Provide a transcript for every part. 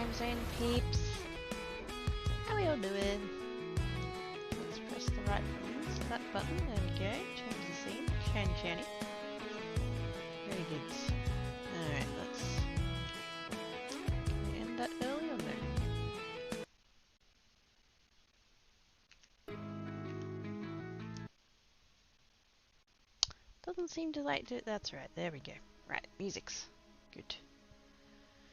time zone peeps. How we all doing? Let's press the right buttons. That button, there we go. Change the scene. Shiny, shiny. Very good. Alright, let's... Can we end that early or no? Doesn't seem to like to... That's right, there we go. Right, music's. Good.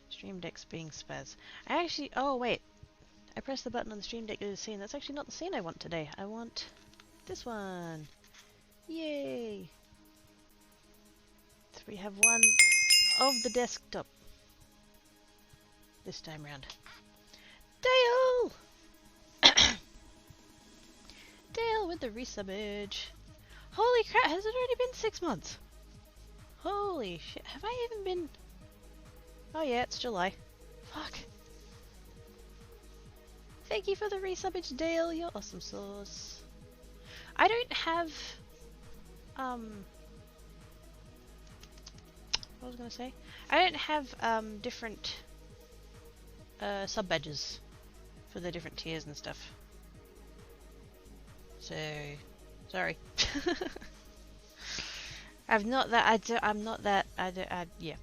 Stream Deck's being spaz. I actually... Oh, wait. I pressed the button on the Stream Deck to do the scene. That's actually not the scene I want today. I want this one. Yay! So we have one of the desktop. This time round. Dale! Dale with the resubmerge. Holy crap, has it already been 6 months? Holy shit, have I even been... Oh yeah, it's July. Fuck. Thank you for the resubage, Dale. You're awesome sauce. I don't have... What was I gonna say? I don't have, different, sub-badges for the different tiers and stuff. So... Sorry. I'm not that, yeah.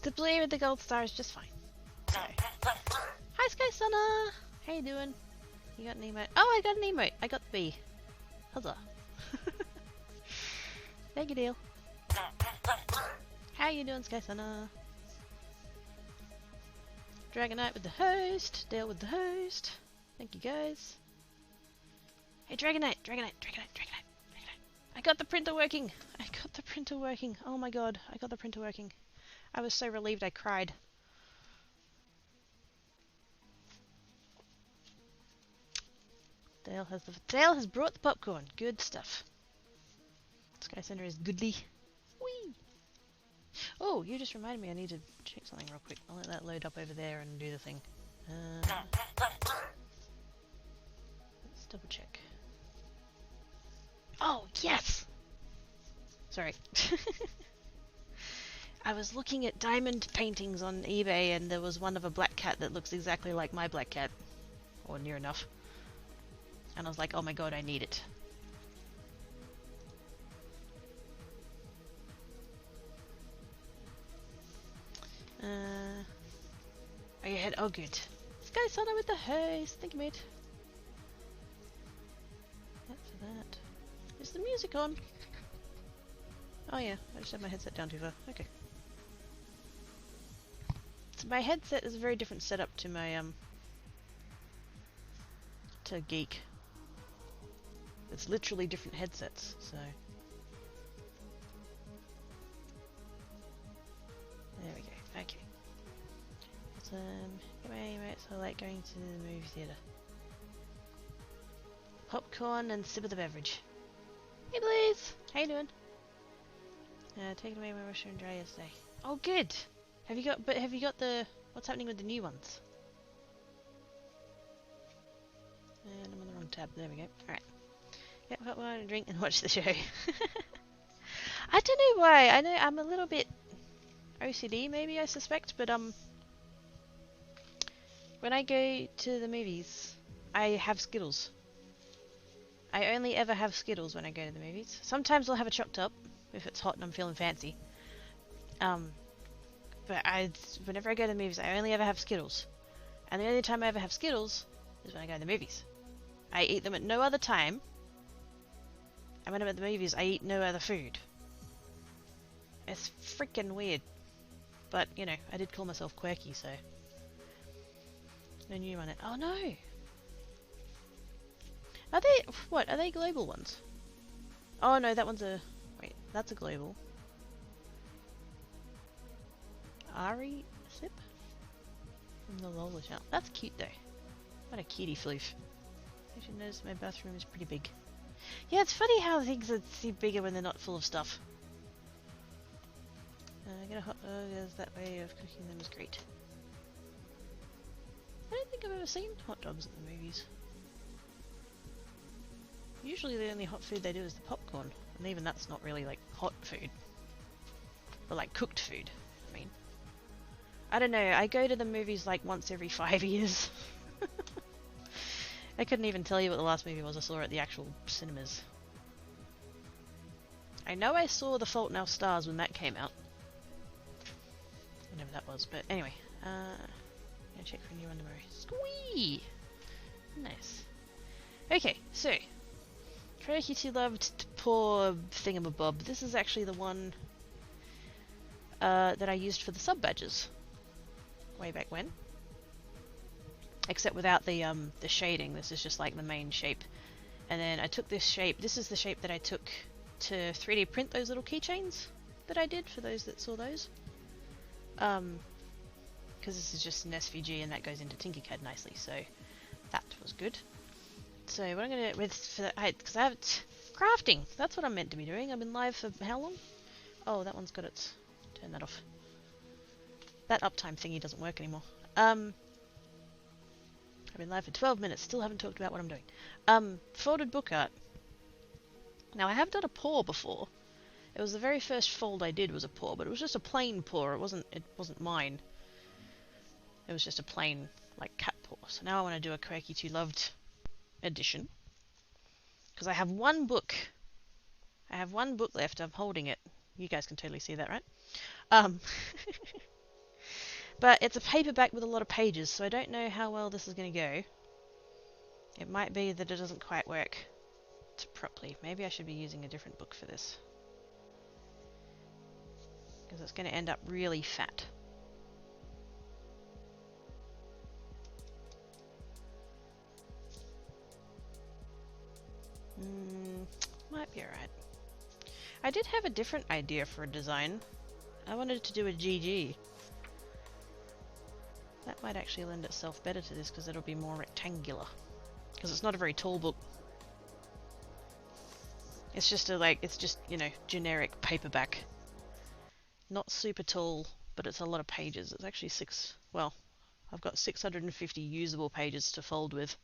The blue with the gold star is just fine. So. Hi Sky Sunna! How you doing? You got an emote? Oh, I got an emote! I got the bee. Huzzah. Thank you, Dale. How you doing, Sky Sunna? Dragonite with the host. Dale with the host. Thank you, guys. Hey, Dragonite! Dragonite! Dragonite! Dragonite! Dragonite! I got the printer working! I got the printer working! Oh my god, I got the printer working. I was so relieved I cried. Dale has brought the popcorn. Good stuff. Sky Center is goodly. Whee! Oh, you just reminded me I need to check something real quick. I'll let that load up over there and do the thing. Let's double check. Oh, yes! Sorry. I was looking at diamond paintings on eBay and there was one of a black cat that looks exactly like my black cat. Or near enough. And I was like, oh my god, I need it. Are you ahead? Oh, good. Sky Sunna with the host. Thank you, mate. That's for that. Is the music on? Oh yeah, I just had my headset down too far. Okay. So my headset is a very different setup to my, to Geek. It's literally different headsets, so... There we go, okay. Get my emotes, I like going to the movie theatre. Popcorn and sip of the beverage. Hey Blaze! How you doing? Taking away my mushroom dry yesterday. Oh good! Have you got the... What's happening with the new ones? And I'm on the wrong tab, there we go. Alright. Get hot water and drink and watch the show. I don't know why. I know I'm a little bit OCD maybe, I suspect, but when I go to the movies, I have Skittles. I only ever have Skittles when I go to the movies. Sometimes I'll have a chopped up if it's hot and I'm feeling fancy. But whenever I go to the movies, I only ever have Skittles. And the only time I ever have Skittles is when I go to the movies. I eat them at no other time. And when I'm at the movies, I eat no other food. It's freaking weird. But, you know, I did call myself quirky, so... No new on it. Oh no! Are they... What? Are they global ones? Oh no, that one's a... Wait, that's a global. Ari Sip? From the Lola channel. That's cute though. What a cutie floof. I should notice my bathroom is pretty big. Yeah, it's funny how things seem bigger when they're not full of stuff. Get a hot dog, as that way of cooking them is great. I don't think I've ever seen hot dogs at the movies. Usually the only hot food they do is the popcorn, and even that's not really like hot food. But like cooked food, I mean. I don't know, I go to the movies like once every 5 years. I couldn't even tell you what the last movie was I saw at the actual cinemas. I know I saw The Fault in Our Stars when that came out. Whenever that was, but anyway. Gonna check for a new one tomorrow. Squee! Nice. Okay, so. quirky2Loved, poor thingamabob. This is actually the one that I used for the sub badges. Way back when. Except without the shading. This is just like the main shape. And then I took this shape. This is the shape that I took to 3D print those little keychains that I did for those that saw those. Because this is just an SVG and that goes into Tinkercad nicely, so that was good. So what I'm gonna do because I have crafting. That's what I'm meant to be doing. I've been live for how long? Oh, that one's got its. Turn that off. That uptime thingy doesn't work anymore. I've been live for 12 minutes. Still haven't talked about what I'm doing. Folded book art. Now I have done a paw before. It was the very first fold I did was a paw, but it was just a plain paw. It wasn't mine. It was just a plain like cat paw. So now I want to do a quirky2Loved edition because I have one book. I have one book left. I'm holding it. You guys can totally see that, right? But it's a paperback with a lot of pages, so I don't know how well this is going to go. It might be that it doesn't quite work properly. Maybe I should be using a different book for this. Because it's going to end up really fat. Might be alright. I did have a different idea for a design. I wanted to do a GG. That might actually lend itself better to this because it'll be more rectangular. Because it's not a very tall book. It's just you know, generic paperback. Not super tall, but it's a lot of pages. It's actually I've got 650 usable pages to fold with,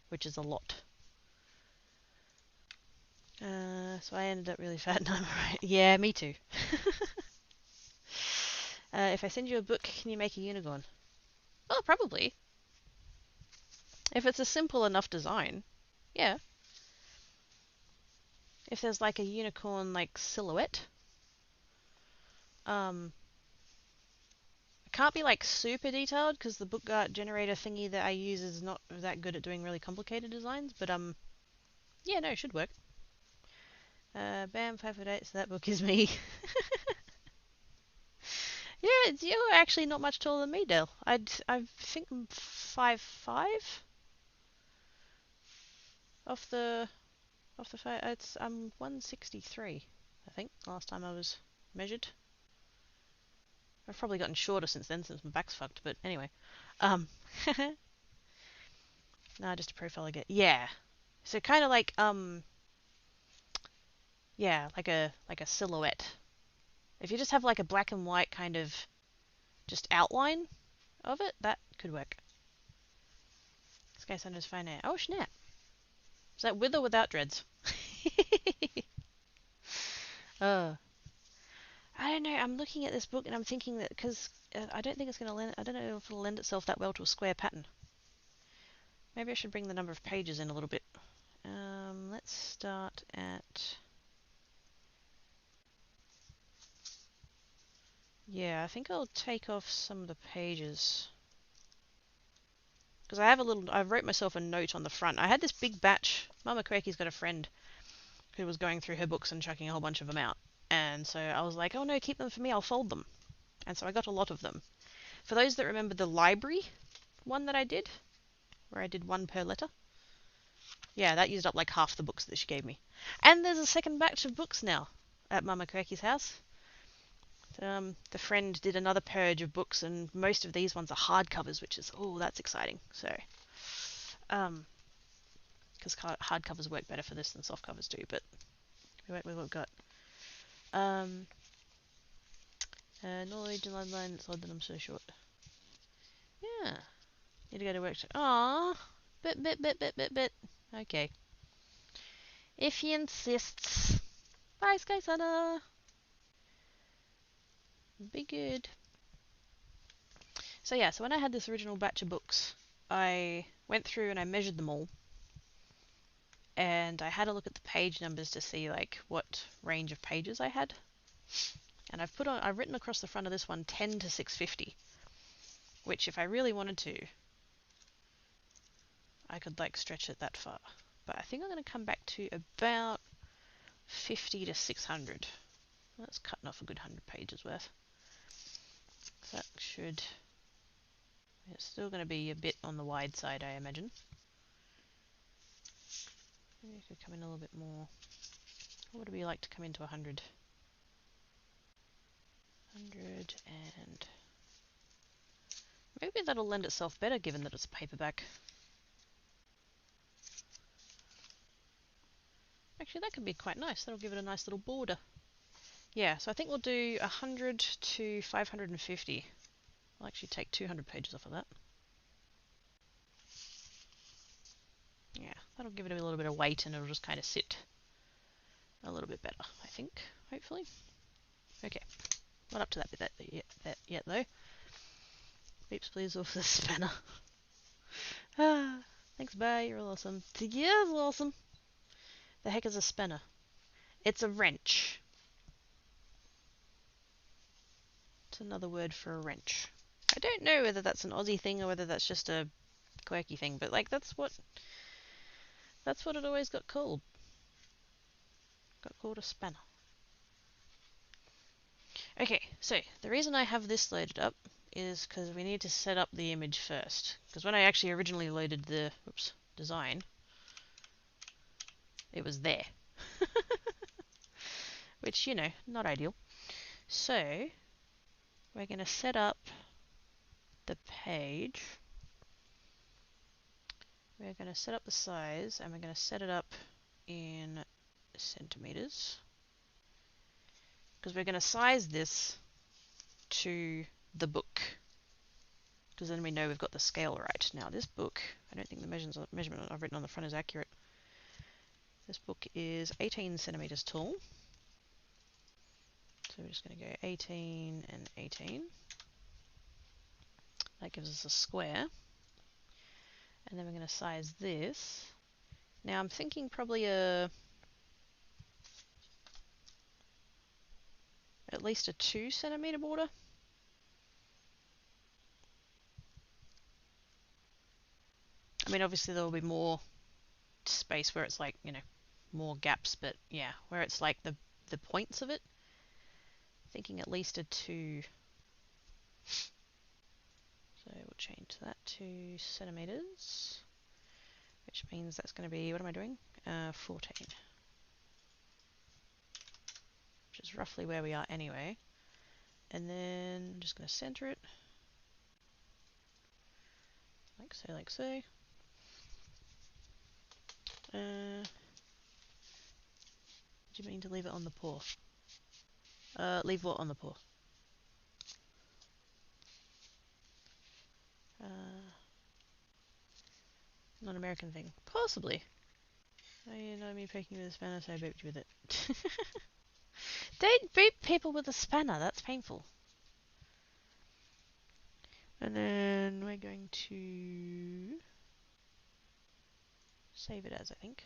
which is a lot. So I ended up really fat and I'm alright. Yeah, me too. If I send you a book, can you make a unicorn? Oh, probably. If it's a simple enough design, yeah. If there's like a unicorn like silhouette, it can't be like super detailed because the book art generator thingy that I use is not that good at doing really complicated designs. But yeah, no, it should work. Bam, 5'8", so that book is me. Yeah, you're actually not much taller than me, Dale. I think I'm 5'5". Off the I'm 163, I think, last time I was measured. I've probably gotten shorter since then, since my back's fucked, but anyway. Nah, just a profile I get. Yeah. So kind of like, yeah, like a silhouette. If you just have like a black and white kind of just outline of it, that could work. Sky Sunder's fine now. Oh, snap. Is that with or without dreads? I don't know. I'm looking at this book and I'm thinking that because I don't think it's going to lend. I don't know if it'll lend itself that well to a square pattern. Maybe I should bring the number of pages in a little bit. Let's start at. Yeah, I think I'll take off some of the pages. Because I wrote myself a note on the front. I had this big batch. Mama Quirky's got a friend who was going through her books and chucking a whole bunch of them out. And so I was like, oh no, keep them for me, I'll fold them. And so I got a lot of them. For those that remember the library one that I did, where I did one per letter. Yeah, that used up like half the books that she gave me. And there's a second batch of books now at Mama Quirky's house. The friend did another purge of books, and most of these ones are hardcovers, which is, oh, that's exciting. So, because hardcovers work better for this than soft covers do, but we work with what we've got. Norwegian line, it's odd that I'm so short. Yeah. Need to go to work. Aww. Bit. Okay. If he insists. Bye, Sky Sana. Be good. So yeah, so when I had this original batch of books, I went through and I measured them all, and I had a look at the page numbers to see like what range of pages I had. And I've written across the front of this one 10 to 650, which if I really wanted to, I could like stretch it that far. But I think I'm going to come back to about 50 to 600. That's cutting off a good 100 pages worth. So that should... It's still going to be a bit on the wide side, I imagine. Maybe I could come in a little bit more. What would we like to come into 100? 100 and... Maybe that'll lend itself better given that it's a paperback. Actually, that could be quite nice. That'll give it a nice little border. Yeah, so I think we'll do 100 to 550. I'll actually take 200 pages off of that. Yeah, that'll give it a little bit of weight and it'll just kind of sit a little bit better, I think, hopefully. Okay, not up to that bit yet though. Beeps please off the spanner. Thanks, bye, you're awesome. Yeah, awesome. The heck is a spanner? It's a wrench. It's another word for a wrench. I don't know whether that's an Aussie thing or whether that's just a quirky thing, but like that's what it always got called. Got called a spanner. Okay, so the reason I have this loaded up is because we need to set up the image first. Because when I actually originally loaded the design, it was there. Which, you know, not ideal. So, we're going to set up the page. We're going to set up the size, and we're going to set it up in centimeters. Because we're going to size this to the book. Because then we know we've got the scale right. Now, this book, I don't think the measurement I've written on the front is accurate. This book is 18 centimeters tall. So we're just going to go 18 and 18. That gives us a square. And then we're going to size this. Now I'm thinking probably at least a 2 centimeter border. I mean, obviously there will be more space where it's like, you know, more gaps, but yeah, where it's like the points of it. Thinking at least a 2. So we'll change that to centimeters, which means that's going to be, what am I doing? 14. Which is roughly where we are anyway. And then I'm just going to center it. Like so, like so. Do you mean to leave it on the paw? Leave what on the paw? Not an American thing. Possibly. Oh, you know me poking with a spanner, so I booped you with it. Don't boop people with a spanner, that's painful. And then we're going to save it as, I think.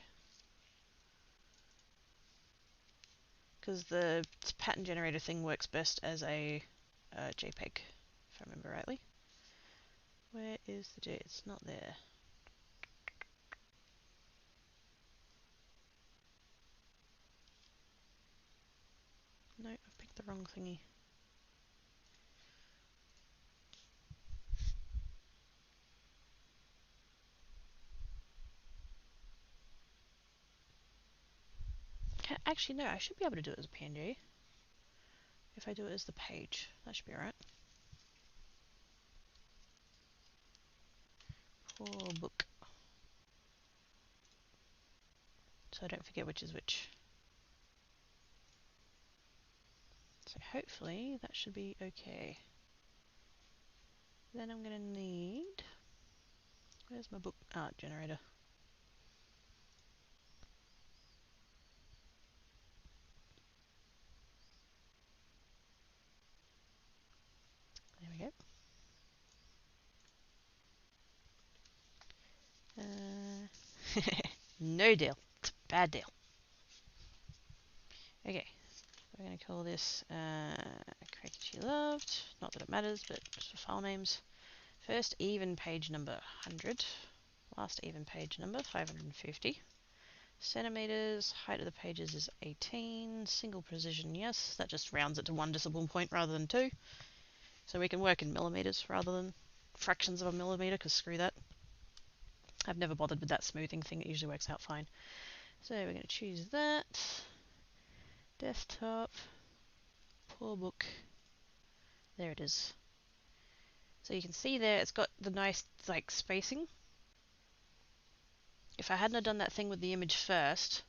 Because the pattern generator thing works best as a JPEG, if I remember rightly. Where is the J? It's not there. No, I picked the wrong thingy. Actually, no, I should be able to do it as a PNG. If I do it as the page, that should be alright. Poor book. So I don't forget which is which. So hopefully that should be okay. Then I'm going to need... Where's my book art generator? There we go. No deal. It's a bad deal. Okay, we're going to call this quirky2Loved. Not that it matters, but just for file names. First even page number 100. Last even page number 550. Centimeters, height of the pages is 18. Single precision, yes. That just rounds it to 1 decimal point rather than 2. So we can work in millimeters rather than fractions of a millimeter, because screw that. I've never bothered with that smoothing thing. It usually works out fine. So we're going to choose that. Desktop. Poor book. There it is. So you can see there it's got the nice like spacing. If I hadn't have done that thing with the image first,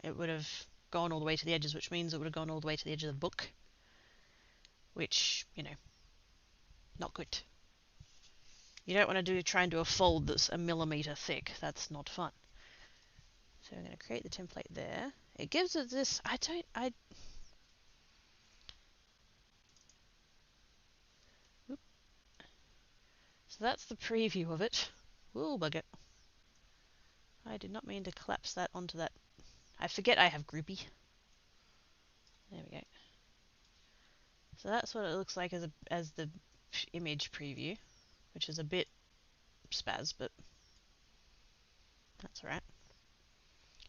it would have gone all the way to the edges, which means it would have gone all the way to the edge of the book. Which, you know, not good. You don't want to try and do a fold that's a millimeter thick. That's not fun. So I'm going to create the template there. It gives us this, So that's the preview of it. Whoa, bugger. I did not mean to collapse that onto that. I forget I have groupie. There we go. So that's what it looks like as the image preview, which is a bit spaz, but that's alright.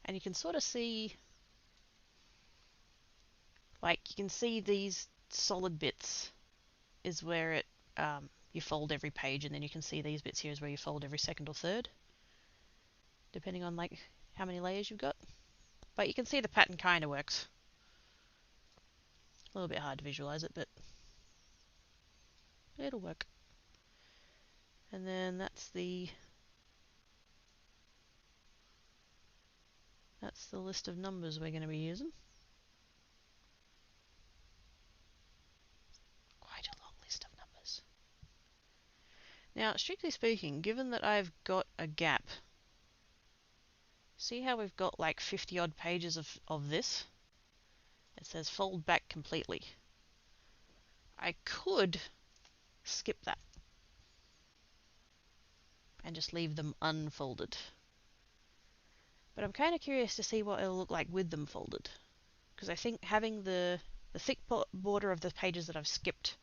And you can sort of see, like, you can see these solid bits is where it you fold every page, and then you can see these bits here is where you fold every second or third, depending on like how many layers you've got. But you can see the pattern kind of works. A little bit hard to visualize it, but it'll work. And then that's the list of numbers we're going to be using. Quite a long list of numbers. Now, strictly speaking, given that I've got a gap, see how we've got like 50 odd pages of this? It says fold back completely. I could skip that and just leave them unfolded. But I'm kind of curious to see what it'll look like with them folded. Because I think having the thick border of the pages that I've skipped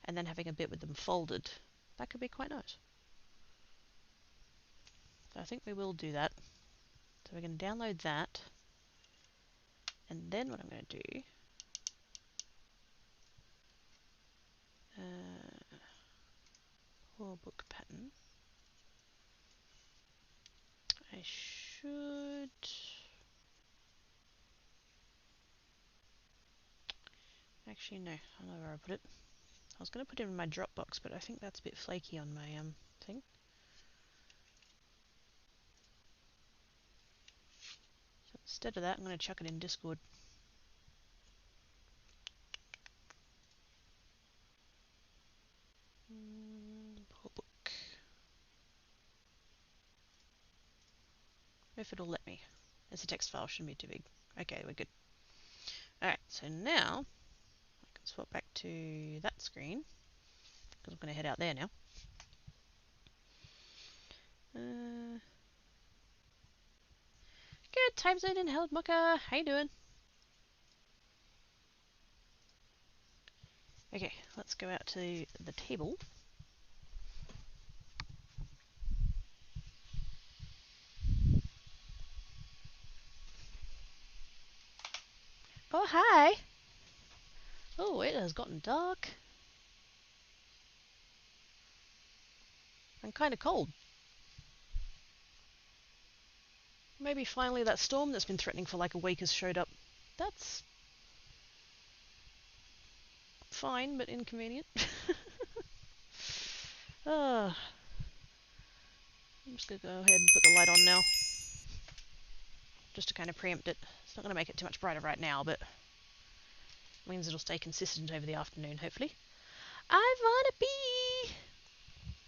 and then having a bit with them folded, that could be quite nice. So I think we will do that. So we're going to download that. And then what I'm going to do, core book pattern. I should... Actually, no, I know where I put it. I was going to put it in my Dropbox, but I think that's a bit flaky on my thing. So instead of that, I'm going to chuck it in Discord. Poor book. If it'll let me. It's a text file, shouldn't be too big. Okay, we're good. Alright, so now I can swap back to that screen because I'm going to head out there now. Good, time zone in held mucker. How you doing? Okay, let's go out to the table. Oh, hi! Oh, it has gotten dark. And kind of cold. Maybe finally that storm that's been threatening for like a week has showed up. That's fine, but inconvenient. I'm just going to go ahead and put the light on now. Just to kind of preempt it. It's not going to make it too much brighter right now, but means it'll stay consistent over the afternoon, hopefully. I wanna be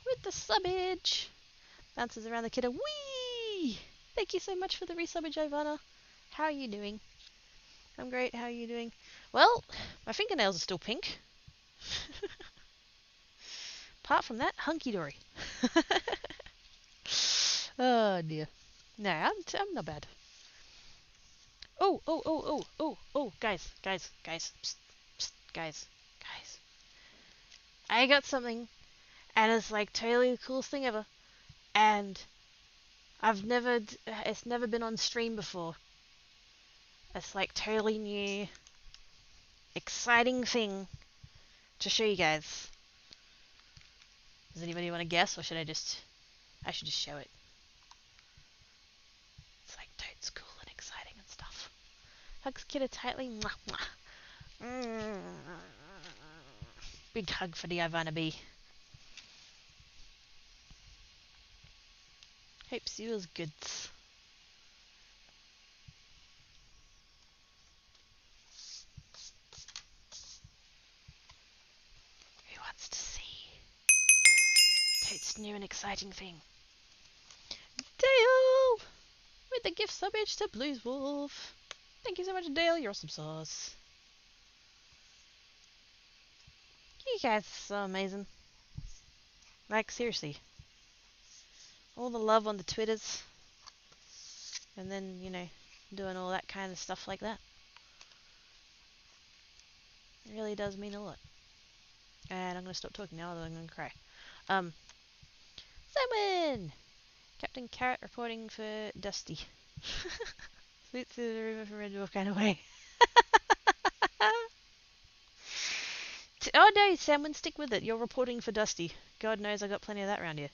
with the subbage. Bounces around the kiddo. Whee! Thank you so much for the resubbage, Ivana. How are you doing? I'm great. How are you doing? Well, my fingernails are still pink. Apart from that, hunky-dory. Oh, dear. No, I'm not bad. Oh, guys, psst, psst, guys. I got something, and it's like totally the coolest thing ever, and it's never been on stream before. It's like totally new, exciting thing to show you guys. Does anybody want to guess, or should I should just show it. It's like totes cool and exciting and stuff. Hugs Kiddo tightly, mwah, mwah. Big hug for the Ivana B. Hopes you was good. Who wants to see totes new and exciting thing? Dale! With the gift subbage to Blues Wolf. Thank you so much, Dale. You're awesome sauce. You guys are so amazing. Like, seriously. All the love on the Twitters. And then, you know, doing all that kind of stuff like that. It really does mean a lot. And I'm going to stop talking now, otherwise I'm going to cry. Simon! Captain Carrot reporting for Dusty. Sweet to the river from Red Dwarf kind of way. Oh no, Salmon, stick with it. You're reporting for Dusty. God knows I got plenty of that around here.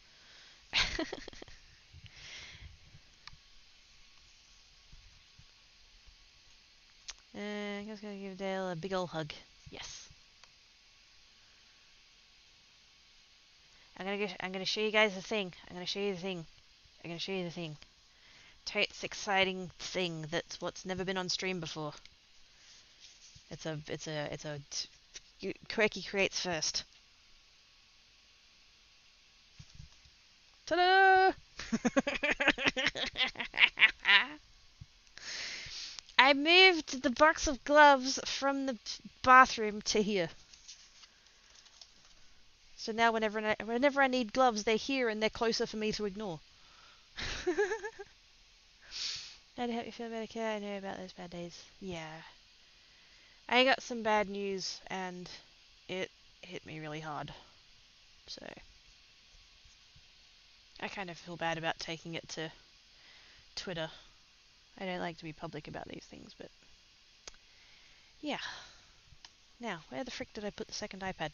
I'm just gonna give Dale a big ol' hug. Yes. I'm gonna show you guys the thing. I'm gonna show you the thing. Totes exciting thing that's what's never been on stream before. It's a Quirky creates first. Ta-da! I moved the box of gloves from the bathroom to here. So now whenever I need gloves, they're here and they're closer for me to ignore. How to help you feel better, kid? I know about those bad days. Yeah. I got some bad news and it hit me really hard. So I kind of feel bad about taking it to Twitter. I don't like to be public about these things, but yeah. Now, where the frick did I put the second iPad?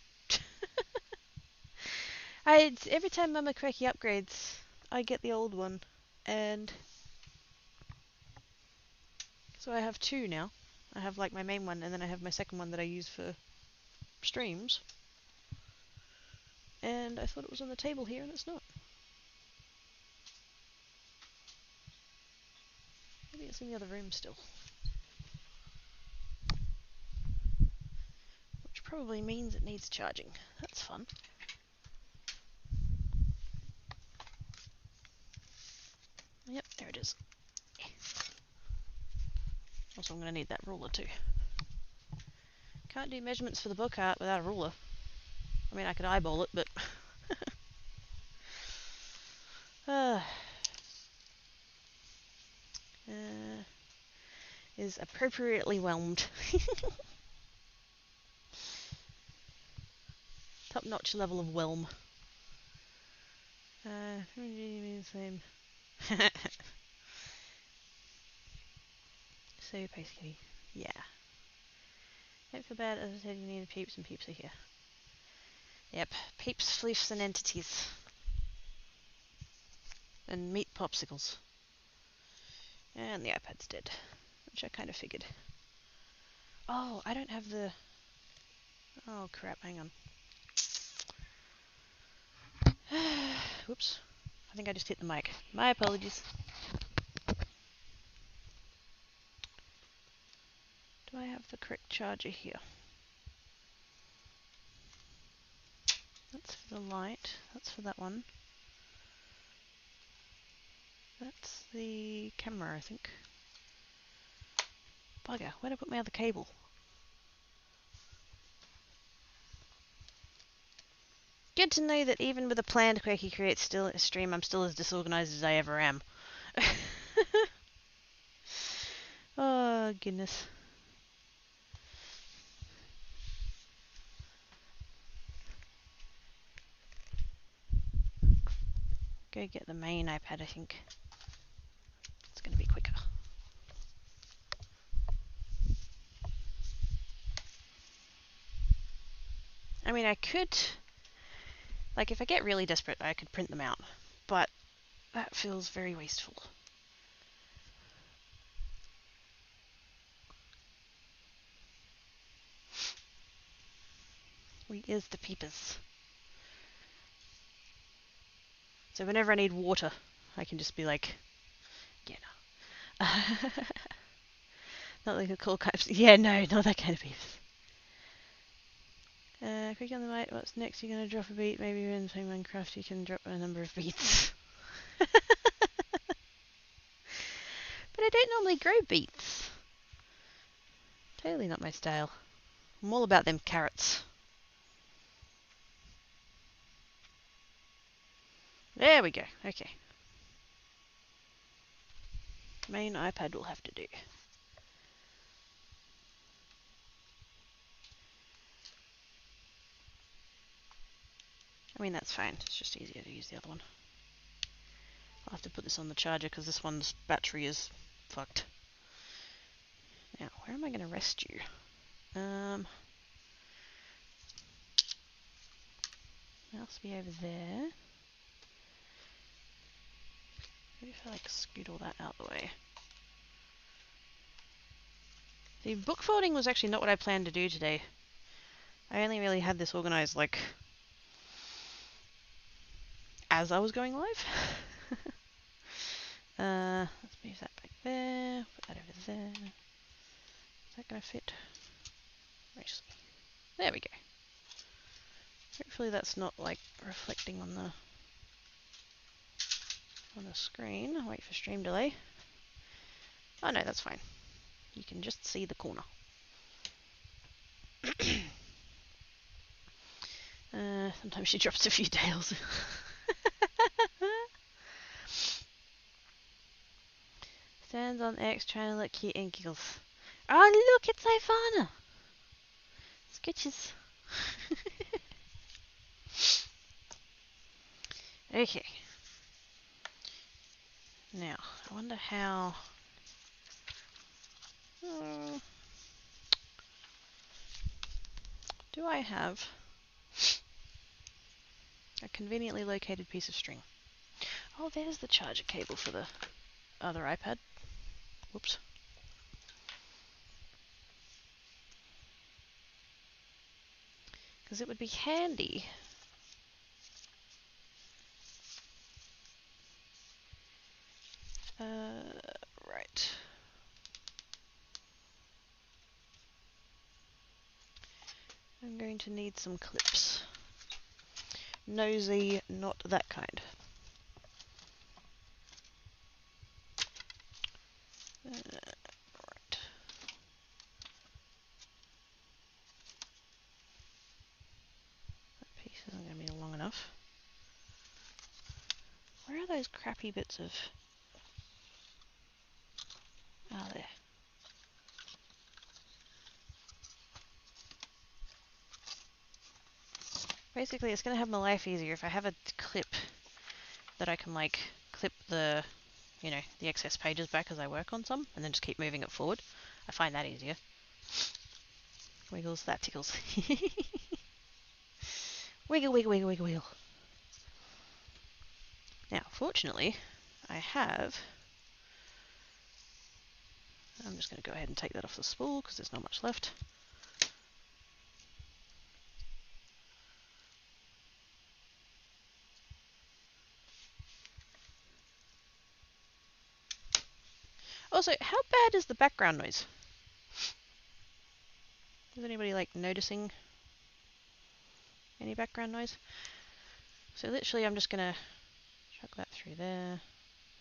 Every time Mama Quirky upgrades, I get the old one, and so I have two now. I have like my main one, and then I have my second one that I use for streams. And I thought it was on the table here, and it's not. Maybe it's in the other room still. Which probably means it needs charging. That's fun. Yep, there it is. Also, I'm going to need that ruler too. Can't do measurements for the book art without a ruler. I mean, I could eyeball it, but... is appropriately whelmed. Top-notch level of whelm. Same. So basically, yeah. Don't feel bad, as I said, you need peeps, and peeps are here. Yep, peeps, fleefs, and entities. And meat popsicles. And the iPad's dead, which I kind of figured. Oh, I don't have the... Oh crap, hang on. Whoops. I think I just hit the mic. My apologies. Do I have the correct charger here? That's for the light. That's for that one. That's the camera, I think. Bugger, where'd I put my other cable? Good to know that even with a planned Quirky Create stream, I'm still as disorganized as I ever am. Oh, goodness. Go get the main iPad, I think. It's going to be quicker. I mean, I could... Like, if I get really desperate, I could print them out. But that feels very wasteful. Where's the peepers? So whenever I need water, I can just be like, yeah, no. Not like a cool kind of... Yeah, no, not that kind of peepers. Quick on the mic, what's next? You're going to drop a beat? Maybe when playing Minecraft you can drop a number of beats. But I don't normally grow beets. Totally not my style. I'm all about them carrots. There we go. Okay. Main iPad will have to do. I mean, that's fine. It's just easier to use the other one. I'll have to put this on the charger because this one's battery is fucked. Now, where am I going to rest you? Mouse be over there. Maybe if I like scoot all that out of the way. The book folding was actually not what I planned to do today. I only really had this organized like as I was going live. Let's move that back there, put that over there. Is that going to fit? There we go. Hopefully that's not like reflecting on the screen. I'll wait for stream delay. Oh no, that's fine. You can just see the corner. Sometimes she drops a few tails. Stands on X trying to look cute and giggles. Oh look, it's Ivana! Sketches. Okay. Now, I wonder how... do I have a conveniently located piece of string? Oh, there's the charger cable for the other iPad. Whoops. Because it would be handy. Right. I'm going to need some clips. Nosy, not that kind. Right. That piece isn't going to be long enough. Where are those crappy bits of... Ah, there. Basically, it's going to have my life easier if I have a clip that I can, like, clip the, you know, the excess pages back as I work on some, and then just keep moving it forward. I find that easier. Wiggles, that tickles. Wiggle, wiggle, wiggle, wiggle, wiggle. Now, fortunately, I have... I'm just going to go ahead and take that off the spool because there's not much left. Also, how bad is the background noise? Is anybody, like, noticing any background noise? So literally I'm just going to chuck that through there.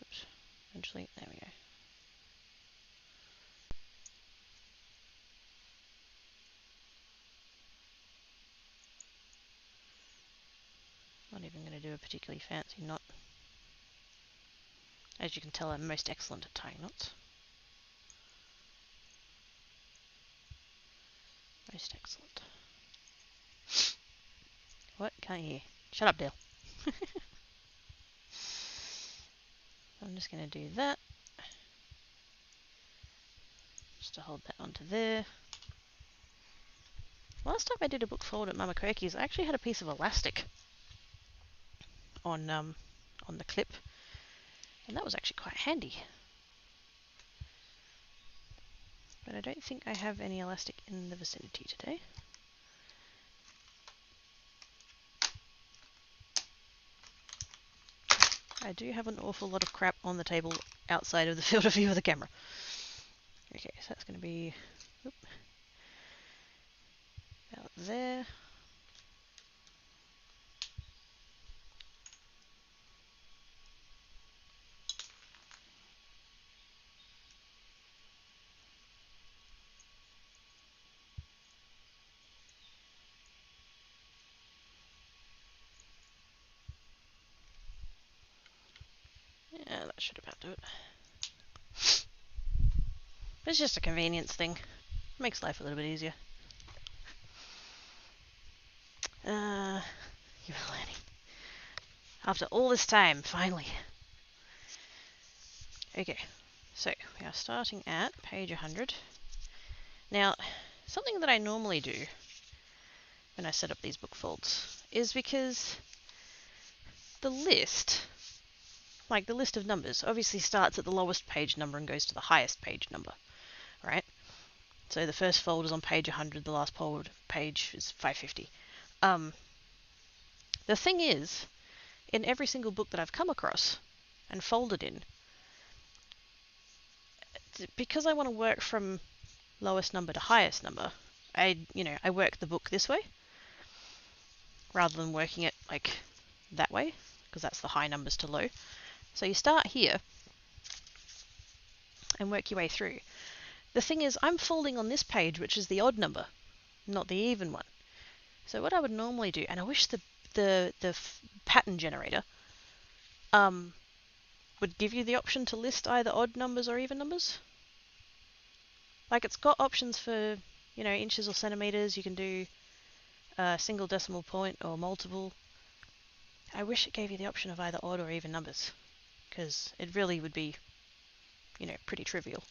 Oops. Eventually, there we go. Not even going to do a particularly fancy knot. As you can tell, I'm most excellent at tying knots. Most excellent. What? Can't hear. Shut up, Dale. I'm just going to do that. Just to hold that onto there. Last time I did a book fold at Mama Quirky's, I actually had a piece of elastic on the clip, and that was actually quite handy. But I don't think I have any elastic in the vicinity today. I do have an awful lot of crap on the table outside of the field of view of the camera. Okay, so that's going to be about there. Yeah, that should about do it. But it's just a convenience thing. It makes life a little bit easier. You were learning. After all this time, finally. Okay, so we are starting at page 100. Now, something that I normally do when I set up these book folds is because the list, like the list of numbers, obviously starts at the lowest page number and goes to the highest page number, right? So the first fold is on page 100, the last page is 550. The thing is, in every single book that I've come across and folded in, because I want to work from lowest number to highest number, I work the book this way rather than working it like that way, because that's the high numbers to low. So you start here and work your way through. The thing is, I'm folding on this page, which is the odd number, not the even one. So what I would normally do, and I wish the pattern generator would give you the option to list either odd numbers or even numbers. Like, it's got options for, inches or centimeters. You can do a single decimal point or multiple. I wish it gave you the option of either odd or even numbers, because it really would be, pretty trivial.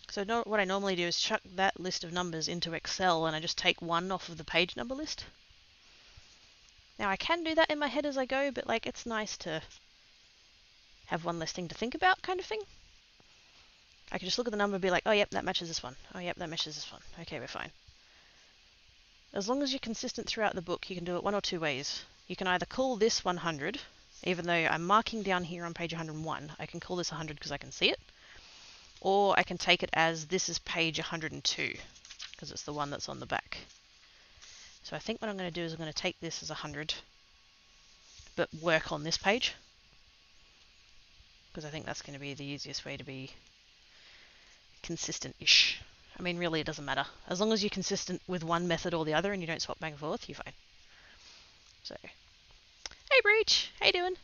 So what I normally do is chuck that list of numbers into Excel, and I just take one off of the page number list. Now, I can do that in my head as I go, but it's nice to have one less thing to think about, kind of thing. I can just look at the number and be like, oh, yep, that matches this one. Oh, yep, that matches this one. Okay, we're fine. As long as you're consistent throughout the book, you can do it one or two ways. You can either call this 100, even though I'm marking down here on page 101, I can call this 100 because I can see it. Or I can take it as this is page 102, because it's the one that's on the back. So I think what I'm going to do is I'm going to take this as 100, but work on this page, because I think that's going to be the easiest way to be consistent-ish. I mean, really, it doesn't matter. As long as you're consistent with one method or the other and you don't swap back and forth, you're fine. So, hey Breach, how you doing?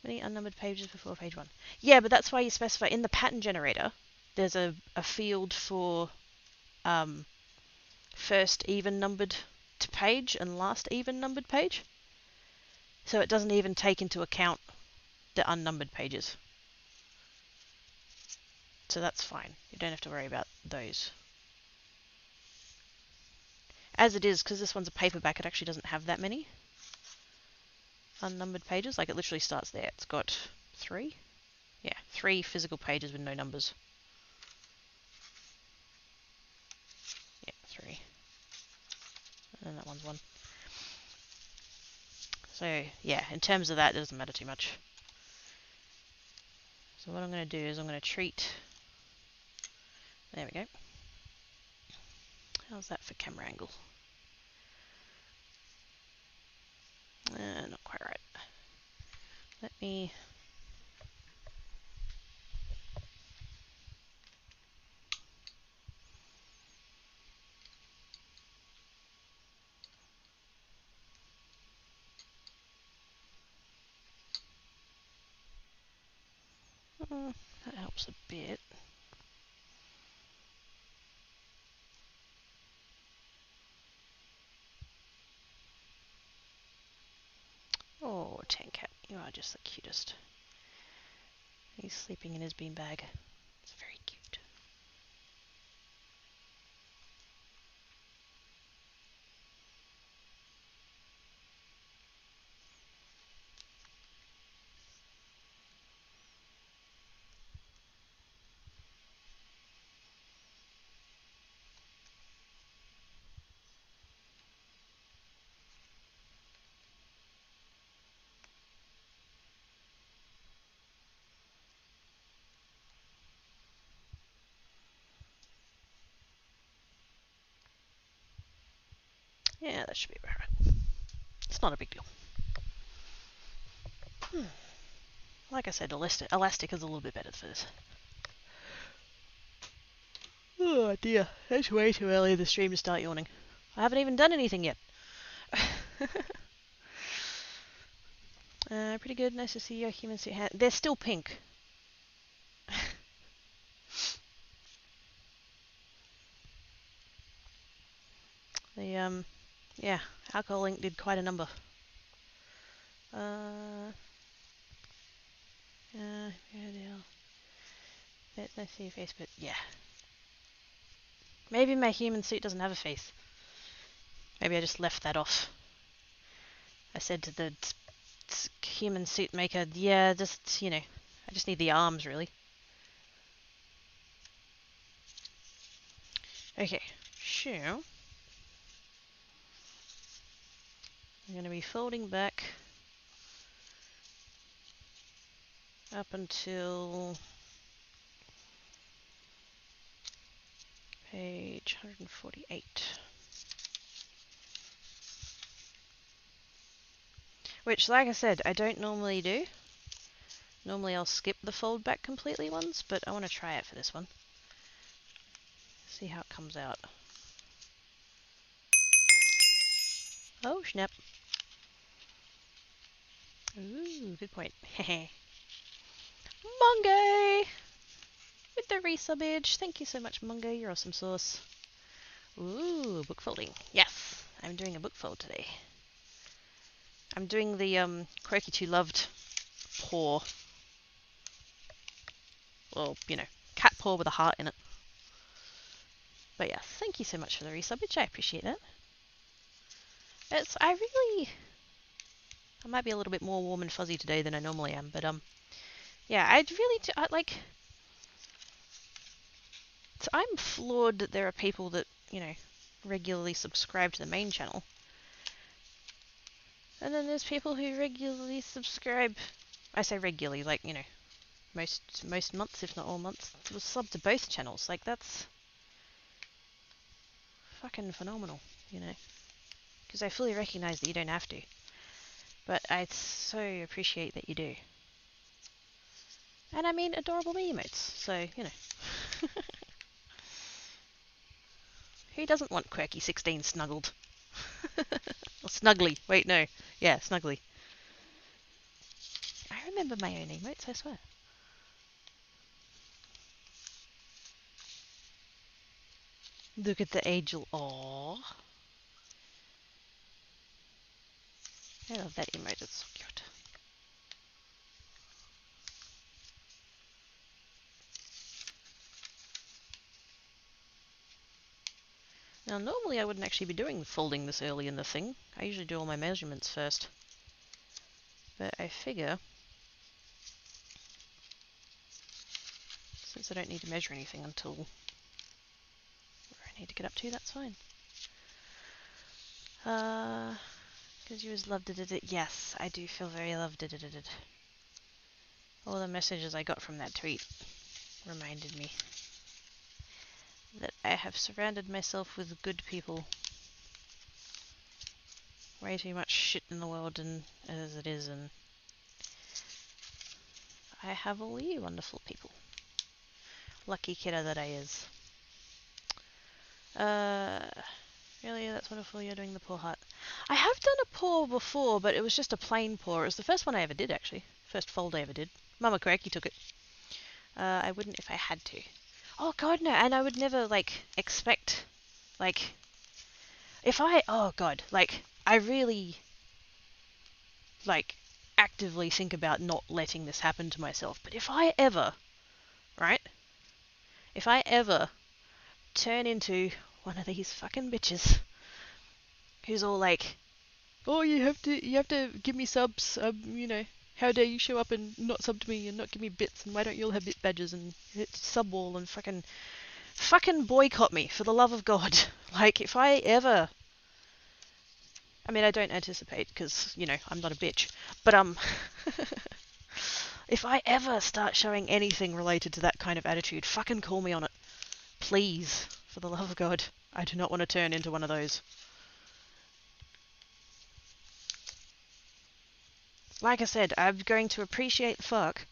Many unnumbered pages before page 1. Yeah, but that's why you specify in the pattern generator, there's a field for first even numbered to page and last even numbered page. So it doesn't even take into account the unnumbered pages. So that's fine. You don't have to worry about those. As it is, because this one's a paperback, it actually doesn't have that many unnumbered pages. Like, it literally starts there. It's got 3? Yeah, 3 physical pages with no numbers. Yeah, 3. And that one's 1. So, yeah, in terms of that, it doesn't matter too much. So what I'm going to do is I'm going to treat... There we go. How's that for camera angle? Not quite right. Let me... That helps a bit. Oh, Tan Cat, you are just the cutest. He's sleeping in his beanbag. It's very cute. Yeah, that should be about right. It's not a big deal. Like I said, elastic is a little bit better for this. Oh dear, it's way too early in the stream to start yawning. I haven't even done anything yet. Pretty good. Nice to see your human suit hat. They're still pink. Yeah, Alcohol Inc. did quite a number. Yeah, it's nice to see your face, but yeah. Maybe my human suit doesn't have a face. Maybe I just left that off. I said to the human suit maker, yeah, just, I just need the arms, really. Okay, so I'm going to be folding back up until page 148. Which, like I said, I don't normally do. Normally I'll skip the fold back completely ones, but I want to try it for this one. See how it comes out. Oh, snap. Ooh, good point. Hehe. Mungo! With the resubbage. Thank you so much, Mungo. You're awesome sauce. Ooh, book folding. Yes, I'm doing a book fold today. I'm doing the quirky2Loved paw. Well, cat paw with a heart in it. But yeah, thank you so much for the resubbage. I appreciate it. I might be a little bit more warm and fuzzy today than I normally am, but yeah, I'm floored that there are people that, regularly subscribe to the main channel. And then there's people who regularly subscribe, I say regularly, like, most months, if not all months, to sub to both channels. Like, that's fucking phenomenal, Because I fully recognize that you don't have to. But I so appreciate that you do. And I mean adorable me emotes, so, Who doesn't want Quirky16 snuggled? Or snuggly. Wait, no. Yeah, snuggly. I remember my own emotes, I swear. Look at the angel. Aww. I love that emote, it's so cute. Now, normally I wouldn't actually be doing folding this early in the thing. I usually do all my measurements first. But I figure, since I don't need to measure anything until where I need to get up to, that's fine. Because you was loved it. Yes, I do feel very loved it. All the messages I got from that tweet reminded me that I have surrounded myself with good people. Way too much shit in the world and as it is, and I have all you wonderful people. Lucky kiddo that I is. Really, that's wonderful, you're doing the paw heart. I have done a paw before, but it was just a plain paw. It was the first one I ever did, actually. First fold I ever did. Mama Quirky took it. I wouldn't if I had to. Oh god, no, and I would never, like, expect, like, if I, oh god, like, I really, like, actively think about not letting this happen to myself, but if I ever, right, if I ever turn into one of these fucking bitches who's all like, oh, you have to give me subs, you know, how dare you show up and not sub to me and not give me bits, and why don't you all have bit badges and hit sub wall and fucking boycott me, for the love of God. Like, if I ever, I mean, I don't anticipate, because, you know, I'm not a bitch, but, if I ever start showing anything related to that kind of attitude, fucking call me on it. Please, for the love of God. I do not want to turn into one of those. Like I said, I'm going to appreciate the fuck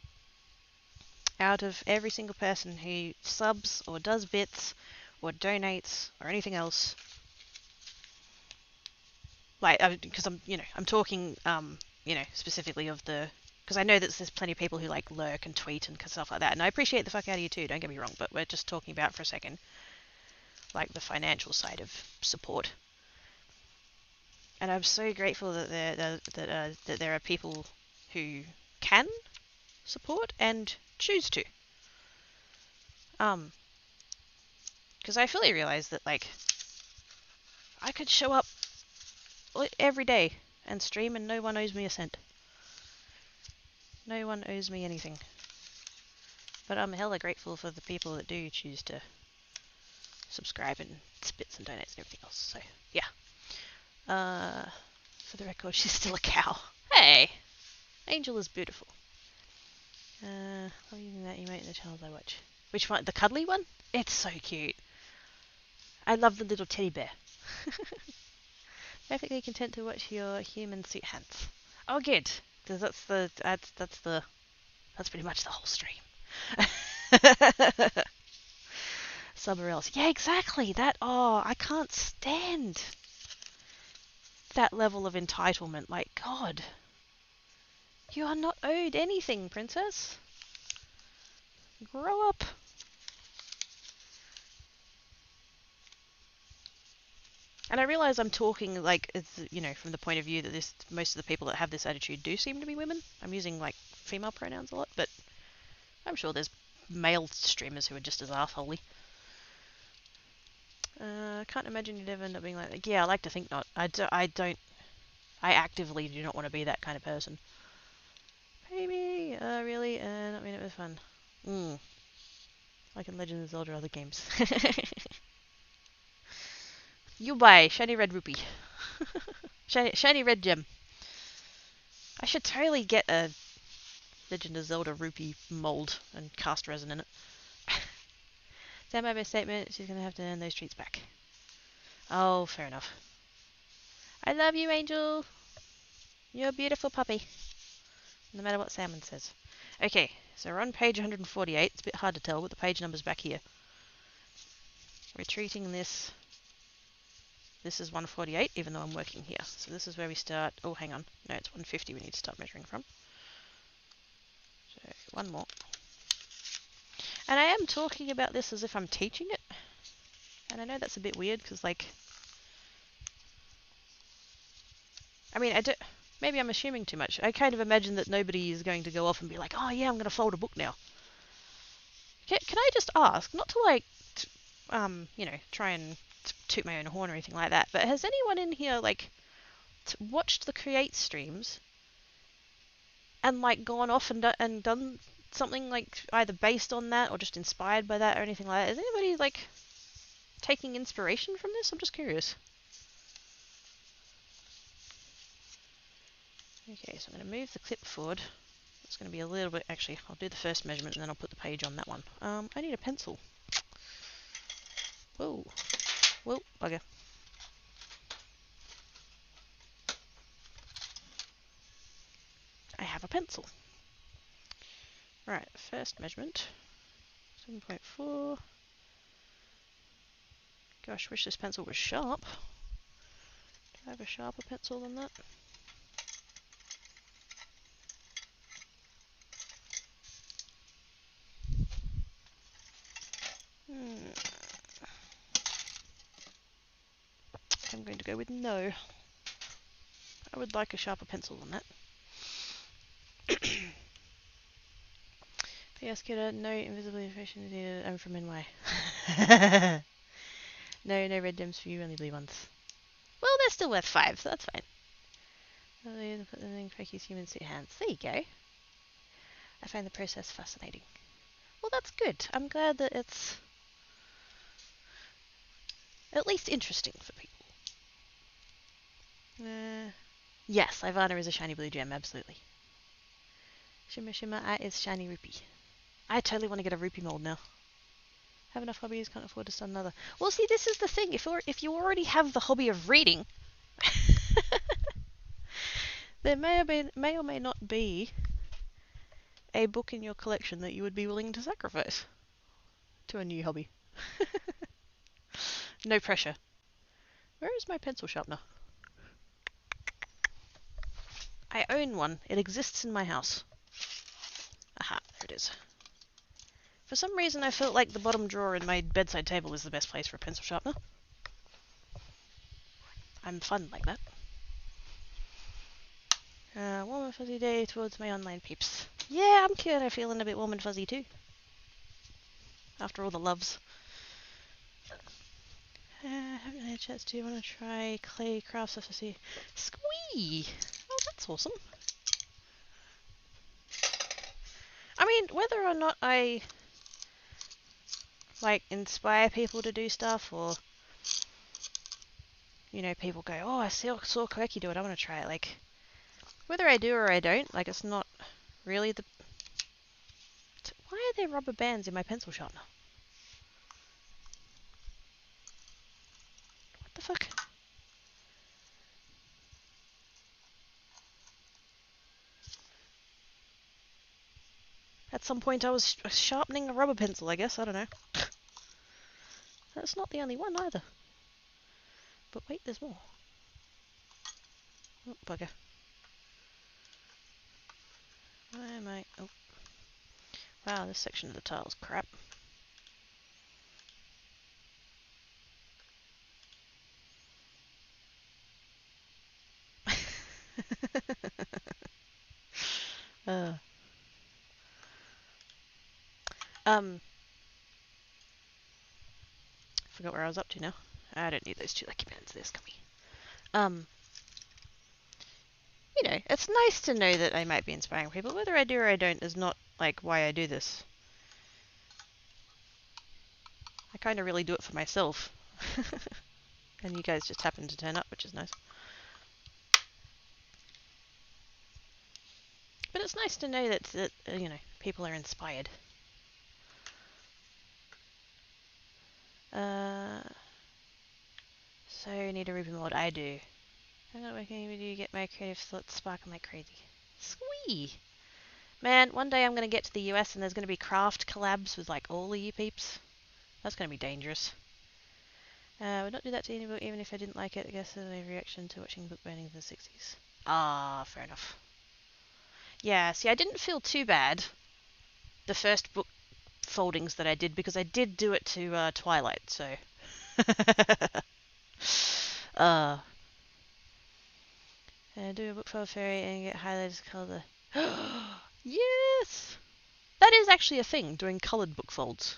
out of every single person who subs or does bits or donates or anything else. Like, because I'm talking, specifically of the, because I know that there's plenty of people who like lurk and tweet and stuff like that, and I appreciate the fuck out of you too, don't get me wrong, but we're just talking about for a second, like, the financial side of support. And I'm so grateful that there are people who can support and choose to. Because I fully realize that, like, I could show up every day and stream and no one owes me a cent. No one owes me anything. But I'm hella grateful for the people that do choose to subscribe and spits and donates and everything else. So, yeah. For the record, she's still a cow. Hey! Angel is beautiful. I'm using that emote in the channels I watch. Which one? The cuddly one? It's so cute. I love the little teddy bear. Perfectly content to watch your human suit hands. Oh, good. That's pretty much the whole stream. Somewhere else. Yeah, exactly. I can't stand that level of entitlement. Like, God. You are not owed anything, princess. Grow up. And I realize I'm talking, like, from the point of view that most of the people that have this attitude do seem to be women. I'm using, like, female pronouns a lot, but I'm sure there's male streamers who are just as assholey. I can't imagine you'd ever end up being like, yeah, I like to think not. I actively do not want to be that kind of person. Maybe, really? Not mean it was fun. Like in Legend of Zelda or other games. You buy shiny red rupee. shiny red gem. I should totally get a Legend of Zelda rupee mold and cast resin in it. Is that my best statement? She's going to have to earn those treats back. Oh, fair enough. I love you, Angel. You're a beautiful puppy. No matter what Salmon says. Okay, so we're on page 148. It's a bit hard to tell, but the page number's back here. We're treating this. This is 148, even though I'm working here. So this is where we start. Oh, hang on. No, it's 150 we need to start measuring from. So, one more. And I am talking about this as if I'm teaching it. And I know that's a bit weird, because, like... I mean, maybe I'm assuming too much. I kind of imagine that nobody is going to go off and be like, oh yeah, I'm going to fold a book now. Can I just ask, not to, like, try and toot my own horn or anything like that, but has anyone in here, like, watched the Create streams and, like, gone off and done something, like, either based on that or just inspired by that or anything like that? Is anybody, like, taking inspiration from this? I'm just curious. Okay, so I'm going to move the clip forward. It's going to be a little bit... Actually, I'll do the first measurement and then I'll put the page on that one. I need a pencil. Whoa. Whoa, bugger. I have a pencil. Right, first measurement. 7.4. Gosh, wish this pencil was sharp. Do I have a sharper pencil than that? I'm going to go with no. I would like a sharper pencil than that. P.S. Kidder, no invisible information is needed. I'm from NY. No red gems for you, only blue ones. Well, they're still worth 5, so that's fine. Put them in Quirky's human suit hands. There you go. I find the process fascinating. Well, that's good. I'm glad that it's at least interesting for people. Yes, Ivana is a shiny blue gem, absolutely. Shimmer Shimmer, I is shiny rupee. I totally want to get a rupee mold now. Have enough hobbies, can't afford to start another. Well, see, this is the thing. If you already have the hobby of reading, there may or may not be a book in your collection that you would be willing to sacrifice to a new hobby. No pressure. Where is my pencil sharpener? I own one. It exists in my house. Aha, there it is. For some reason I felt like the bottom drawer in my bedside table is the best place for a pencil sharpener. I'm fun like that. Warm and fuzzy day towards my online peeps. Yeah, I'm kind of feeling a bit warm and fuzzy too. After all the loves. Haven't had a chance to. Want to try clay crafts to see. Squee! Oh, that's awesome. I mean, whether or not I like inspire people to do stuff, or you know, people go, oh, I saw Quirky do it, I want to try it. Like, whether I do or I don't, like, it's not really the. Why are there rubber bands in my pencil sharpener? What the fuck? At some point I was sharpening a rubber pencil, I guess. I don't know. That's not the only one either. But wait, there's more. Oh, bugger. Why am I... Oh. Wow, this section of the tile's crap. Forgot where I was up to now. I don't need those 2 lucky bands. They're scummy. You know, it's nice to know that I might be inspiring people. Whether I do or I don't is not, like, why I do this. I kind of really do it for myself. And you guys just happen to turn up, which is nice. But it's nice to know that you know, people are inspired. So you need a rupee mold. I do. I'm not working with you. Get my creative thoughts sparking like crazy. Squee! Man, one day I'm going to get to the US and there's going to be craft collabs with like all of you peeps. That's going to be dangerous. Would not do that to any book even if I didn't like it. I guess it's a reaction to watching book burning in the 60s. Ah, fair enough. Yeah, see, I didn't feel too bad the first book foldings that I did because I did do it to Twilight, so... do a book for a fairy and get highlighted color. Yes! That is actually a thing, doing coloured book folds.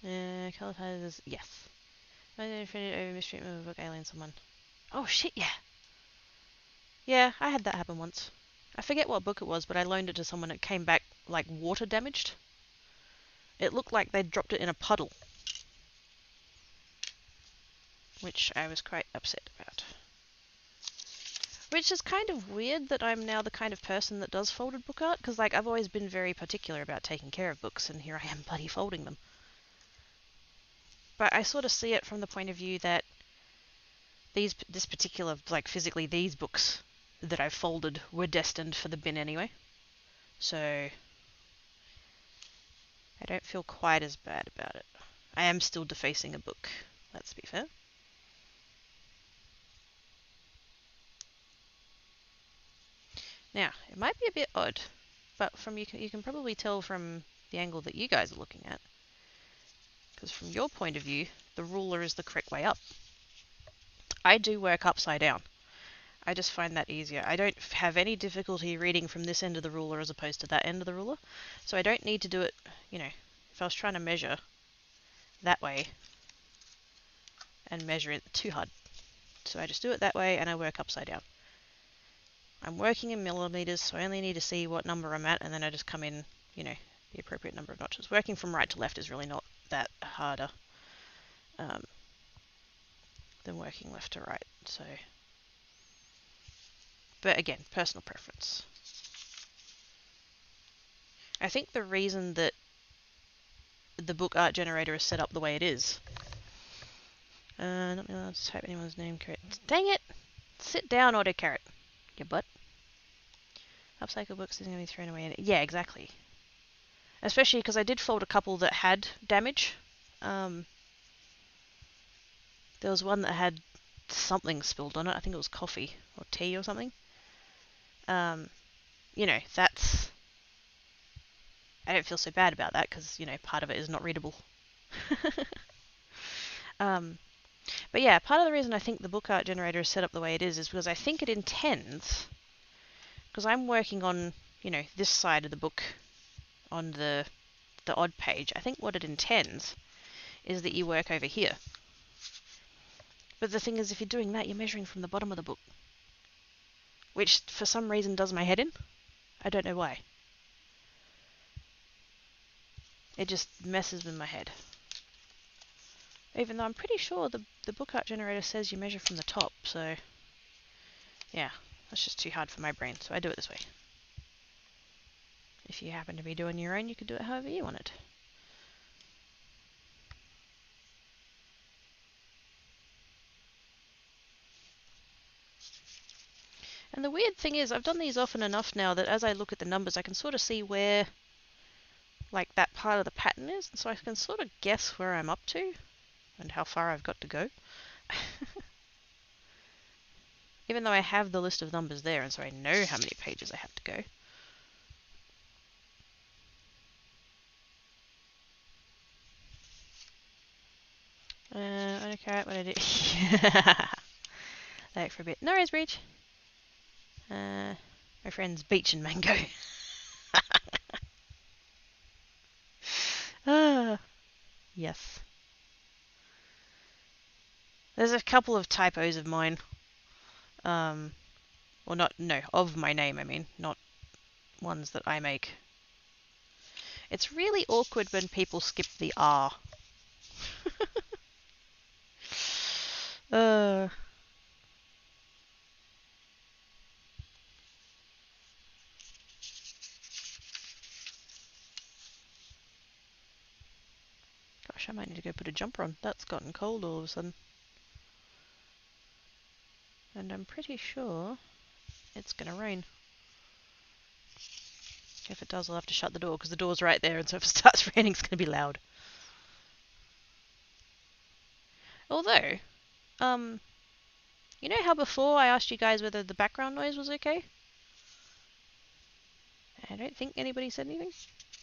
Coloured highlighters, yes. I infringed over mistreatment of a book alien someone. Oh shit, yeah! Yeah, I had that happen once. I forget what book it was, but I loaned it to someone that came back, like, water damaged. It looked like they'd dropped it in a puddle. Which I was quite upset about. Which is kind of weird that I'm now the kind of person that does folded book art, because, like, I've always been very particular about taking care of books, and here I am bloody folding them. But I sort of see it from the point of view that this particular, like, physically these books that I've folded were destined for the bin anyway. So I don't feel quite as bad about it. I am still defacing a book, let's be fair. Now, it might be a bit odd, but you can probably tell from the angle that you guys are looking at. Because from your point of view, the ruler is the correct way up. I do work upside down. I just find that easier. I don't have any difficulty reading from this end of the ruler as opposed to that end of the ruler. So I don't need to do it, you know, if I was trying to measure that way and measure it too hard. So I just do it that way and I work upside down. I'm working in millimeters, so I only need to see what number I'm at, and then I just come in, you know, the appropriate number of notches. Working from right to left is really not that harder than working left to right. So, but again, personal preference. I think the reason that the book art generator is set up the way it is. Not allowed to type anyone's name correct. Dang it! Sit down, autocorrect. Your butt. Upcycle books is going to be thrown away. Yeah, exactly. Especially because I did fold a couple that had damage. There was one that had something spilled on it. I think it was coffee or tea or something. You know, that's... I don't feel so bad about that because, you know, part of it is not readable. But yeah, part of the reason I think the book art generator is set up the way it is because I think it intends... Because I'm working on, you know, this side of the book on the odd page. I think what it intends is that you work over here. But the thing is, if you're doing that, you're measuring from the bottom of the book. Which, for some reason, does my head in. I don't know why. It just messes with my head. Even though I'm pretty sure the book art generator says you measure from the top, so... Yeah, that's just too hard for my brain, so I do it this way. If you happen to be doing your own, you could do it however you want it. And the weird thing is, I've done these often enough now that as I look at the numbers, I can sort of see where, like, that part of the pattern is. So I can sort of guess where I'm up to and how far I've got to go. Even though I have the list of numbers there, and so I know how many pages I have to go. Okay, what I do? Like for a bit. No worries, Breach. My friends Beach and Mango. Yes. There's a couple of typos of mine. Or not, no, of my name, I mean, not ones that I make. It's really awkward when people skip the R. Gosh, I might need to go put a jumper on. That's gotten cold all of a sudden. And I'm pretty sure it's gonna rain. If it does, I'll have to shut the door because the door's right there, and so if it starts raining, it's gonna be loud. Although, you know how before I asked you guys whether the background noise was okay? I don't think anybody said anything,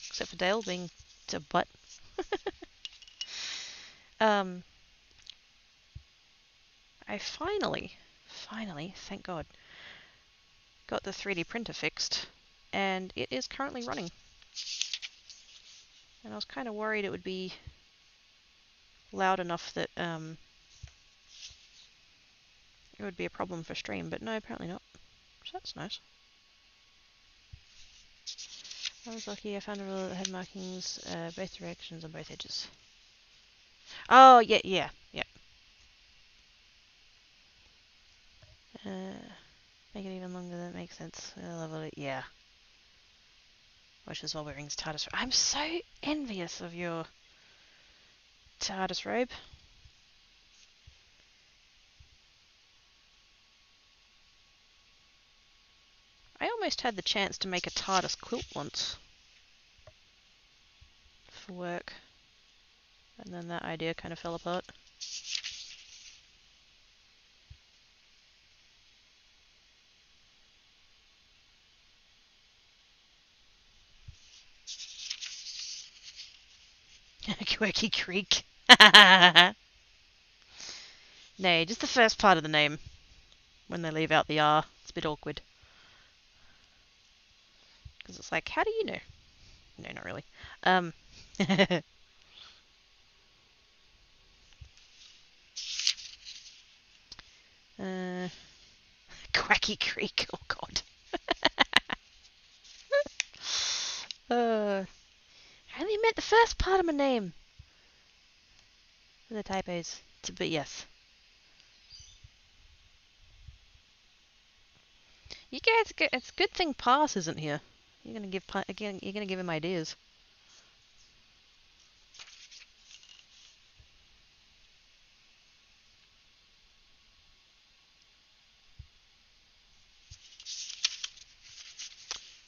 except for Dale being a butt. I finally, thank God, got the 3D printer fixed, and it is currently running. And I was kind of worried it would be loud enough that it would be a problem for stream, but no, apparently not. So that's nice. I was lucky I found a rule that had markings both directions on both edges. Oh, yeah. Make it even longer, that makes sense. I love it, yeah. Which is while wearing his TARDIS robe. I'm so envious of your TARDIS robe. I almost had the chance to make a TARDIS quilt once. For work. And then that idea kind of fell apart. Quirky Creek. No, just the first part of the name. When they leave out the R, it's a bit awkward. Because it's like, how do you know? No, not really. uh, Quacky Creek. Oh god. I only meant the first part of my name. The typos. But yes. You guys, it's a good thing Pass isn't here. You're gonna give again. You're gonna give him ideas.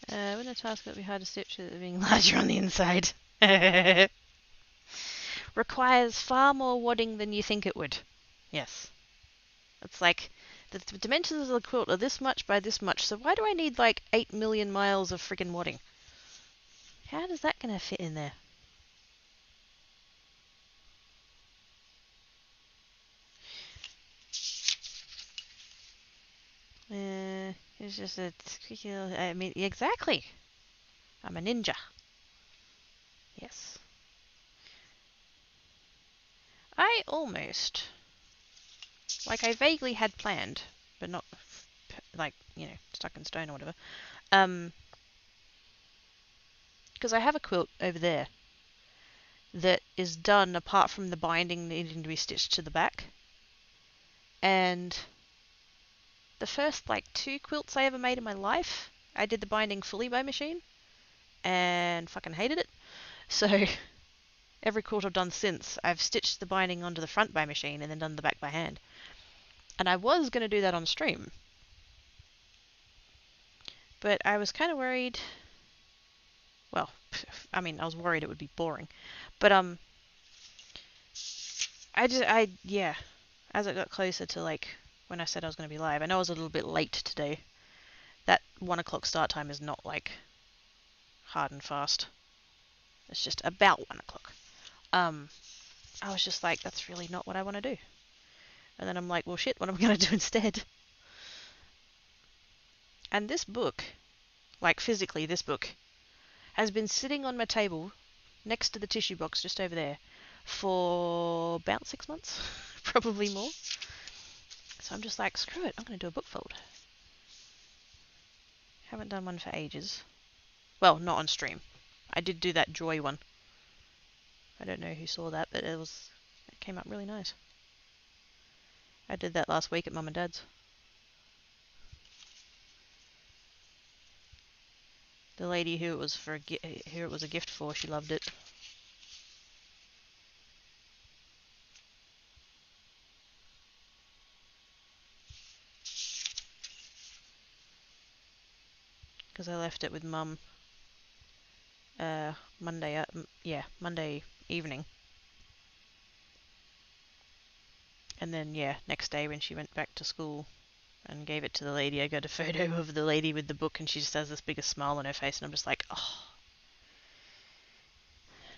When a task would be hard to stitch with it being larger on the inside. Requires far more wadding than you think it would. Yes. It's like the dimensions of the quilt are this much by this much, so why do I need like 8 million miles of friggin' wadding? How is that gonna fit in there? It's just a. I mean, exactly. I'm a ninja. Yes. I almost. Like, I vaguely had planned, but not, like, stuck in stone or whatever. Because I have a quilt over there that is done apart from the binding needing to be stitched to the back. And the first, like, 2 quilts I ever made in my life, I did the binding fully by machine and fucking hated it. So every quilt I've done since, I've stitched the binding onto the front by machine and then done the back by hand. And I was going to do that on stream. But I was kind of worried. Well, I mean, I was worried it would be boring. But, yeah. As it got closer to, like, when I said I was going to be live, I know I was a little bit late today. That 1 o'clock start time is not, like, hard and fast. It's just about 1 o'clock. I was just like, that's really not what I want to do. And then I'm like, well, shit, what am I going to do instead? And this book, like physically this book, has been sitting on my table next to the tissue box just over there for about 6 months, probably more. So I'm just like, screw it, I'm going to do a book fold. Haven't done one for ages. Well, not on stream. I did do that Joy one. I don't know who saw that, but it came up really nice. I did that last week at Mum and Dad's. The lady who it was a gift for, she loved it. Because I left it with Mum Monday evening. And then, next day when she went back to school and gave it to the lady, I got a photo of the lady with the book and she just has this biggest smile on her face and I'm just like,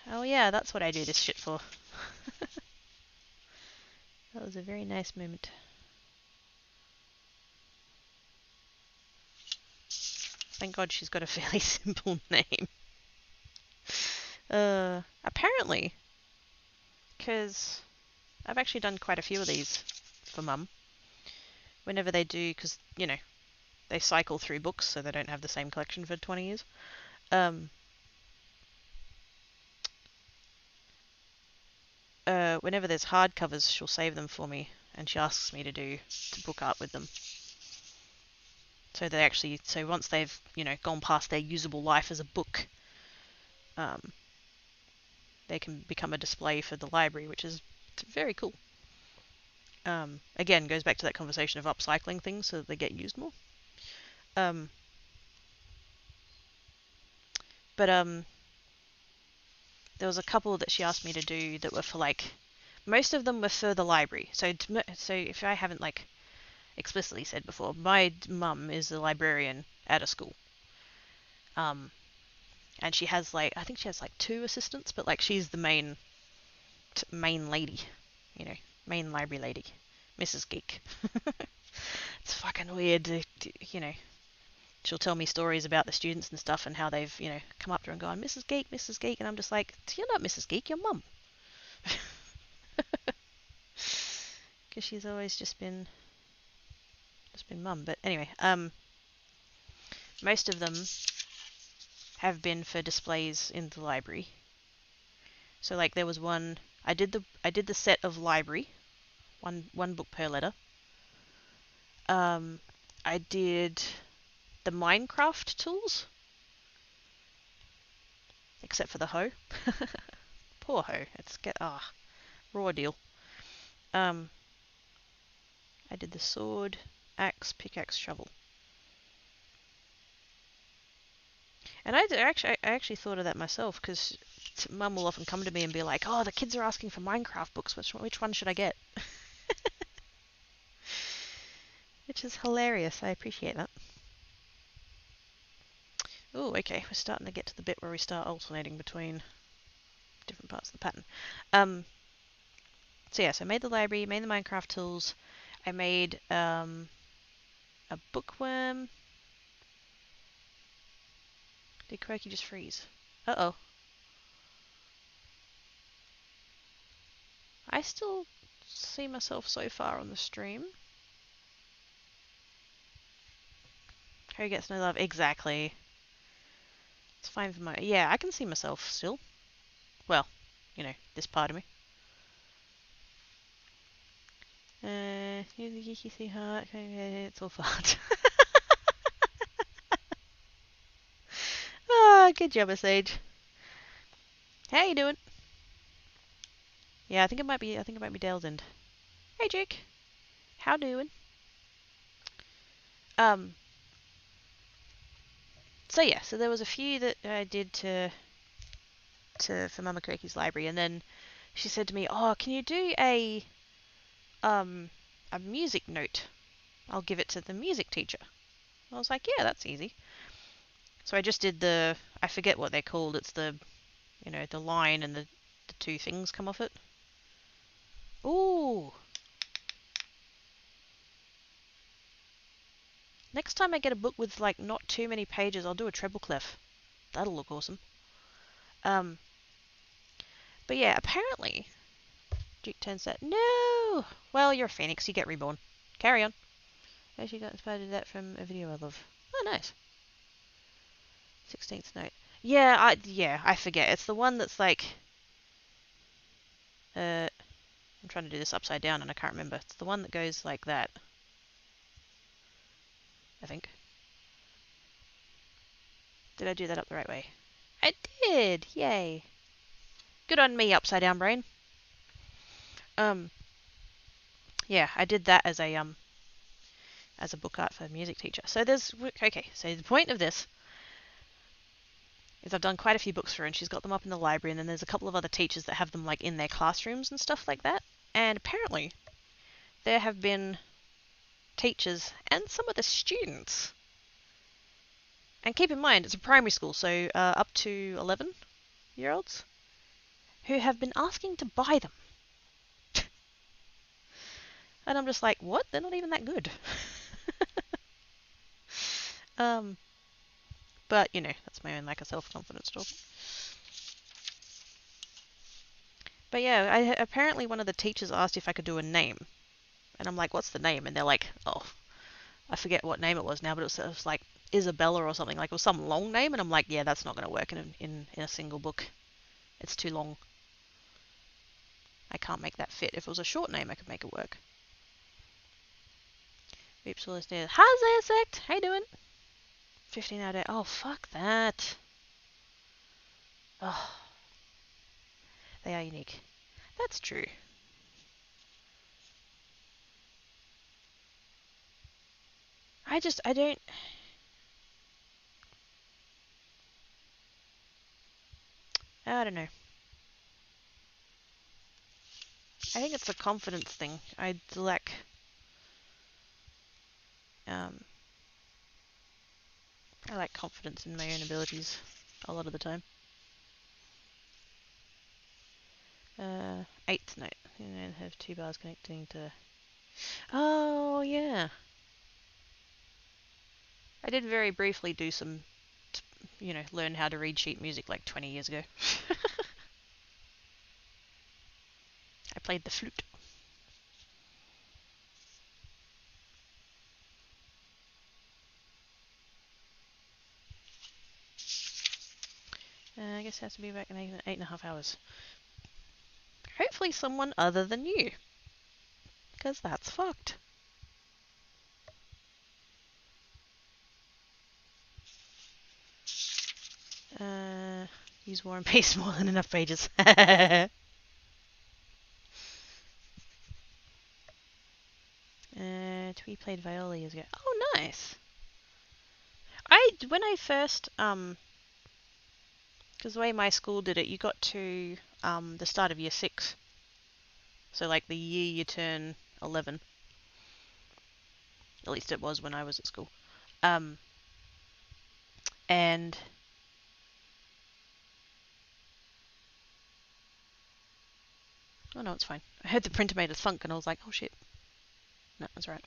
oh yeah, that's what I do this shit for. That was a very nice moment. Thank God she's got a fairly simple name. Apparently, because I've actually done quite a few of these for Mum. Whenever they do, because, they cycle through books so they don't have the same collection for 20 years. Whenever there's hardcovers, she'll save them for me, and she asks me to book art with them. So once they've, gone past their usable life as a book, they can become a display for the library, which is very cool. Again, goes back to that conversation of upcycling things so that they get used more. But there was a couple that she asked me to do that were for, like, most of them were for the library. So if I haven't, like, explicitly said before, my mum is a librarian at a school. And she has, like, I think she has, like, 2 assistants, but, like, she's the main lady, main library lady, Mrs. Geek. It's fucking weird, you know. She'll tell me stories about the students and stuff and how they've, you know, come up to her and gone, Mrs. Geek, Mrs. Geek, and I'm just like, you're not Mrs. Geek, you're mum. Because she's always just been mum. But anyway, most of them have been for displays in the library. So like there was one, I did the set of library, one book per letter. I did the Minecraft tools, except for the hoe. Poor hoe. It's raw deal. I did the sword, axe, pickaxe, shovel. And I actually thought of that myself, because Mum will often come to me and be like, "Oh, the kids are asking for Minecraft books. Which one should I get?" Which is hilarious. I appreciate that. Oh, okay. We're starting to get to the bit where we start alternating between different parts of the pattern. So yeah, so I made the library, made the Minecraft tools. I made a bookworm. Did Quirky just freeze? Uh-oh. I still see myself so far on the stream. Who gets no love? Exactly. It's fine for my... Yeah, I can see myself still. Well, you know, this part of me. You see heart. It's all fart. Ah, good job, Sage. How you doing? Yeah, I think it might be Dale's end. Hey, Jake. How doing? So yeah, so there was a few that I did for Mama Quirky's library, and then she said to me, "Oh, can you do a music note? I'll give it to the music teacher." I was like, "Yeah, that's easy." So I just did I forget what they're called. It's the, you know, the line and the two things come off it. Ooh. Next time I get a book with like not too many pages, I'll do a treble clef. That'll look awesome. But yeah, apparently Duke turns that. No! Well, you're a phoenix. You get reborn. Carry on. I actually got inspired to that from a video I love. Oh, nice. 16th note. Yeah, I forget. It's the one that's like... I'm trying to do this upside down and I can't remember. It's the one that goes like that. I think. Did I do that up the right way? I did! Yay. Good on me, upside down brain. Yeah, I did that as a book art for a music teacher. So okay, so the point of this is I've done quite a few books for her, and she's got them up in the library, and then there's a couple of other teachers that have them like in their classrooms and stuff like that. And apparently there have been teachers and some of the students, and keep in mind it's a primary school, so up to 11-year-olds, who have been asking to buy them. And I'm just like, what? They're not even that good. But, you know, that's my own lack of self-confidence talk. But yeah, apparently one of the teachers asked if I could do a name. And I'm like, what's the name? And they're like, oh, I forget what name it was now, but it was like Isabella or something. Like it was some long name. And I'm like, yeah, that's not going to work in a single book. It's too long. I can't make that fit. If it was a short name, I could make it work. Oops, all this there. How's the insect? How you doing? 15 out of 8. Oh, fuck that. Oh, they are unique. That's true. I don't... I don't know. I think it's a confidence thing. I lack... I lack confidence in my own abilities a lot of the time. 8th note. You know, have 2 bars connecting to Oh, yeah. I did very briefly do some, learn how to read sheet music like 20 years ago. I played the flute. I guess it has to be back in 8.5 hours. Hopefully someone other than you. Because that's fucked. Use War and Peace more than enough pages. We played viola years ago. Oh, nice. When I first, because the way my school did it, you got to the start of year 6. So like the year you turn 11. At least it was when I was at school. And oh no, it's fine. I heard the printer made a thunk and I was like, oh shit. No, that's right.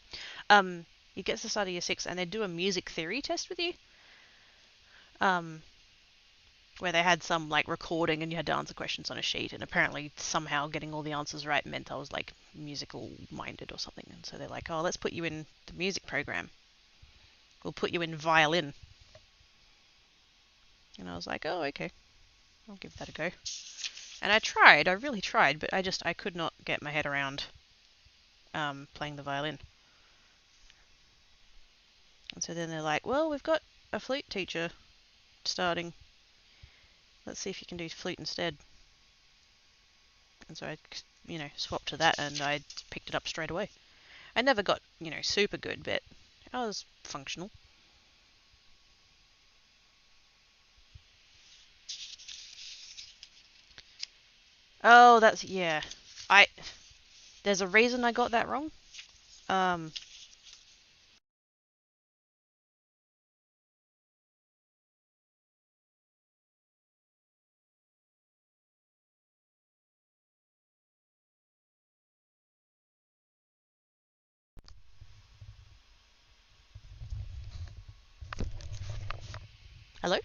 You get to the start of year 6 and they do a music theory test with you. Where they had some like recording and you had to answer questions on a sheet, and apparently somehow getting all the answers right meant I was like musical minded or something, and so they're like, oh, let's put you in the music program. We'll put you in violin. And I was like, oh, okay. I'll give that a go. And I really tried, but I could not get my head around playing the violin. And so then they're like, well, we've got a flute teacher starting. Let's see if you can do flute instead. And so I, swapped to that and I picked it up straight away. I never got, super good, but I was functional. Oh, yeah. There's a reason I got that wrong. Hello?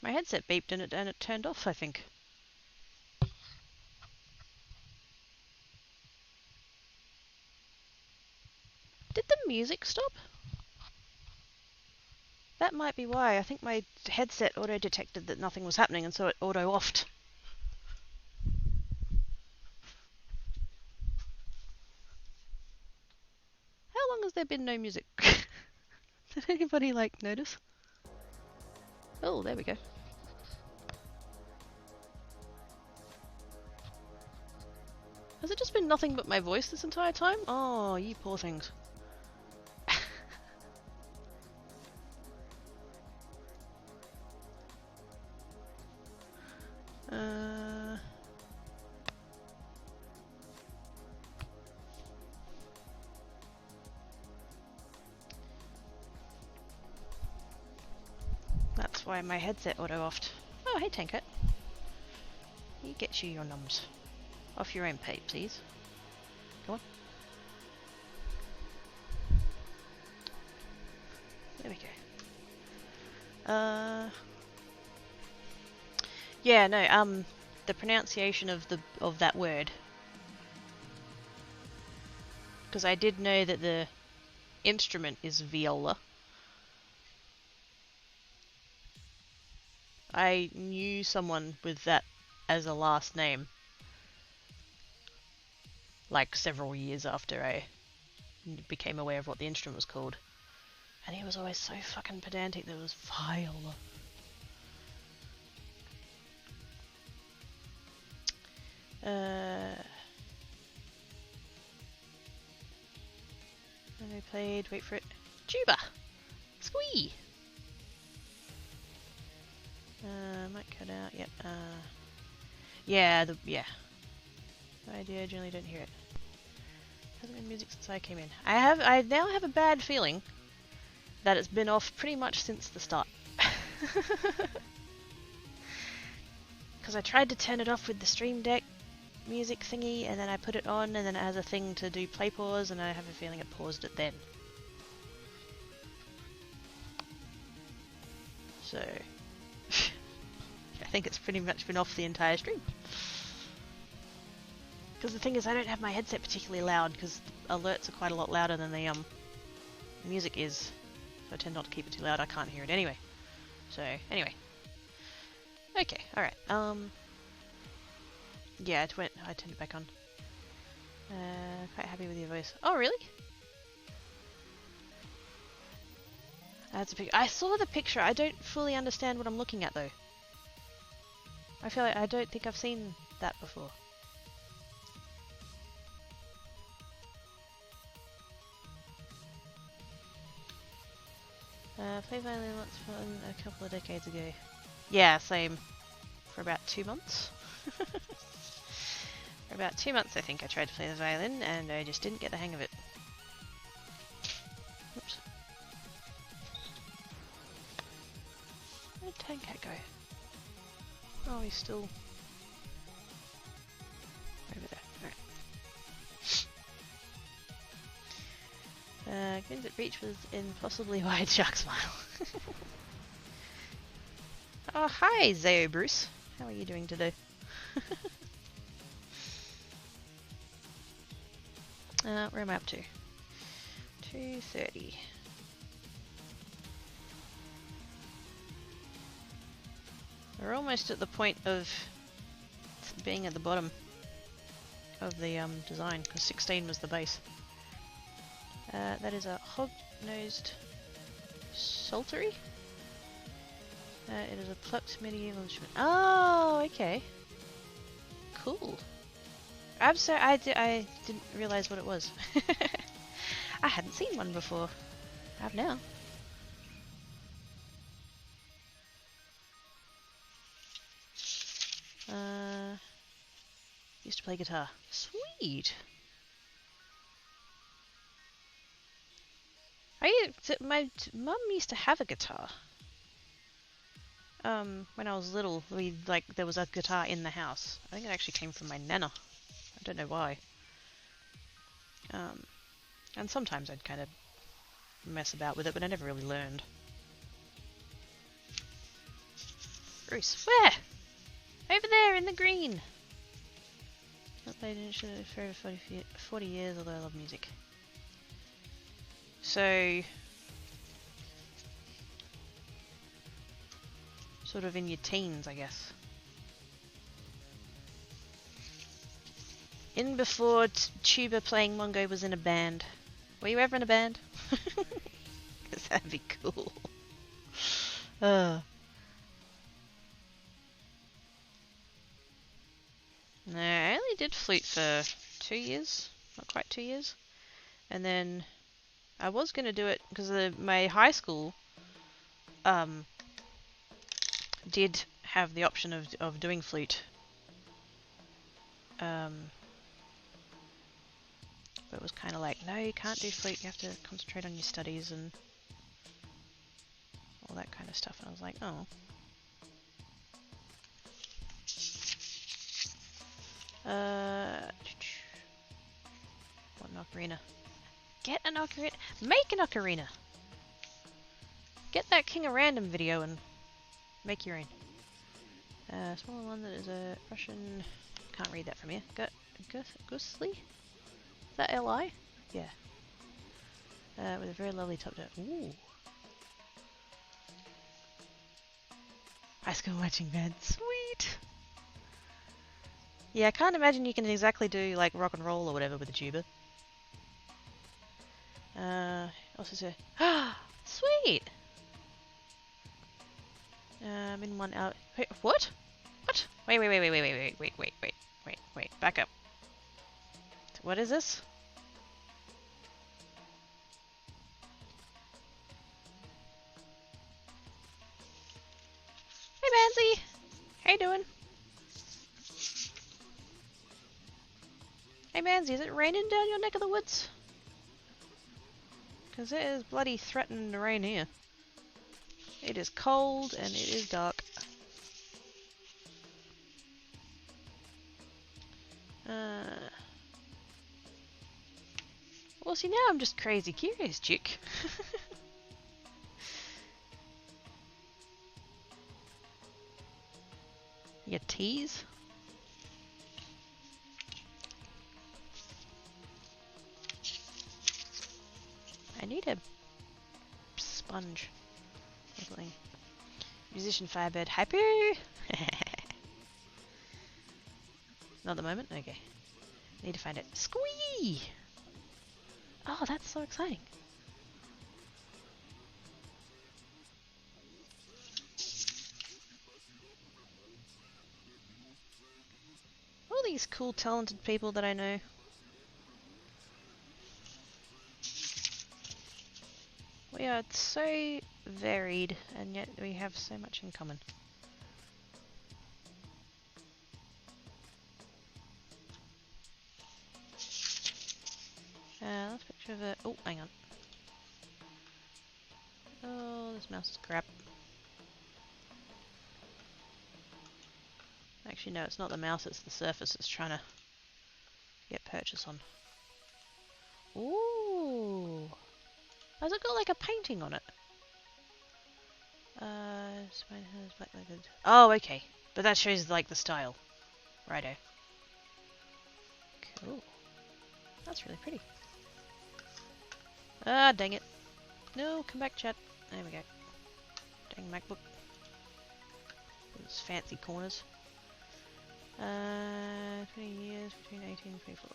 My headset beeped and it turned off, I think. Did the music stop? That might be why. I think my headset auto-detected that nothing was happening, and so it auto-offed. How long has there been no music? Did anybody, notice? Oh, there we go. Has it just been nothing but my voice this entire time? Oh, you poor things. That's why my headset auto-offed. Oh, hey, Tanket. You get you your nums. Off your own page, please. Come on. There we go. Yeah, no, the pronunciation of that word. Because I did know that the instrument is viola. I knew someone with that as a last name. Like several years after I became aware of what the instrument was called. And he was always so fucking pedantic that it was viola. And I played, wait for it, tuba! Squee! Might cut out, yep, yeah, I generally don't hear it. Hasn't been music since I came in. I now have a bad feeling that it's been off pretty much since the start. Because I tried to turn it off with the Stream Deck music thingy, and then I put it on, and then it has a thing to do play pause, and I have a feeling it paused it then. So, I think it's pretty much been off the entire stream. Because the thing is, I don't have my headset particularly loud, because the alerts are quite a lot louder than the music is. So I tend not to keep it too loud, I can't hear it anyway. So, anyway. Okay, alright. Yeah, I turned it back on. Quite happy with your voice. Oh, really? That's a picture. I saw the picture. I don't fully understand what I'm looking at, though. I feel like I don't think I've seen that before. Played violin lots of fun a couple of decades ago. Yeah, same. For about 2 months. For about 2 months, I think I tried to play the violin, and I just didn't get the hang of it. Oops. Where did Tankat go? Oh, he's still over there. Alright. Grins at Beach with impossibly wide shark smile. Oh, hi, Zeo Bruce. How are you doing today? Where am I up to? 2:30. We're almost at the point of being at the bottom of the design, because 16 was the base. That is a hog-nosed saltery. It is a plucked medieval instrument. Oh, okay. Cool. I'm sorry, I didn't realize what it was. I hadn't seen one before. I have now. Used to play guitar. Sweet. My mum used to have a guitar. When I was little, there was a guitar in the house. I think it actually came from my nana. I don't know why. And sometimes I'd kind of mess about with it, but I never really learned. Bruce, where? Over there in the green. Not played an instrument for over 40 years, although I love music. So, sort of in your teens, I guess. In before tuba playing Mongo was in a band. Were you ever in a band? Because that'd be cool. No, I only did flute for 2 years. Not quite 2 years. And then I was going to do it because my high school did have the option of doing flute. But it was kind of like, no, you can't do flute, you have to concentrate on your studies and all that kind of stuff. And I was like, oh. What an ocarina. Get an ocarina. Make an ocarina! Get that King of Random video and make your own. Smaller one that is a Russian... Can't read that from here. Gusli? Is that L-I? Yeah. With a very lovely top note. Ooh. High school marching band. Sweet! Yeah, I can't imagine you can exactly do like rock and roll or whatever with a tuba. Also say, ah, sweet! In one out. Wait, what? What? Wait, back up. What is this? Hey, Manzi! How you doing? Hey, Manzi, is it raining down your neck of the woods? Because it is bloody threatening to rain here. It is cold and it is dark. Well, see, now I'm just crazy curious, chick. You tease? I need a sponge or something. Musician Firebird, hyper! Not at the moment? Okay. Need to find it. Squee! Oh, that's so exciting. All these cool, talented people that I know. We are so varied, and yet we have so much in common. Last picture of a... Oh, hang on. Oh, this mouse is crap. Actually, no, it's not the mouse, it's the surface it's trying to get purchase on. Ooh! Has it got like a painting on it? Oh, okay. But that shows like the style. Righto. Cool. That's really pretty. Ah, dang it. No, come back, chat. There we go. Dang MacBook. Those fancy corners. 20 years between 18 and 24.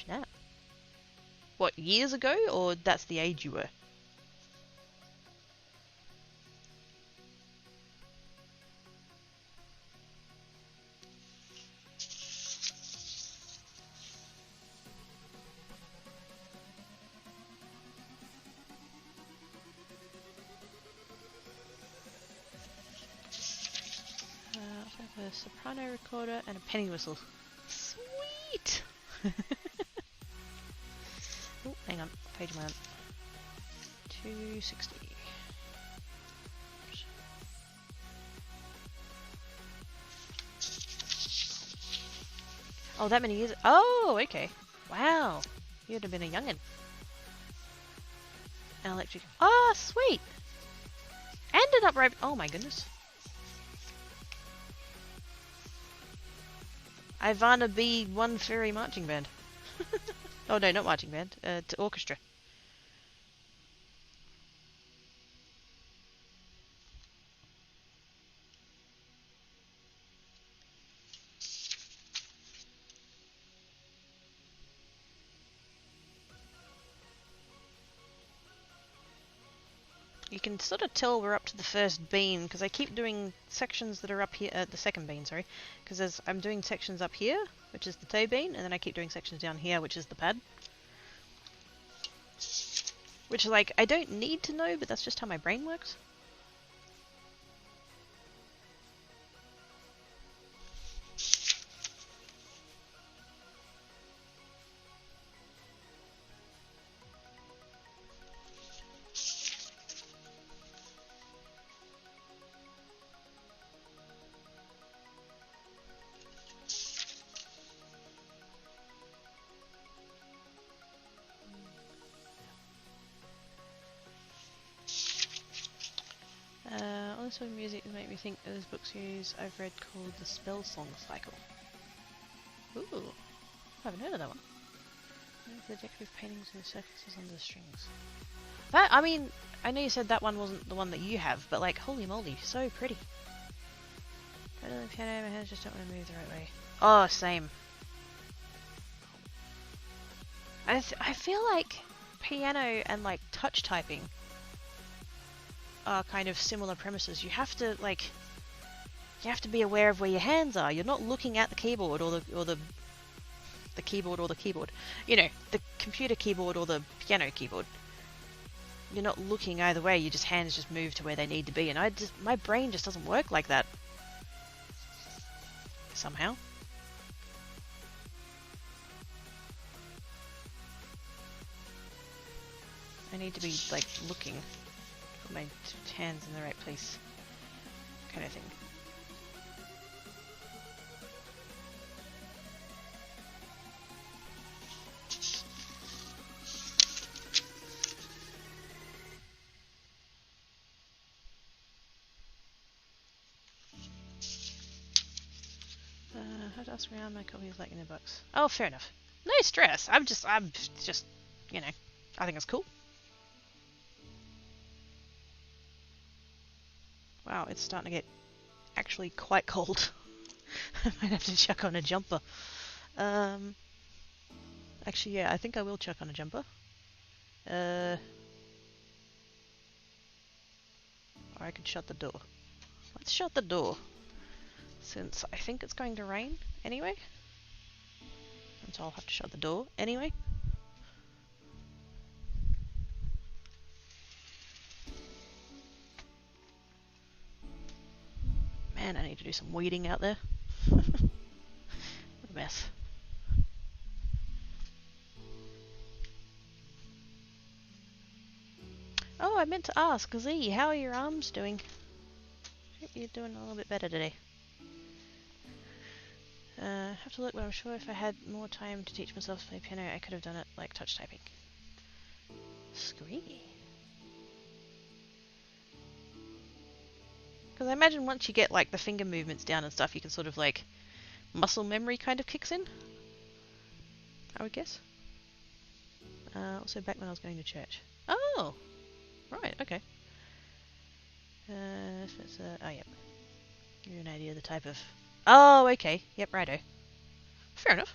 Snap. What, years ago? Or that's the age you were? A soprano recorder and a penny whistle. Sweet! Oh, hang on. Page one. 260. Oh, that many years. Oh, okay. Wow. You'd have been a youngin'. An electric. Oh, sweet! And an upright. Oh my goodness. Ivana B. One Fairy Marching Band. Oh no, not marching band. To orchestra. You can sort of tell we're up to the first bean because I keep doing sections that are up here, the second bean, sorry, because I'm doing sections up here, which is the toe bean, and then I keep doing sections down here, which is the pad. Which, like, I don't need to know, but that's just how my brain works. Also music that make me think of this book series I've read called The Spell Song Cycle. Ooh, I haven't heard of that one. The decorative paintings and circuses under the strings. That, I mean, I know you said that one wasn't the one that you have, but like, holy moly, so pretty. I don't know, piano, my hands just don't want to move the right way. Oh, same. I feel like piano and like touch typing are kind of similar premises. You have to be aware of where your hands are. You're not looking at the keyboard or the keyboard or the keyboard. You know, the computer keyboard or the piano keyboard. You're not looking either way. Your hands just move to where they need to be, and my brain just doesn't work like that. Somehow. I need to be like looking Put my hands in the right place, kind of thing. I have to ask around my copy of like in a box. Oh, fair enough. No stress. I'm just, you know, I think it's cool. Wow, it's starting to get actually quite cold. I might have to chuck on a jumper. Actually, yeah, I think I will chuck on a jumper. Or I could shut the door. Let's shut the door. Since I think it's going to rain anyway. And so I'll have to shut the door anyway. Man, I need to do some weeding out there. What a mess. Oh, I meant to ask, Z, how are your arms doing? I think you're doing a little bit better today. Have to look, but I'm sure if I had more time to teach myself to play piano, I could have done it like touch typing. Screamy. Because I imagine once you get like the finger movements down and stuff, you can sort of like muscle memory kind of kicks in. I would guess. Also back when I was going to church. Oh, right, okay. Oh, yep. Give you an idea of the type of. Oh, okay. Yep, righto. Fair enough.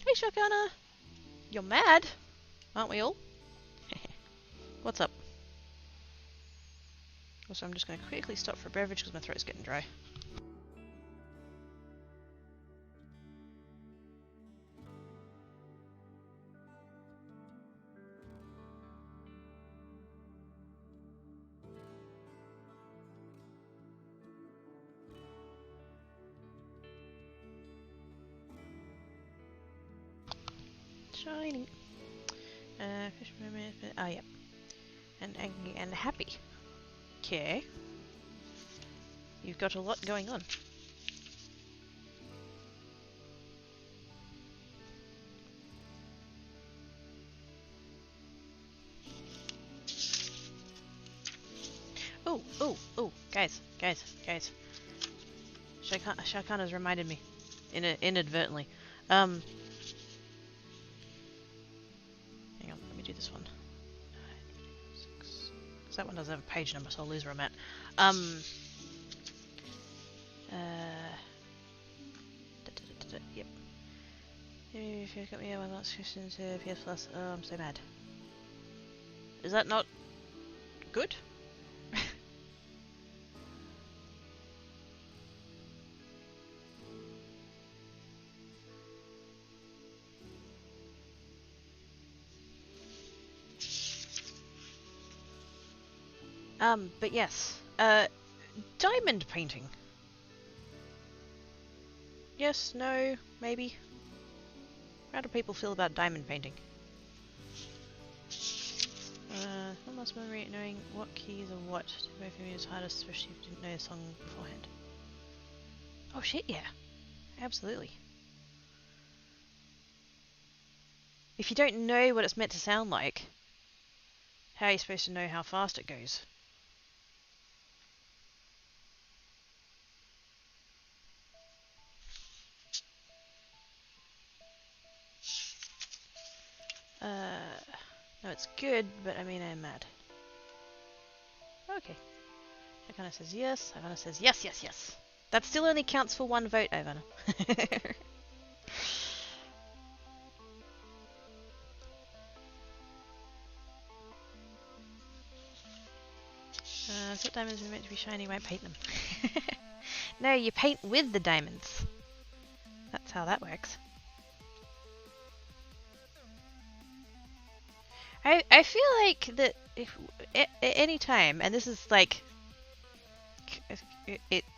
Hey, Shotgunner! You're mad? Aren't we all? What's up? Also, I'm just going to quickly stop for a beverage because my throat's getting dry. Shiny. Fish moment. Oh, yep. And angry and happy. Okay. You've got a lot going on. Oh, oh, oh, guys. Shakana's reminded me, inadvertently. Hang on, let me do this one. 6. Because that one doesn't have a page number, so I'll lose where I'm at. Yep. If you got me one last question to PS Plus, oh, I'm so mad. Is that not good? But yes, diamond painting. Yes, no, maybe. How do people feel about diamond painting? One last memory knowing what keys are what to both of you is hardest, especially if you didn't know the song beforehand. Oh shit, yeah. Absolutely. If you don't know what it's meant to sound like, how are you supposed to know how fast it goes? No, it's good, but I mean, I'm mad. Okay. Ivana says yes. Ivana says yes, yes, yes. That still only counts for one vote, Ivana. So diamonds are meant to be shiny, why paint them? No, you paint with the diamonds. That's how that works. I feel like that if at any time, and this is like,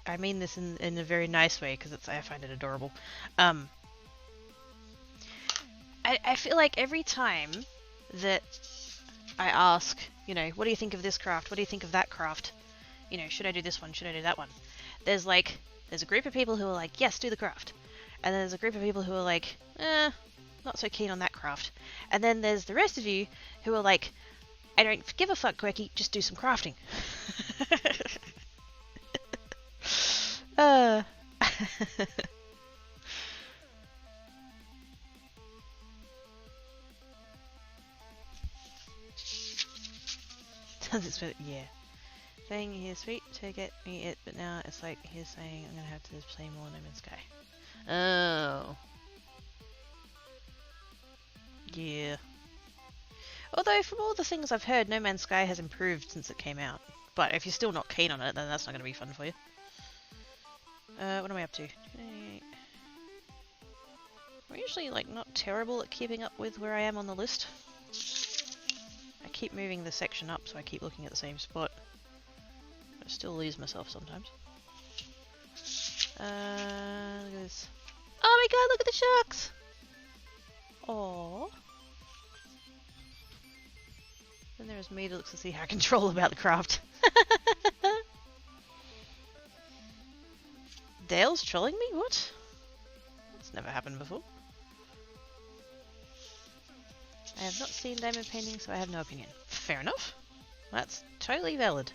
I mean this in a very nice way because I find it adorable. I feel like every time that I ask, you know, what do you think of this craft? What do you think of that craft? You know, should I do this one? Should I do that one? There's a group of people who are like, yes, do the craft. And then there's a group of people who are like, not so keen on that craft. And then there's the rest of you who are like, I don't give a fuck, Quirky, just do some crafting. Yeah. Saying he's sweet to get me it, but now it's like he's saying I'm gonna have to play more No Man's Sky. Oh. Yeah. Although from all the things I've heard, No Man's Sky has improved since it came out. But if you're still not keen on it, then that's not gonna be fun for you. What am I up to? I'm usually like not terrible at keeping up with where I am on the list. I keep moving the section up, so I keep looking at the same spot. I still lose myself sometimes. Look at this. Oh my god, look at the sharks! Aww. Then there's me that looks to see how I control about the craft. Dale's trolling me? What? That's never happened before. I have not seen diamond painting, so I have no opinion. Fair enough. That's totally valid.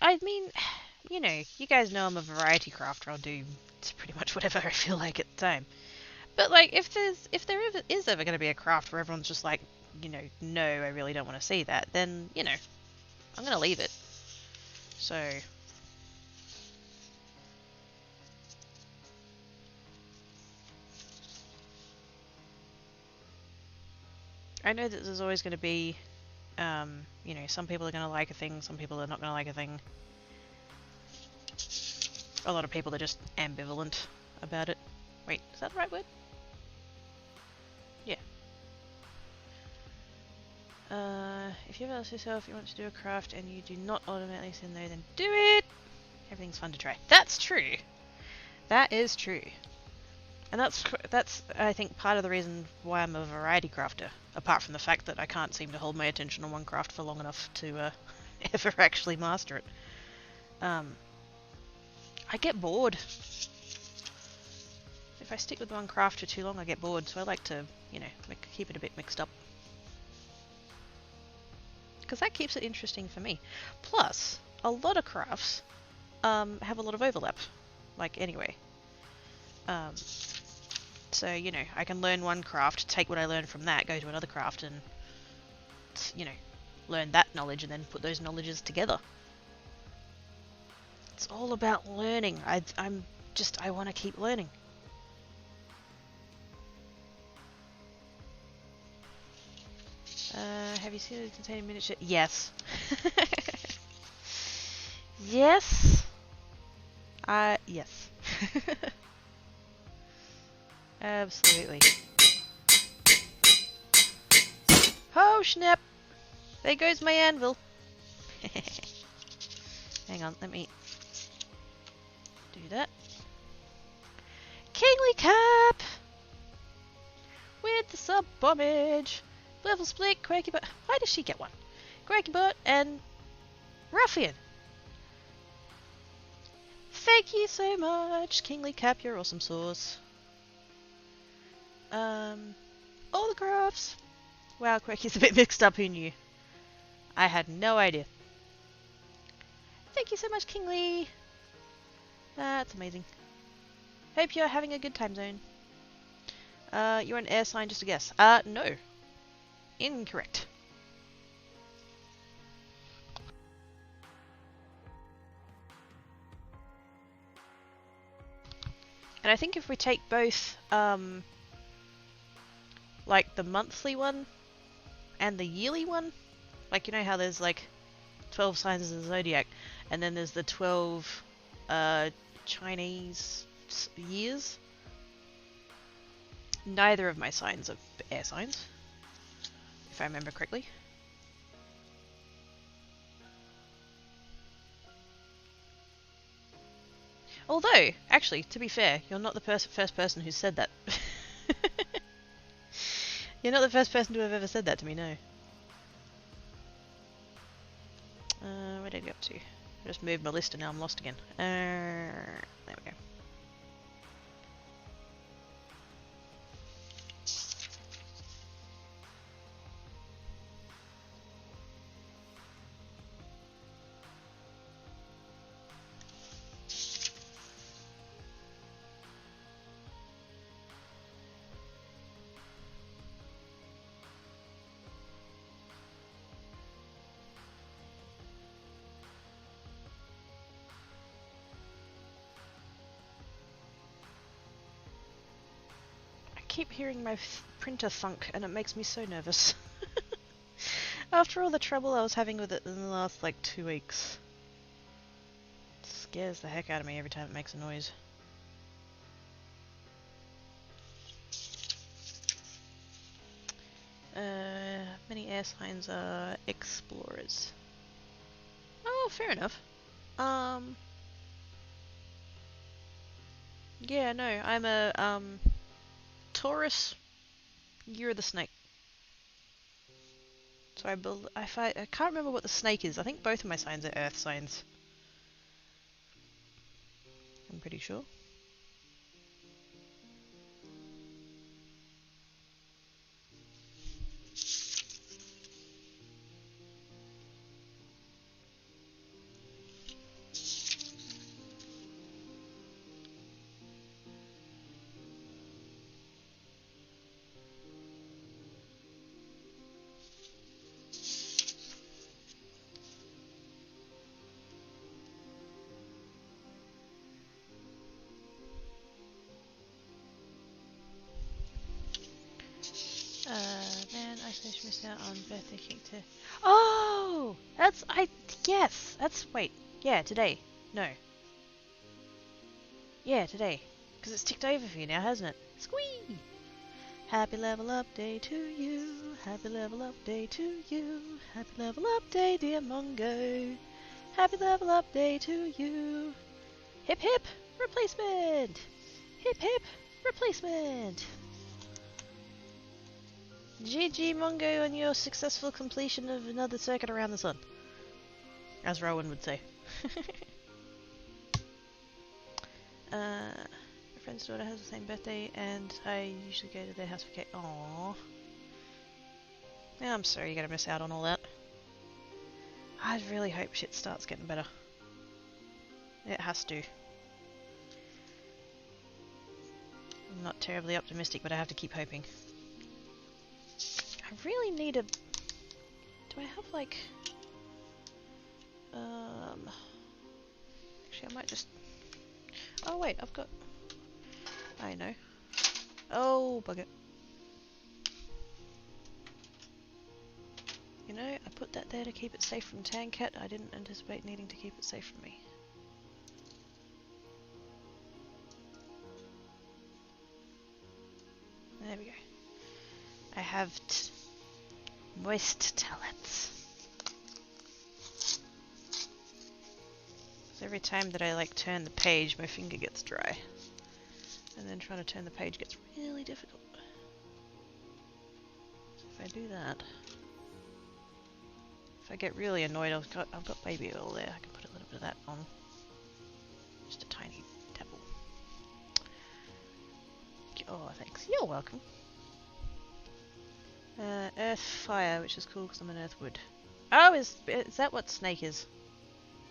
I mean, you know, you guys know I'm a variety crafter. I'll do pretty much whatever I feel like at the time. But like, if there is ever going to be a craft where everyone's just like, you know, no, I really don't want to see that, then, you know, I'm going to leave it. So... I know that there's always going to be, you know, some people are going to like a thing, some people are not going to like a thing. A lot of people are just ambivalent about it. Wait, is that the right word? Yeah. If you ever ask yourself you want to do a craft and you do not automatically say no, then do it! Everything's fun to try. That's true! That is true. And that's I think part of the reason why I'm a variety crafter, apart from the fact that I can't seem to hold my attention on one craft for long enough to ever actually master it. I get bored. If I stick with one craft for too long, I get bored, so I like to, you know, keep it a bit mixed up. Because that keeps it interesting for me. Plus, a lot of crafts have a lot of overlap, like anyway. So, you know, I can learn one craft, take what I learned from that, go to another craft and, you know, learn that knowledge and then put those knowledges together. It's all about learning. I want to keep learning. Have you seen it containing miniature? Yes. Yes. Yes. Absolutely. Oh snap! There goes my anvil. Hang on, let me do that. Kingly Cap! With the sub bombage. Level split, Quirky-Butt. Why does she get one? Quirky-Butt and Ruffian. Thank you so much, Kingly Cap, you're awesome sauce. All the crafts. Wow, Quirky's a bit mixed up, who knew? I had no idea. Thank you so much, Kingly. That's amazing. Hope you're having a good time zone. You're an air sign, just a guess. No. Incorrect. And I think if we take both, like the monthly one and the yearly one, like you know how there's like 12 signs of the zodiac, and then there's the 12 Chinese years. Neither of my signs are air signs, if I remember correctly. Although, actually, to be fair, you're not the first person who said that. You're not the first person to have ever said that to me, no. Where did I get up to? I just moved my list and now I'm lost again. There we go. I keep hearing my printer thunk and it makes me so nervous. After all the trouble I was having with it in the last like 2 weeks. It scares the heck out of me every time it makes a noise. Many air signs are explorers. Oh, fair enough. Yeah, no, I'm a Taurus. You're the snake. So I can't remember what the snake is. I think both of my signs are earth signs. I'm pretty sure. Man, isolation missed out on birthday cake too. Oh! Yes! Wait. Yeah, today. No. Yeah, today. Because it's ticked over for you now, hasn't it? Squee! Happy level up day to you. Happy level up day to you. Happy level up day, dear Mongo. Happy level up day to you. Hip hip! Replacement! Hip hip! Replacement! GG Mongo on your successful completion of another circuit around the sun. As Rowan would say. My friend's daughter has the same birthday and I usually go to their house for cake. Aww. Yeah, I'm sorry you gotta miss out on all that. I really hope shit starts getting better. It has to. I'm not terribly optimistic, but I have to keep hoping. I really need a... Do I have like... Actually, I might just... Oh wait, I've got... I know. Oh, bugger. You know, I put that there to keep it safe from Tancat. I didn't anticipate needing to keep it safe from me. There we go. I have moist tellets. So every time that I like turn the page, my finger gets dry. And then trying to turn the page gets really difficult. So if I do that, if I get really annoyed, I've got baby oil there. I can put a little bit of that on. Just a tiny dabble. Oh, thanks. You're welcome. Earth fire, which is cool because I'm an earth wood. Oh, is that what snake is?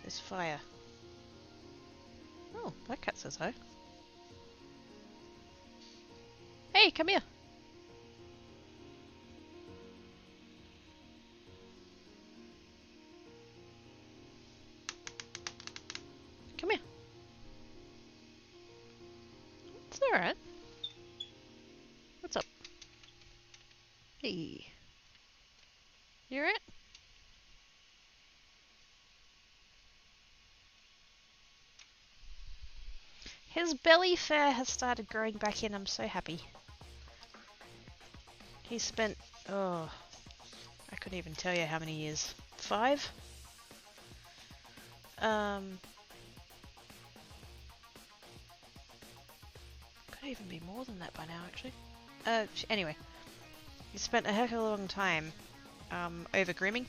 Is fire. Oh, that cat says hi. Hey, come here. Come here. It's alright. What's up? Hey. You alright? His belly fur has started growing back in. I'm so happy. He spent, oh, I couldn't even tell you how many years. 5? Could even be more than that by now, actually. Anyway, he spent a heck of a long time over grooming,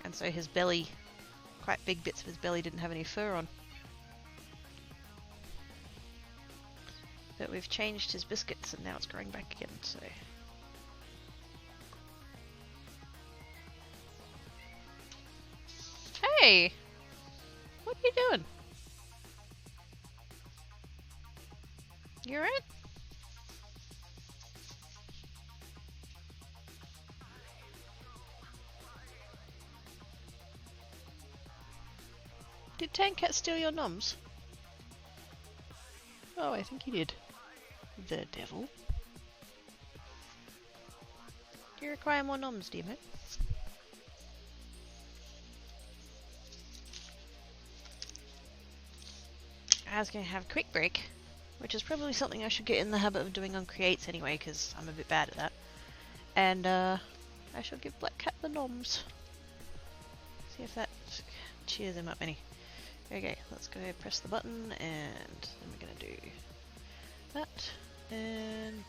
and so his belly, quite big bits of his belly, didn't have any fur on. But we've changed his biscuits, and now it's growing back again. So. Hey! What are you doing? You alright? Did Tankat steal your noms? Oh, I think he did. The devil. Do you require more noms, dear mate? I was going to have a quick break, which is probably something I should get in the habit of doing on creates anyway, because I'm a bit bad at that. And I shall give Black Cat the noms. See if that cheers him up any. Okay, let's go press the button, and then we're going to do that, and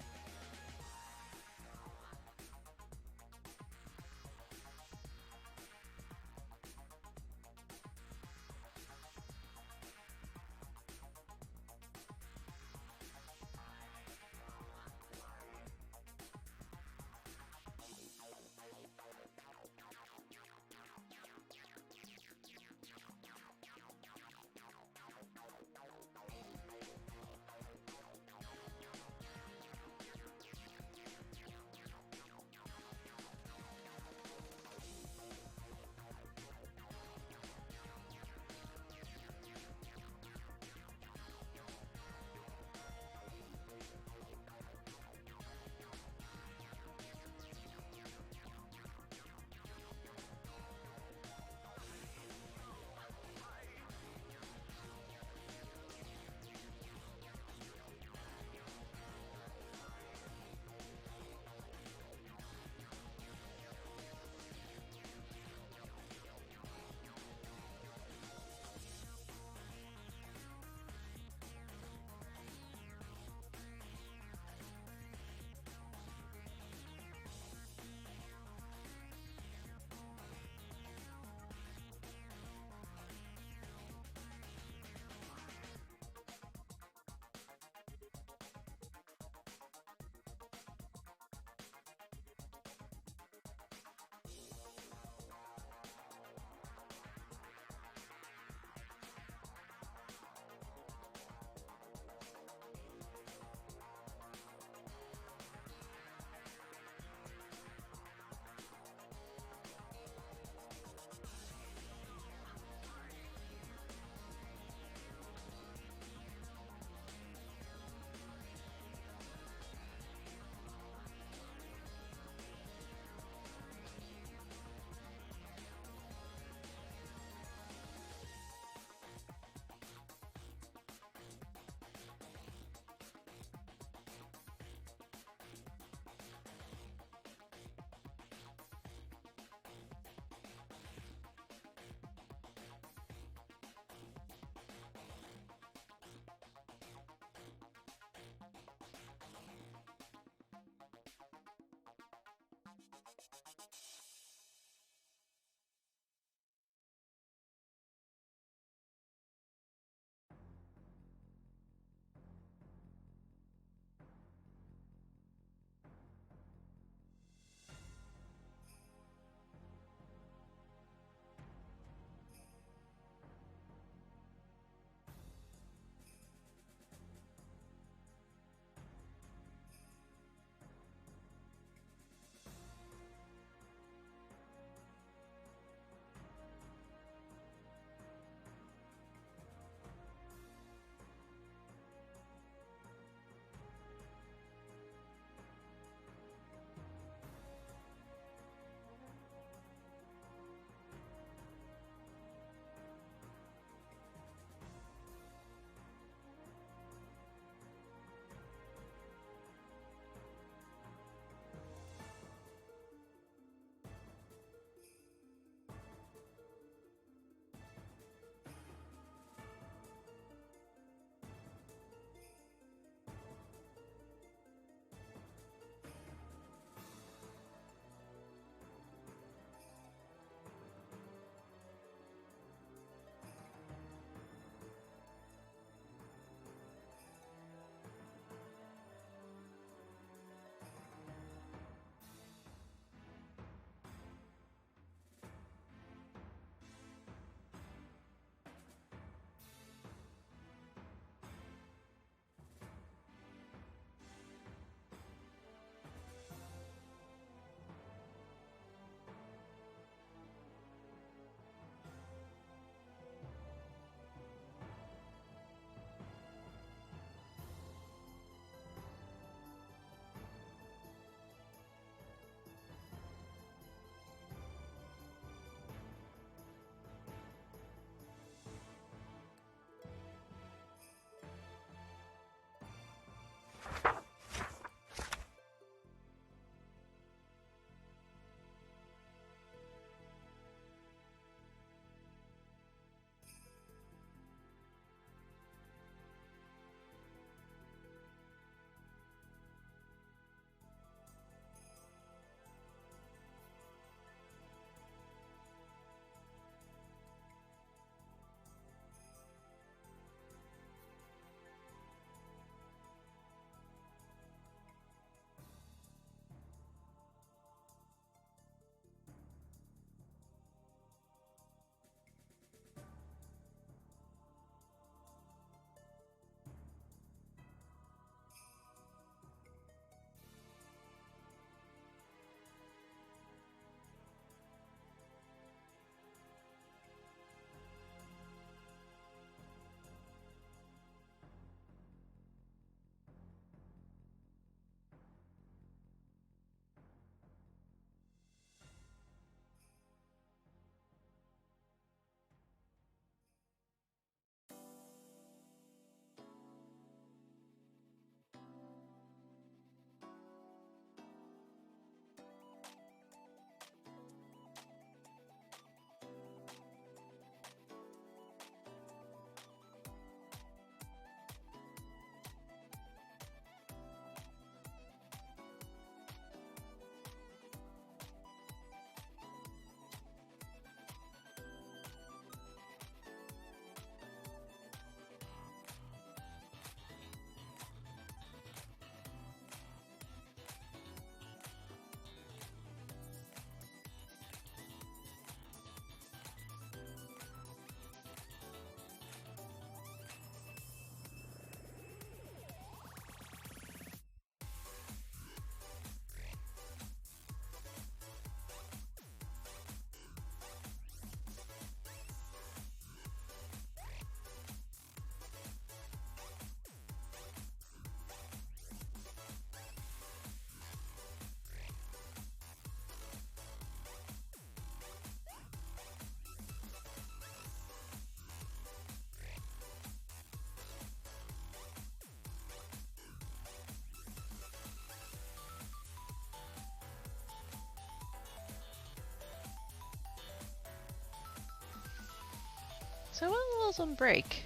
So while I was on break,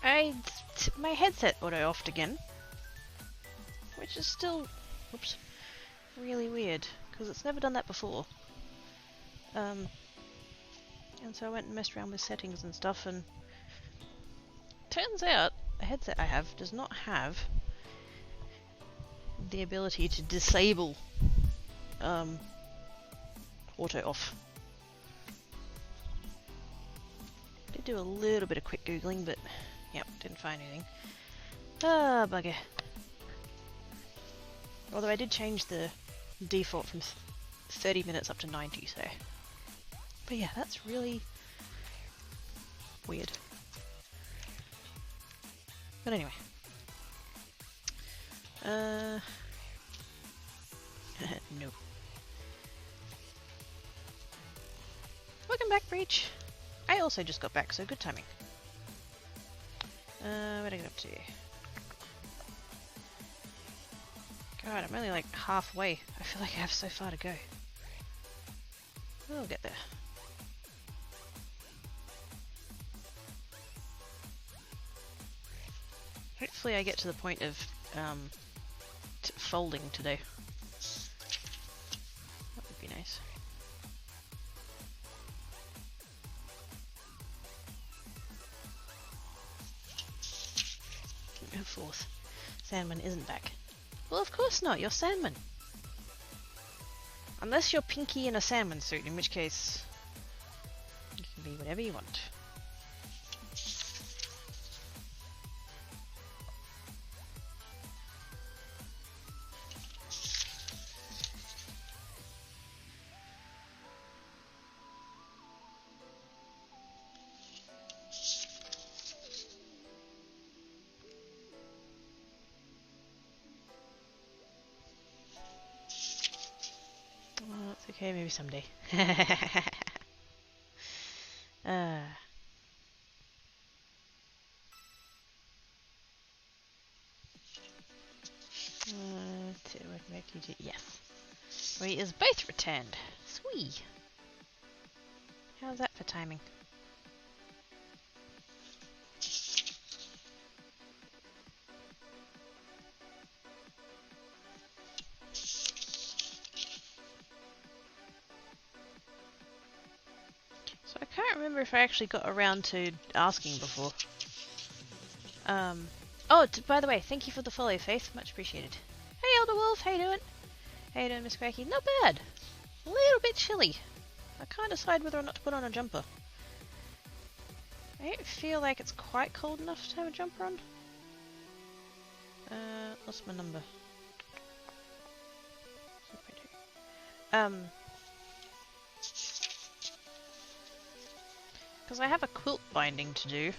my headset auto-offed again, which is still, oops, really weird, because it's never done that before. And so I went and messed around with settings and stuff, and turns out the headset I have does not have the ability to disable auto-off. Did do a little bit of quick googling, but yep, didn't find anything. Ah, bugger. Although I did change the default from 30 minutes up to 90, so... But yeah, that's really weird. But anyway. No. Welcome back, Breach. I also just got back, so good timing. What did I get up to? God, I'm only like halfway. I feel like I have so far to go. We'll get there. Hopefully I get to the point of folding today. That would be nice. Fourth. Sandman isn't back. Well, of course not. You're Sandman. Unless you're Pinky in a salmon suit, in which case you can be whatever you want. Okay, maybe someday. Yes. We is both returned. Sweet. How's that for timing? So I can't remember if I actually got around to asking before. Oh, by the way, thank you for the follow, Faith. Much appreciated. Hey, Elder Wolf, how you doing? How you doing, Miss Quirky? Not bad. A little bit chilly. I can't decide whether or not to put on a jumper. I don't feel like it's quite cold enough to have a jumper on. What's my number? Because I have a quilt binding to do.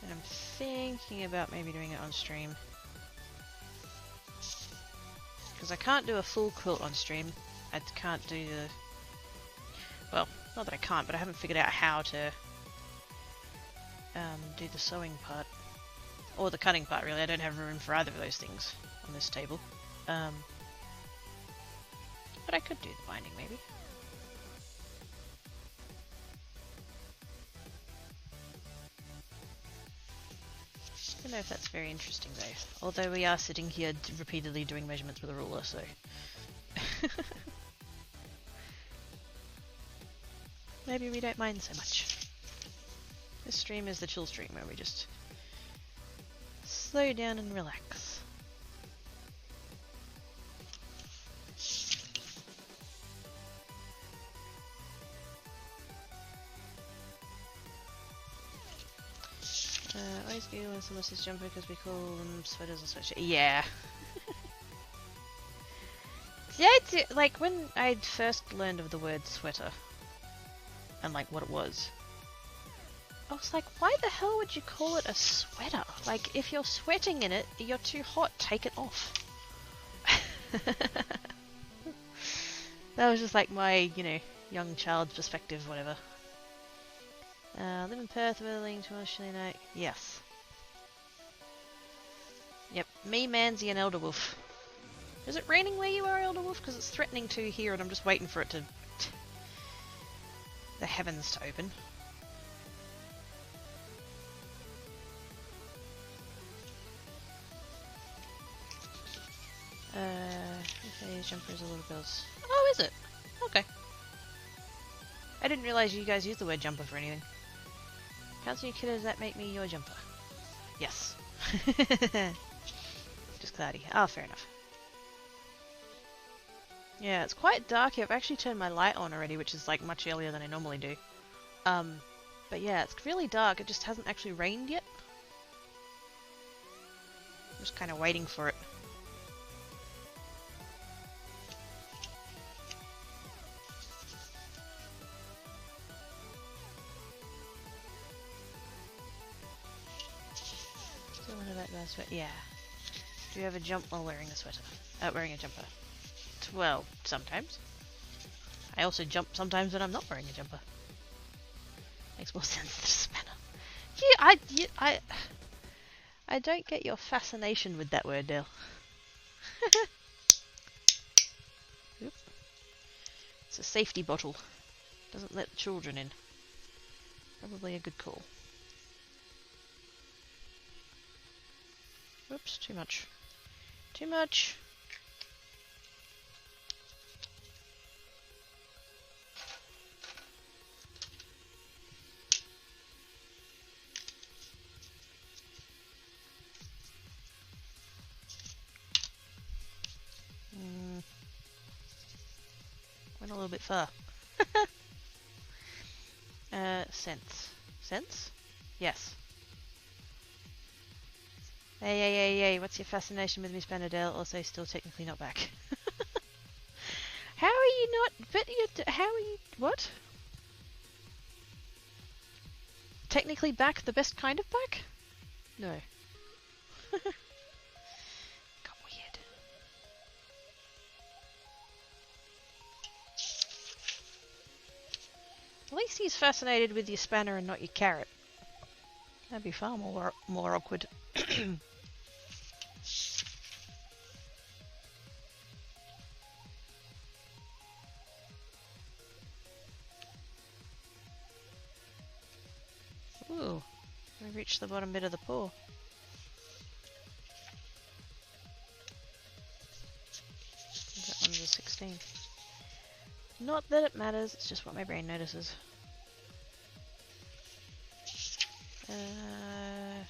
And I'm thinking about maybe doing it on stream. Because I can't do a full quilt on stream. I can't do the... Well, not that I can't, but I haven't figured out how to do the sewing part. Or the cutting part, really. I don't have room for either of those things on this table. But I could do the binding, maybe. I don't know if that's very interesting, though. Although we are sitting here repeatedly doing measurements with a ruler, so... Maybe we don't mind so much. This stream is the chill stream, where we just slow down and relax. Always Google when someone says jumper because we call them sweaters or sweatshirt. Yeah. Yeah, like when I first learned of the word sweater and like what it was, I was like, why the hell would you call it a sweater? Like, if you're sweating in it, you're too hot, take it off. That was just like my, you know, young child's perspective, whatever. Live in Perth, willing to Australia night. Yes. Yep, me, Manzi, and Elder Wolf. Is it raining where you are, Elder Wolf? Because it's threatening to here, and I'm just waiting for it to the heavens to open. Okay, his jumper is a little bit. Oh, is it? Okay. I didn't realize you guys used the word jumper for anything. Council your killers that make me your jumper. Yes. Just cloudy. Oh, fair enough. Yeah, it's quite dark here. I've actually turned my light on already, which is like much earlier than I normally do. But yeah, it's really dark. It just hasn't actually rained yet. I'm just kind of waiting for it. Still under that last sweater? Yeah. Do you ever jump while wearing a sweater? Wearing a jumper. Well, sometimes. I also jump sometimes when I'm not wearing a jumper. Makes more sense than a spanner. I don't get your fascination with that word, Dale. Oop. It's a safety bottle. Doesn't let children in. Probably a good call. Oops, too much. Too much. Went a little bit far. Sense. Sense? Yes. Hey, what's your fascination with Miss Benadell? Also, still technically not back. How are you not? But you. How are you? What? Technically back, the best kind of back? No. Got weird. At least he's fascinated with your spanner and not your carrot. That'd be far more awkward. Ooh, we reached the bottom bit of the paw. That one's a 16. Not that it matters, it's just what my brain notices.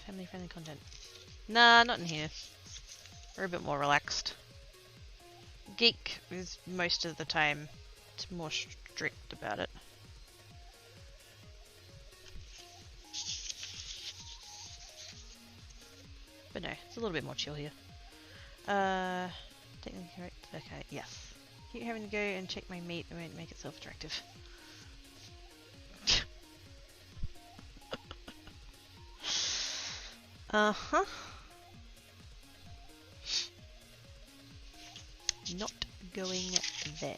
Family friendly content. Nah, not in here. We're a bit more relaxed. Geek is most of the time it's more strict about it. But no, it's a little bit more chill here. Technically correct. Okay, yes. Keep having to go and check my meat. It won't make it self-attractive. Uh-huh. Not going there.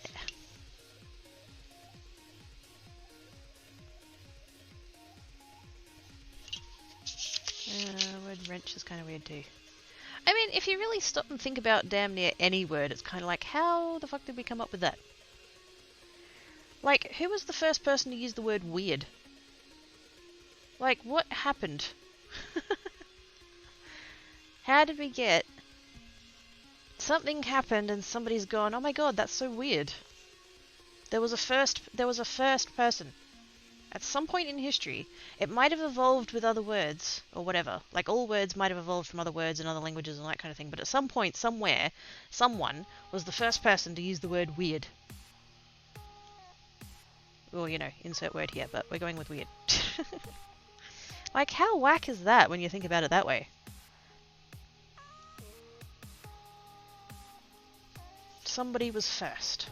Word wrench is kind of weird too. I mean, if you really stop and think about damn near any word, it's kind of like, how the fuck did we come up with that? Like, who was the first person to use the word weird? Like, what happened? How did we get... Something happened and somebody's gone, oh my god, that's so weird. There was a first person. At some point in history, it might have evolved with other words, or whatever. Like, all words might have evolved from other words and other languages and that kind of thing, but at some point, somewhere, someone was the first person to use the word weird. Well, you know, insert word here, but we're going with weird. Like, how whack is that when you think about it that way? Somebody was first.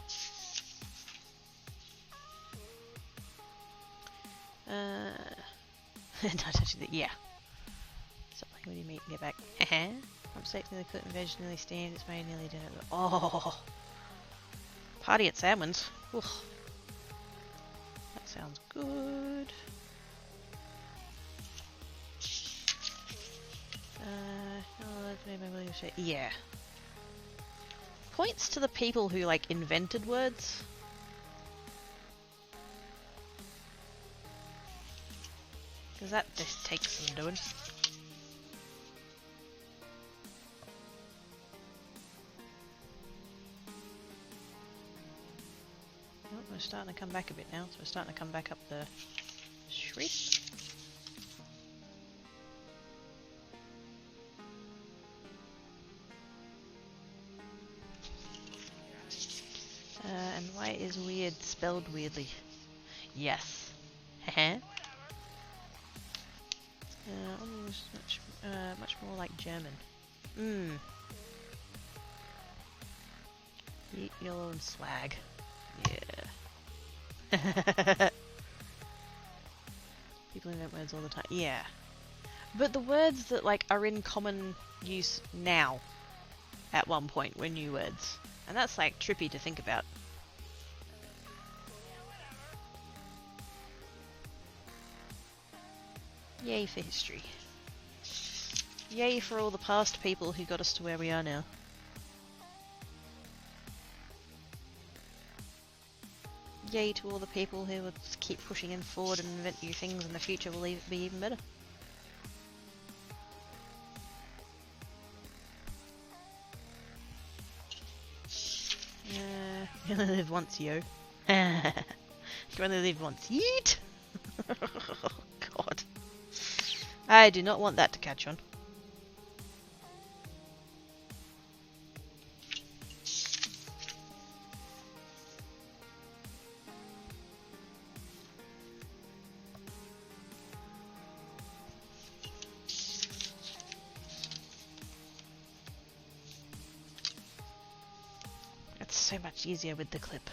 Not actually, yeah. Something when you meet and get back. I'm safe, nearly cooked and veg, nearly steamed. It's made nearly dinner. Oh, party at Salmon's. Oof. That sounds good. Yeah. Points to the people who like invented words. Does that just take some doing? Oh, we're starting to come back a bit now, so we're starting to come back up the street. And why is weird spelled weirdly? Yes. Heh. Almost much more like German. Eat yellow and swag. Yeah. People invent words all the time. Yeah. But the words that like are in common use now at one point were new words. And that's like trippy to think about. Yay for history. Yay for all the past people who got us to where we are now. Yay to all the people who would keep pushing in forward and invent new things, and the future will be even better. You only live once, yo. You only live once, yeet! Oh, God. I do not want that to catch on. It's so much easier with the clip.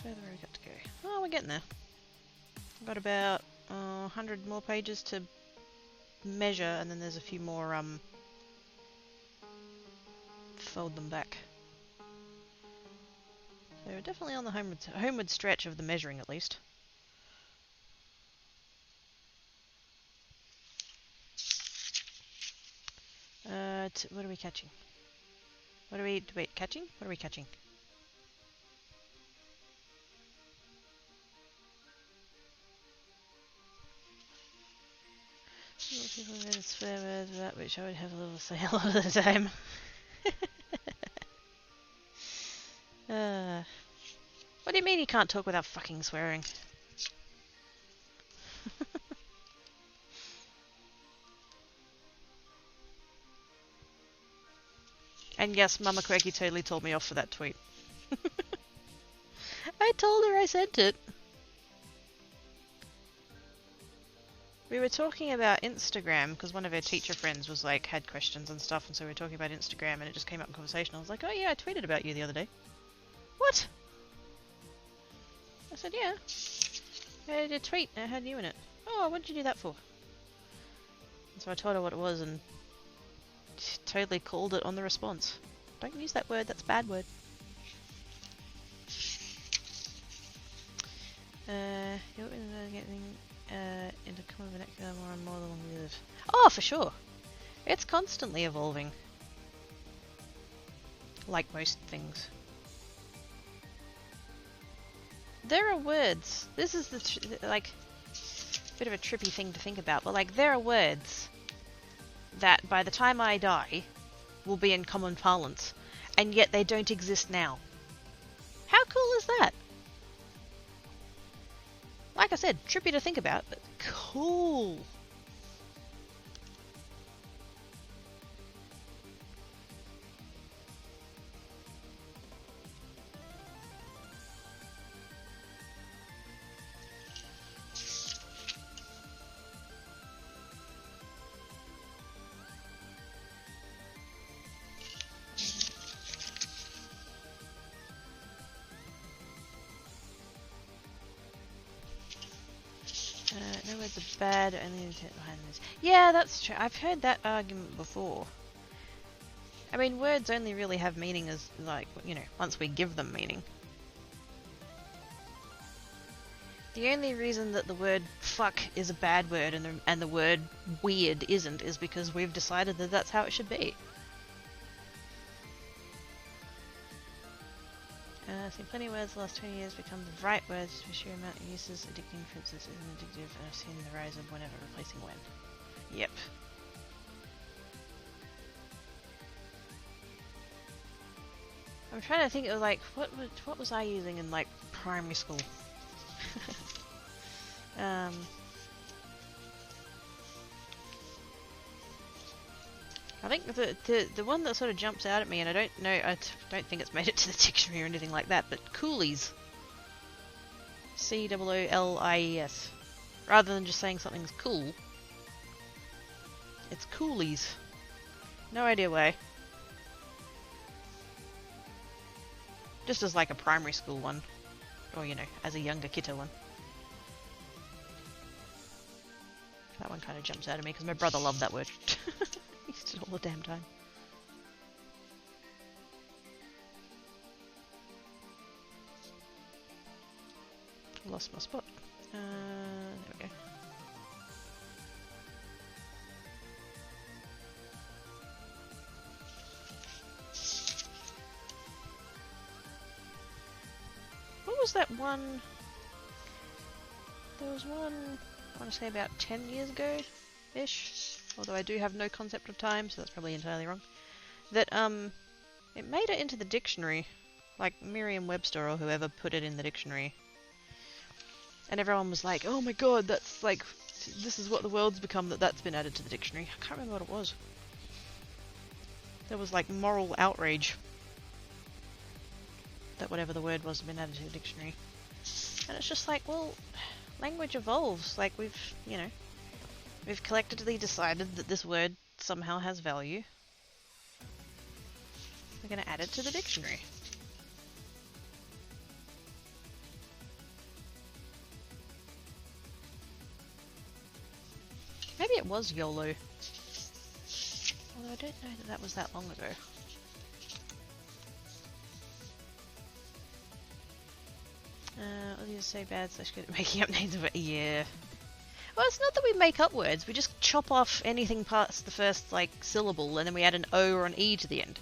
Further we got to go. Oh, we're getting there. I've got about 100 more pages to measure, and then there's a few more fold them back. So we're definitely on the homeward stretch of the measuring, at least. What are we catching? What are we catching? What are we catching? People made swear words about which I would have a little say a lot of the time. What do you mean you can't talk without fucking swearing? And yes, Mama Quirky totally told me off for that tweet. I told her I sent it. We were talking about Instagram because one of our teacher friends was like had questions and stuff, and so we were talking about Instagram, and it just came up in conversation. I was like, "Oh yeah, I tweeted about you the other day." What? I said, "Yeah, I did a tweet and it had you in it." Oh, what did you do that for? And so I told her what it was, and she totally called it on the response. Don't use that word. That's a bad word. You're getting into common vernacular more and more the longer we live. Oh, for sure. It's constantly evolving. Like most things. There are words. This is the like bit of a trippy thing to think about, but like there are words that by the time I die will be in common parlance, and yet they don't exist now. How cool is that? Like I said, trippy to think about, but cool. No words are bad, only intent behind this. Yeah, that's true. I've heard that argument before. I mean, words only really have meaning as, like, you know, once we give them meaning. The only reason that the word fuck is a bad word and the word weird isn't is because we've decided that that's how it should be. Seen plenty of words the last 20 years become the right words. The sheer amount of uses addicting for instance isn't addictive, and I've seen the rise of whenever replacing when. Yep. I'm trying to think of like what was I using in like primary school? I think the one that sort of jumps out at me, and I don't think it's made it to the dictionary or anything like that, but coolies. C-O-O-L-I-E-S. Rather than just saying something's cool, it's coolies. No idea why. Just as like a primary school one. Or, you know, as a younger kiddo one. That one kind of jumps out at me because my brother loved that word. He used it all the damn time. Lost my spot. There we go. What was that one? There was one, I want to say about 10 years ago-ish, although I do have no concept of time, so that's probably entirely wrong, that, it made it into the dictionary, like Merriam-Webster or whoever put it in the dictionary. And everyone was like, oh my god, that's like, this is what the world's become, that's been added to the dictionary. I can't remember what it was. There was like moral outrage that whatever the word was had been added to the dictionary. And it's just like, well, language evolves. Like we've collectively decided that this word somehow has value. We're going to add it to the dictionary. Maybe it was YOLO. Although I don't know that that was that long ago. What do you say bad / good at making up names of it? Yeah. Well, it's not that we make up words, we just chop off anything past the first, like, syllable, and then we add an O or an E to the end.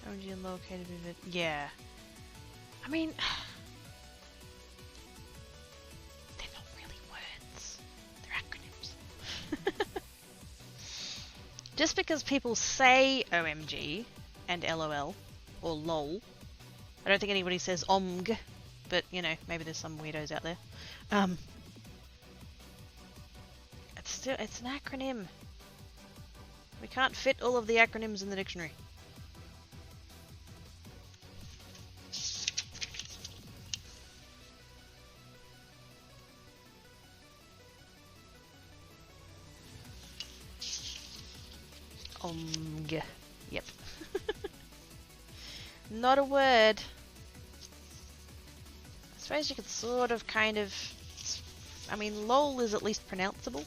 Origin located with it. Yeah. I mean... they're not really words. They're acronyms. Just because people say OMG and LOL or LOL, I don't think anybody says OMG, but you know, maybe there's some weirdos out there. It's an acronym. We can't fit all of the acronyms in the dictionary. OMG. Yep. Not a word. I suppose you could sort of kind of... I mean, LOL is at least pronounceable.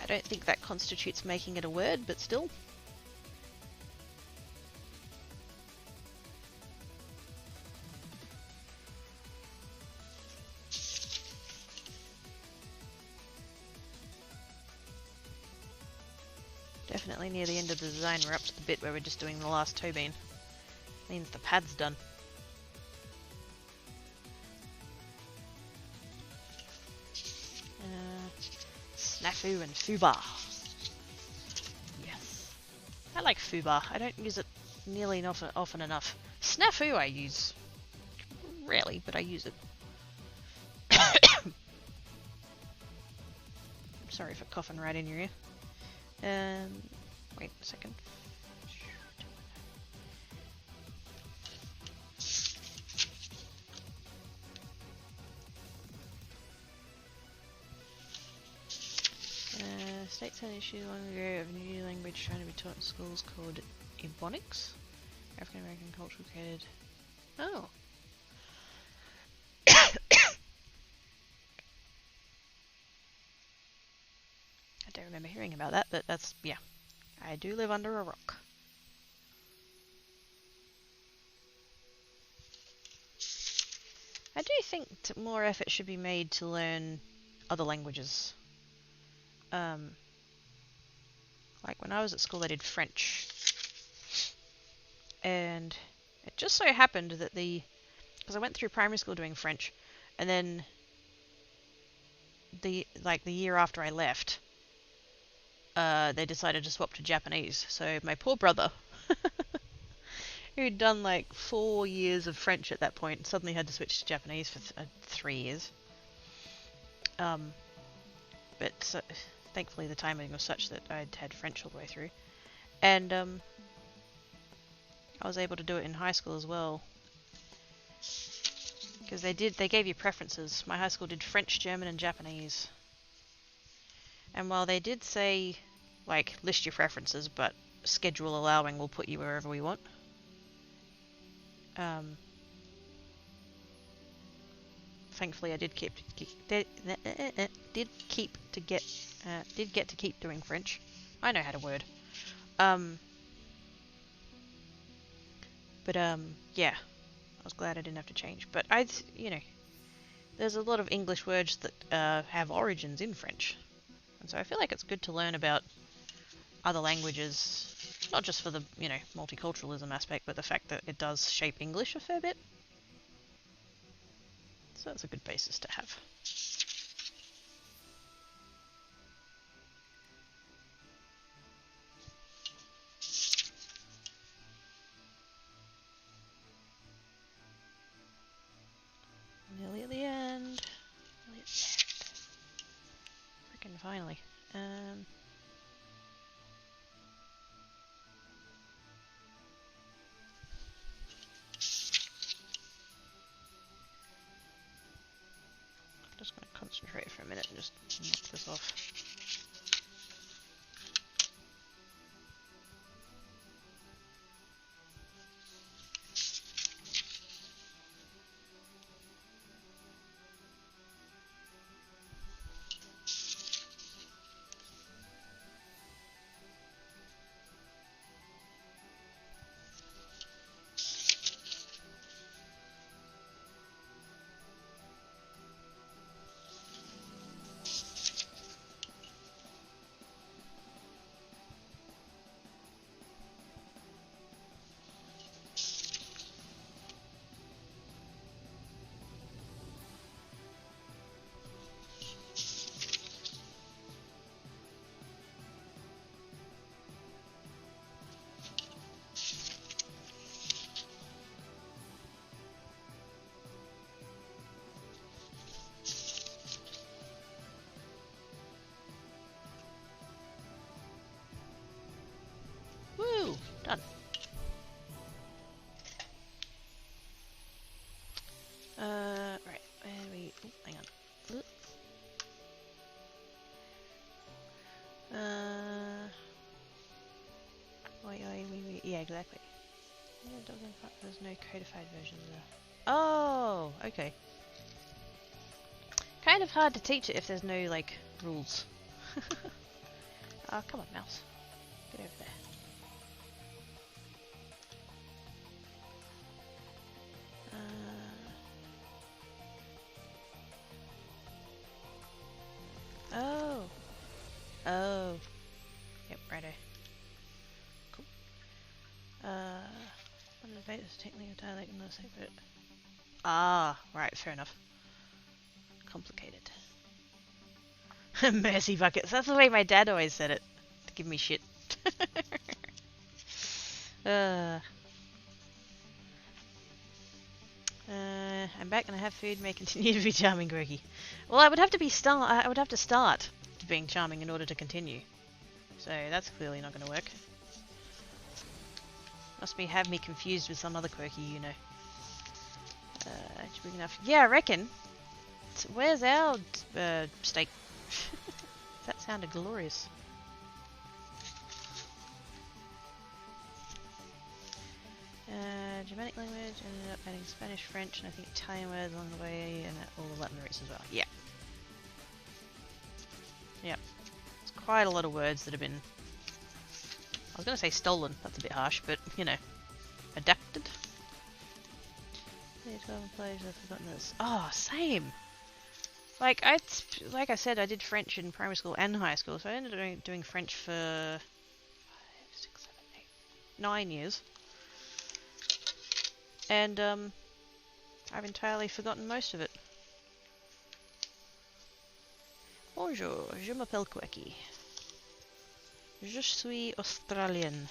I don't think that constitutes making it a word, but still. Definitely near the end of the design, we're up to the bit where we're just doing the last toe bean. Means the pad's done. Snafu and Fubar. Yes. I like Fubar. I don't use it nearly often enough. Snafu I use. Rarely, but I use it. Sorry for coughing right in your ear. Wait a second. States had an issue long ago of a new language trying to be taught in schools called Ebonics. African American culture created. Oh. I don't remember hearing about that, but that's, yeah. I do live under a rock. I do think more effort should be made to learn other languages. Like when I was at school, I did French, and it just so happened that because I went through primary school doing French, and then the year after I left, they decided to swap to Japanese. So my poor brother, who'd done like 4 years of French at that point, suddenly had to switch to Japanese for 3 years. But so, thankfully the timing was such that I'd had French all the way through. And I was able to do it in high school as well. Because they gave you preferences. My high school did French, German, and Japanese. And while they did say, like, list your preferences, but schedule allowing, we'll put you wherever we want. Thankfully, I did get to keep doing French. I know how to word. Yeah, I was glad I didn't have to change. But there's a lot of English words that have origins in French, and so I feel like it's good to learn about other languages, not just for the multiculturalism aspect, but the fact that it does shape English a fair bit. So that's a good basis to have. Nearly at the end. Freaking finally. I'm just going to concentrate for a minute and just knock this off. Done. Right, where we... Oh, hang on. Yeah, exactly. Yeah, it doesn't... There's no codified version there. Oh, okay. Kind of hard to teach it if there's no, like, rules. Oh, come on, mouse. Get over there. Oh. Yep, righto. Cool. One of the debate is technically a dialect and not separate. Ah, right, fair enough. Complicated. Mercy buckets. That's the way my dad always said it. To give me shit. I'm back and I have food. May continue to be charming, Quirky. Well, I would have to start being charming in order to continue. So that's clearly not going to work. Must have me confused with some other Quirky, you know. Big enough. Yeah, I reckon. Where's our steak? That sounded glorious. Germanic language, ended up adding Spanish, French, and I think Italian words along the way, and all the Latin roots as well. Yeah. Yep. It's quite a lot of words that have been... I was going to say stolen, that's a bit harsh, but, you know, adapted. Yeah, 12 players, I've forgotten this. Oh, same! Like I said, I did French in primary school and high school, so I ended up doing French for 9 years. And I've entirely forgotten most of it. Bonjour, je m'appelle Quirky. Je suis Australian.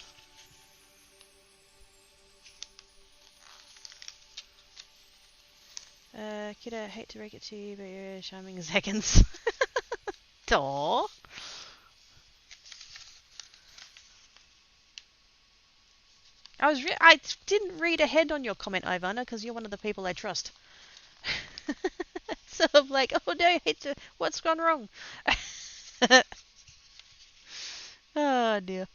Kid, I hate to break it to you, but you're charming as heckins. Aww. I didn't read ahead on your comment, Ivana, because you're one of the people I trust. So I'm like, oh no, I hate to. What's gone wrong? Oh dear.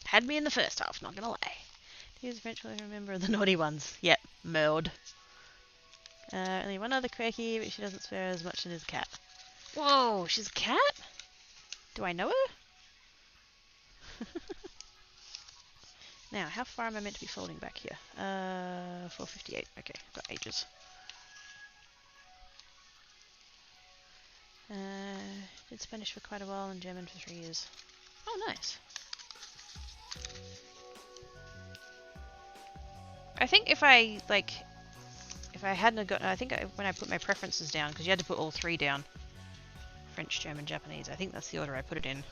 Had me in the first half, not gonna lie. He's eventually a member of the naughty ones. Yep, mode. Only one other quirky, but she doesn't swear as much as his cat. Whoa, she's a cat? Do I know her? Now, how far am I meant to be folding back here? 458. Okay, got ages. Did Spanish for quite a while and German for 3 years. Oh, nice. I think if I hadn't got, when I put my preferences down, because you had to put all 3 down, French, German, Japanese, I think that's the order I put it in.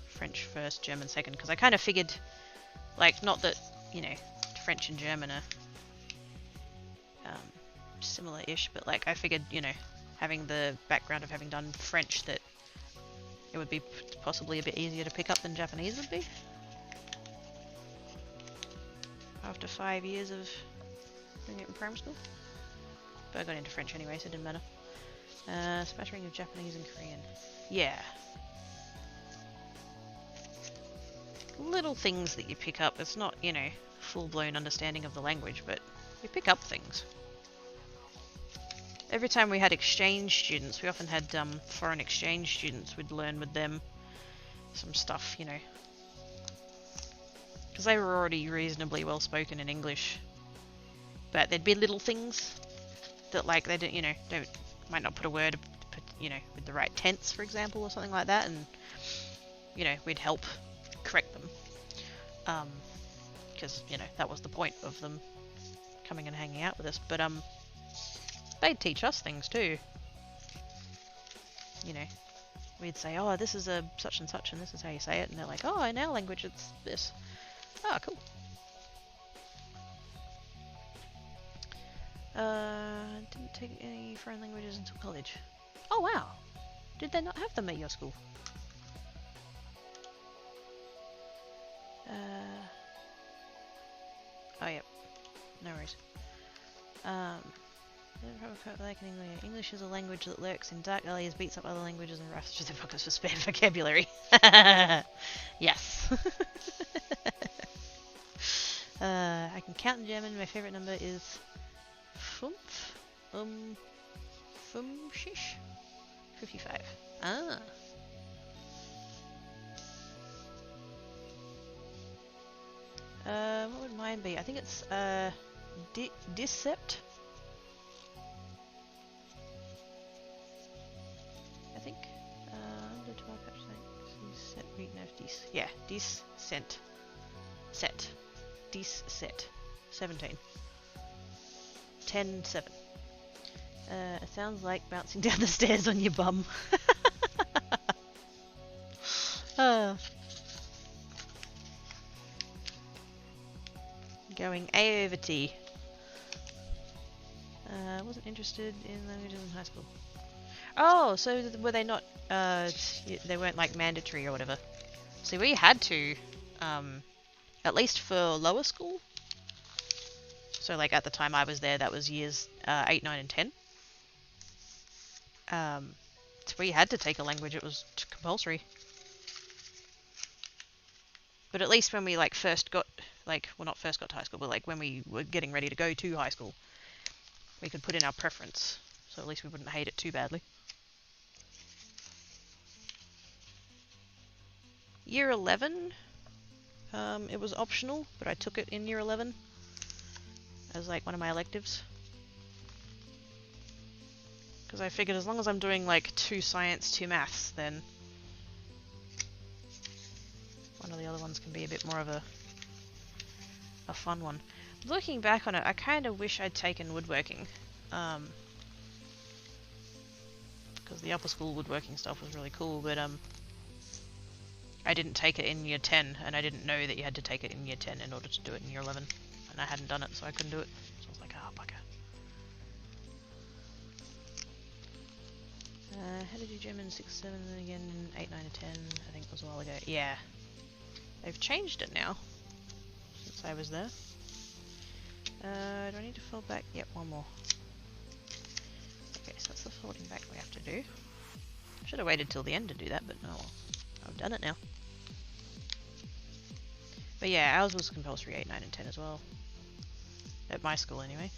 French first, German second, because I kind of figured, like, not that, you know, French and German are similar-ish, but like I figured, you know, having the background of having done French, that it would be possibly a bit easier to pick up than Japanese would be. After 5 years of doing it in primary school. But I got into French anyway, so it didn't matter. Smattering of Japanese and Korean. Yeah. Little things that you pick up. It's not, you know, full-blown understanding of the language, but you pick up things. Every time we had exchange students, we often had foreign exchange students, we'd learn with them some stuff, you know. Because they were already reasonably well spoken in English. But there'd be little things that, like, they don't, you know, might not put a word, you know, with the right tense, for example, or something like that, and, you know, we'd help correct them. Because, you know, that was the point of them coming and hanging out with us. But, they'd teach us things too. You know, we'd say, oh, this is a such and such, and this is how you say it, and they're like, oh, in our language it's this. Oh, cool. Didn't take any foreign languages until college. Oh, wow. Did they not have them at your school? Oh, yep. No worries. English is a language that lurks in dark alleys, beats up other languages, and rafts through the pockets for spare vocabulary. Yes. I can count in German. My favorite number is 5. 55. Ah. What would mine be? I think it's Decept. I think. Under 12 set read nerf dis. Yeah, decent. Set. Set. 17. 10, 7. It sounds like bouncing down the stairs on your bum. Going A over T. Wasn't interested in languages in high school. Oh, so were they not, they weren't like mandatory or whatever. See, we had to, at least for lower school. So like at the time I was there, that was years 8, 9 and 10. So we had to take a language, it was compulsory. But at least when we like first got, like, well not first got to high school, but like when we were getting ready to go to high school, we could put in our preference. So at least we wouldn't hate it too badly. Year 11, it was optional, but I took it in year 11 as like one of my electives. Because I figured as long as I'm doing like 2 science, 2 maths, then one of the other ones can be a bit more of a fun one. Looking back on it, I kind of wish I'd taken woodworking. Because the upper school woodworking stuff was really cool, but I didn't take it in year 10, and I didn't know that you had to take it in year 10 in order to do it in year 11. And I hadn't done it, so I couldn't do it. So I was like, oh, bugger. How to do German 6, 7, and then again in 8, 9, and 10, I think it was a while ago. Yeah. They've changed it now, since I was there. Do I need to fold back? Yep, one more. Okay, so that's the folding back we have to do. Should have waited till the end to do that, but no, I've done it now. But yeah, ours was compulsory 8, 9, and 10 as well. At my school, anyway.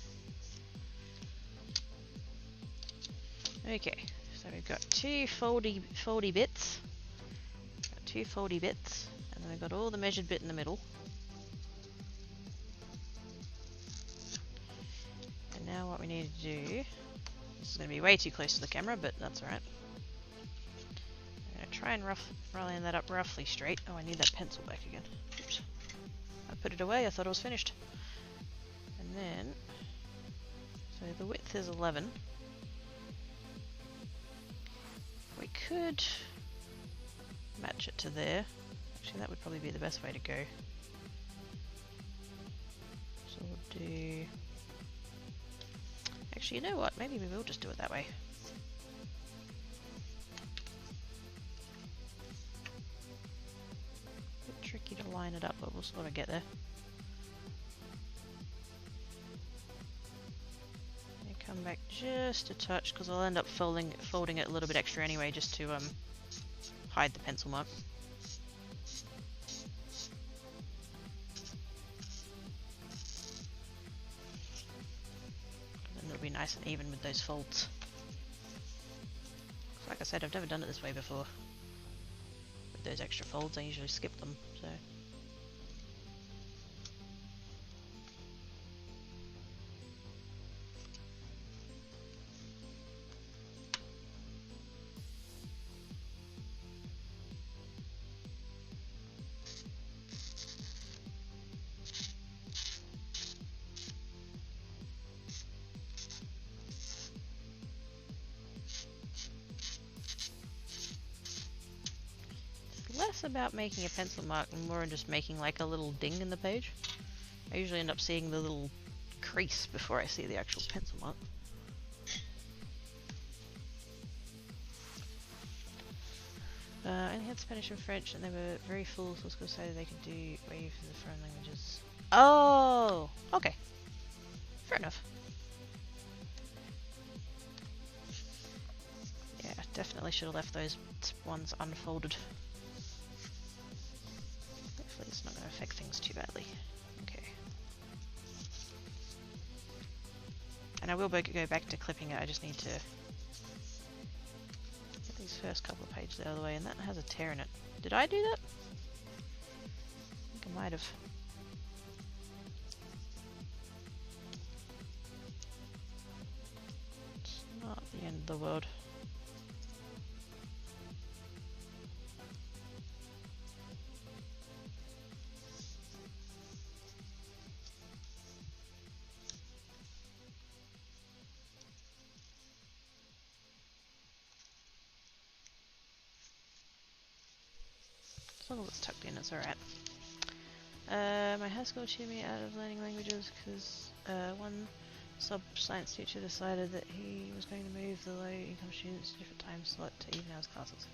Okay, so we've got two foldy bits. Got two foldy bits, and then we've got all the measured bit in the middle. And now what we need to do, this is going to be way too close to the camera, but that's alright. I'm going to try and line that up roughly straight. Oh, I need that pencil back again. Oops. I put it away, I thought it was finished. And then, so the width is 11. We could match it to there. Actually, that would probably be the best way to go. So we'll do... Actually, you know what? Maybe we will just do it that way. A bit tricky to line it up, but we'll sort of get there. Come back just a touch, because I'll end up folding it a little bit extra anyway, just to hide the pencil mark. And it'll be nice and even with those folds. Like I said, I've never done it this way before. With those extra folds, I usually skip them, so... Less about making a pencil mark and more just making like a little ding in the page. I usually end up seeing the little crease before I see the actual pencil mark. I only had Spanish and French, and they were very full, so I was going to say they could do way for the foreign languages. Oh! Okay. Fair enough. Yeah, definitely should have left those ones unfolded. Hopefully it's not going to affect things too badly. Okay. And I will go back to clipping it, I just need to get these first couple of pages out of the way, and that has a tear in it. Did I do that? I think I might have. It's not the end of the world. As long as it's tucked in, it's alright. My high school cheered me out of learning languages because one sub-science teacher decided that he was going to move the low-income students to a different time slot to even hours classes.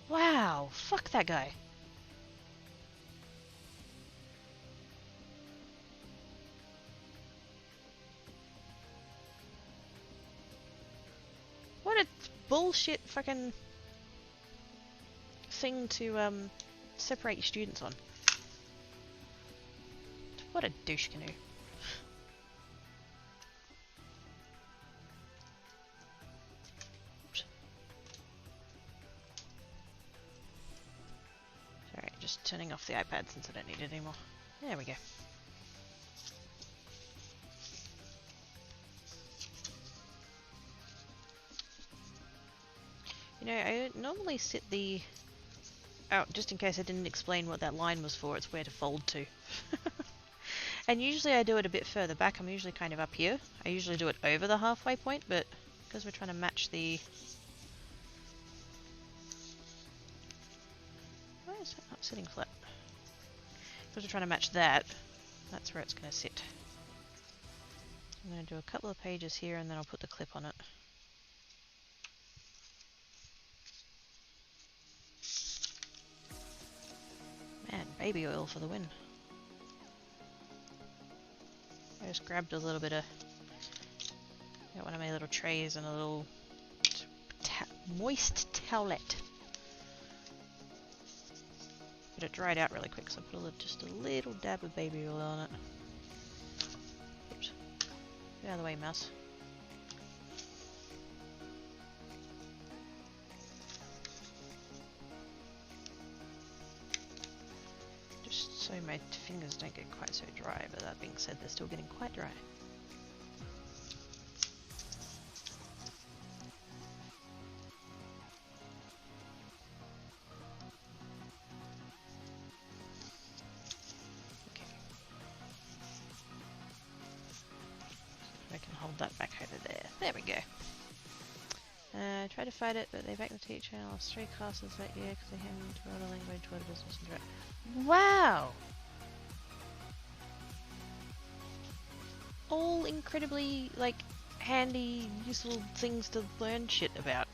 Wow! Fuck that guy! What a bullshit fucking thing to separate your students on. What a douche canoe. Oops. Sorry, just turning off the iPad since I don't need it anymore. There we go. You know, I normally sit the Oh, just in case I didn't explain what that line was for, it's where to fold to. And usually I do it a bit further back. I'm usually kind of up here. I usually do it over the halfway point, but because we're trying to match the... Why is it not sitting flat? Because we're trying to match that, that's where it's going to sit. I'm going to do a couple of pages here and then I'll put the clip on it. Man, baby oil for the win. I just grabbed a little bit of... Got one of my little trays and a little moist towelette. But it dried out really quick, so I put just a little dab of baby oil on it. Oops. Get out of the way, mouse. Just so my fingers don't get quite so dry, but that being said, they're still getting quite dry. That back over there. There we go. I tried to fight it, but they backed the teacher and lost 3 classes that year because they handed to other language, word business and direct. Wow! All incredibly, like, handy, useful things to learn shit about.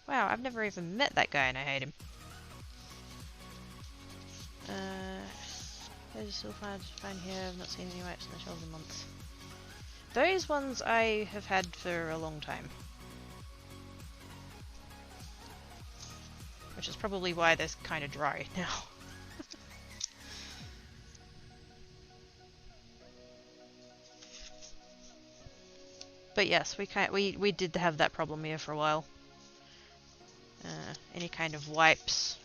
Wow, I've never even met that guy and I hate him. There's still fine here. I've not seen any wipes on the shelves in months. Those ones I have had for a long time. Which is probably why they're kind of dry now. But yes, we did have that problem here for a while. Any kind of wipes,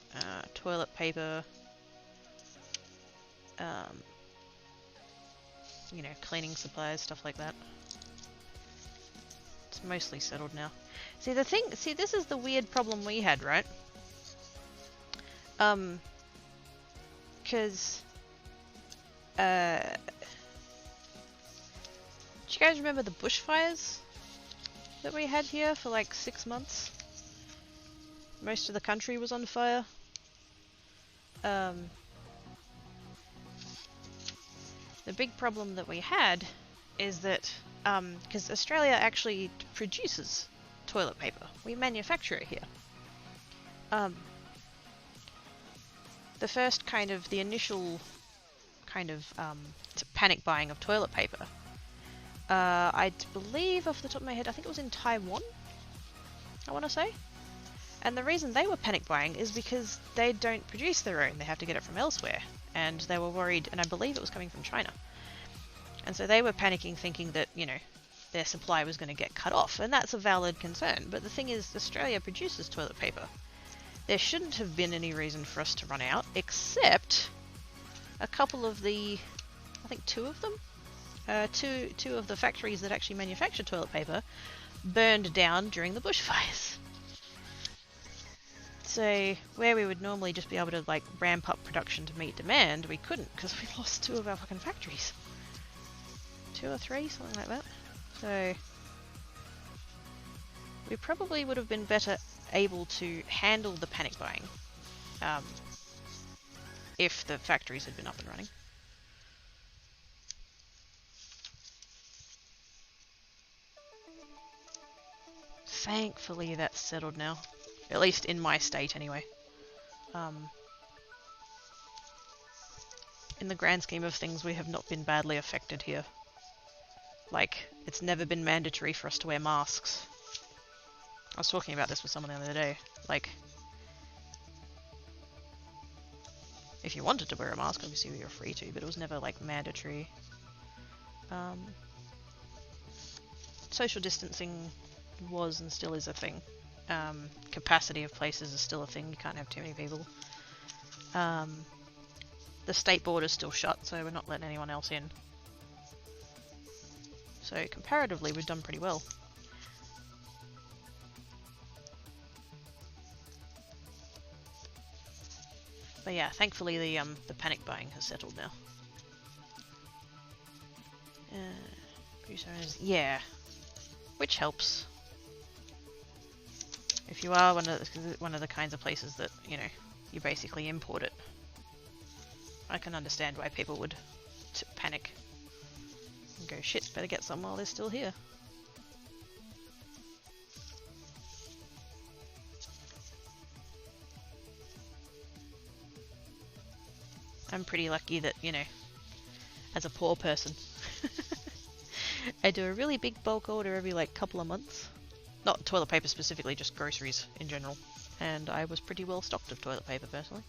toilet paper, you know, cleaning supplies, stuff like that. It's mostly settled now. See, this is the weird problem we had, right? Because, do you guys remember the bushfires that we had here for like 6 months? Most of the country was on fire. The big problem that we had is that, because Australia actually produces toilet paper. We manufacture it here. The initial kind of panic buying of toilet paper, I believe off the top of my head, I think it was in Taiwan, I want to say. And the reason they were panic buying is because they don't produce their own, they have to get it from elsewhere. And they were worried, and I believe it was coming from China. And so they were panicking, thinking that, you know, their supply was going to get cut off. And that's a valid concern. But the thing is, Australia produces toilet paper. There shouldn't have been any reason for us to run out, except a couple of the, I think 2 of them? Two of the factories that actually manufacture toilet paper burned down during the bushfires. So, where we would normally just be able to, like, ramp up production to meet demand, we couldn't, because we lost 2 of our fucking factories. 2 or 3, something like that. So, we probably would have been better able to handle the panic buying, if the factories had been up and running. Thankfully, that's settled now. At least in my state, anyway. In the grand scheme of things, we have not been badly affected here. Like, it's never been mandatory for us to wear masks. I was talking about this with someone the other day. Like, if you wanted to wear a mask, obviously you were free to, but it was never, like, mandatory. Social distancing was and still is a thing. Capacity of places is still a thing. You can't have too many people. The state border's still shut, so we're not letting anyone else in. So comparatively, we've done pretty well. But yeah, thankfully the panic buying has settled now. Yeah, which helps. If you are one of the kinds of places that, you know, you basically import it, I can understand why people would panic and go, shit, better get some while they're still here. I'm pretty lucky that, you know, as a poor person, I do a really big bulk order every like couple of months. Not toilet paper specifically, just groceries in general. And I was pretty well stocked of toilet paper personally.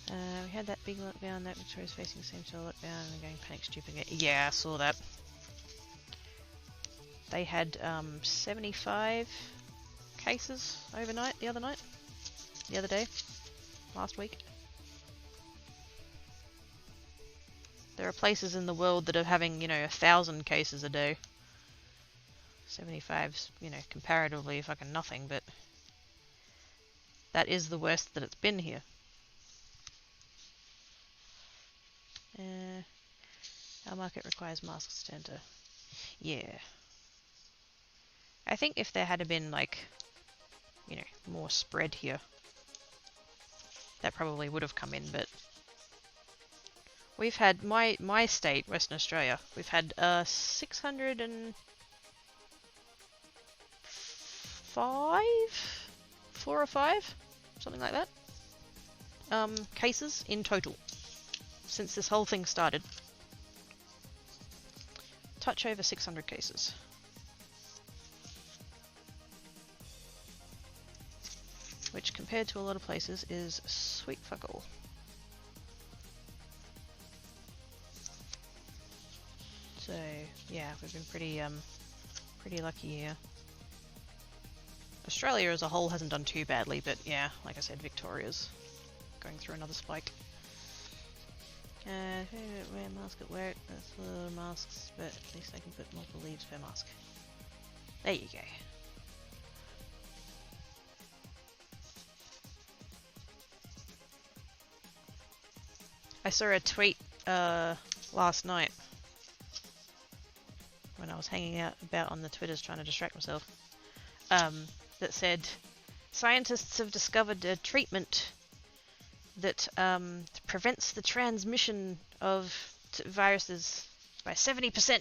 We had that big lockdown, that Victoria's facing the same sort of lockdown and going panic stupid. Yeah, I saw that. They had 75 cases overnight the other day, last week. There are places in the world that are having, you know, 1,000 cases a day. 75's, you know, comparatively fucking nothing, but that is the worst that it's been here. Our market requires masks to enter. Yeah. I think if there had been, like, you know, more spread here, that probably would have come in, but we've had, my state, Western Australia, we've had 605? 4 or 5? Something like that. Cases in total since this whole thing started. Touch over 600 cases. Which, compared to a lot of places, is sweet fuck all. So, yeah, we've been pretty lucky here. Australia as a whole hasn't done too badly, but yeah, like I said, Victoria's going through another spike. Wear a mask at work. That's a lot of masks, but at least I can put multiple leaves per mask. There you go. I saw a tweet last night when I was hanging out about on the Twitters trying to distract myself, that said scientists have discovered a treatment that prevents the transmission of viruses by 70%.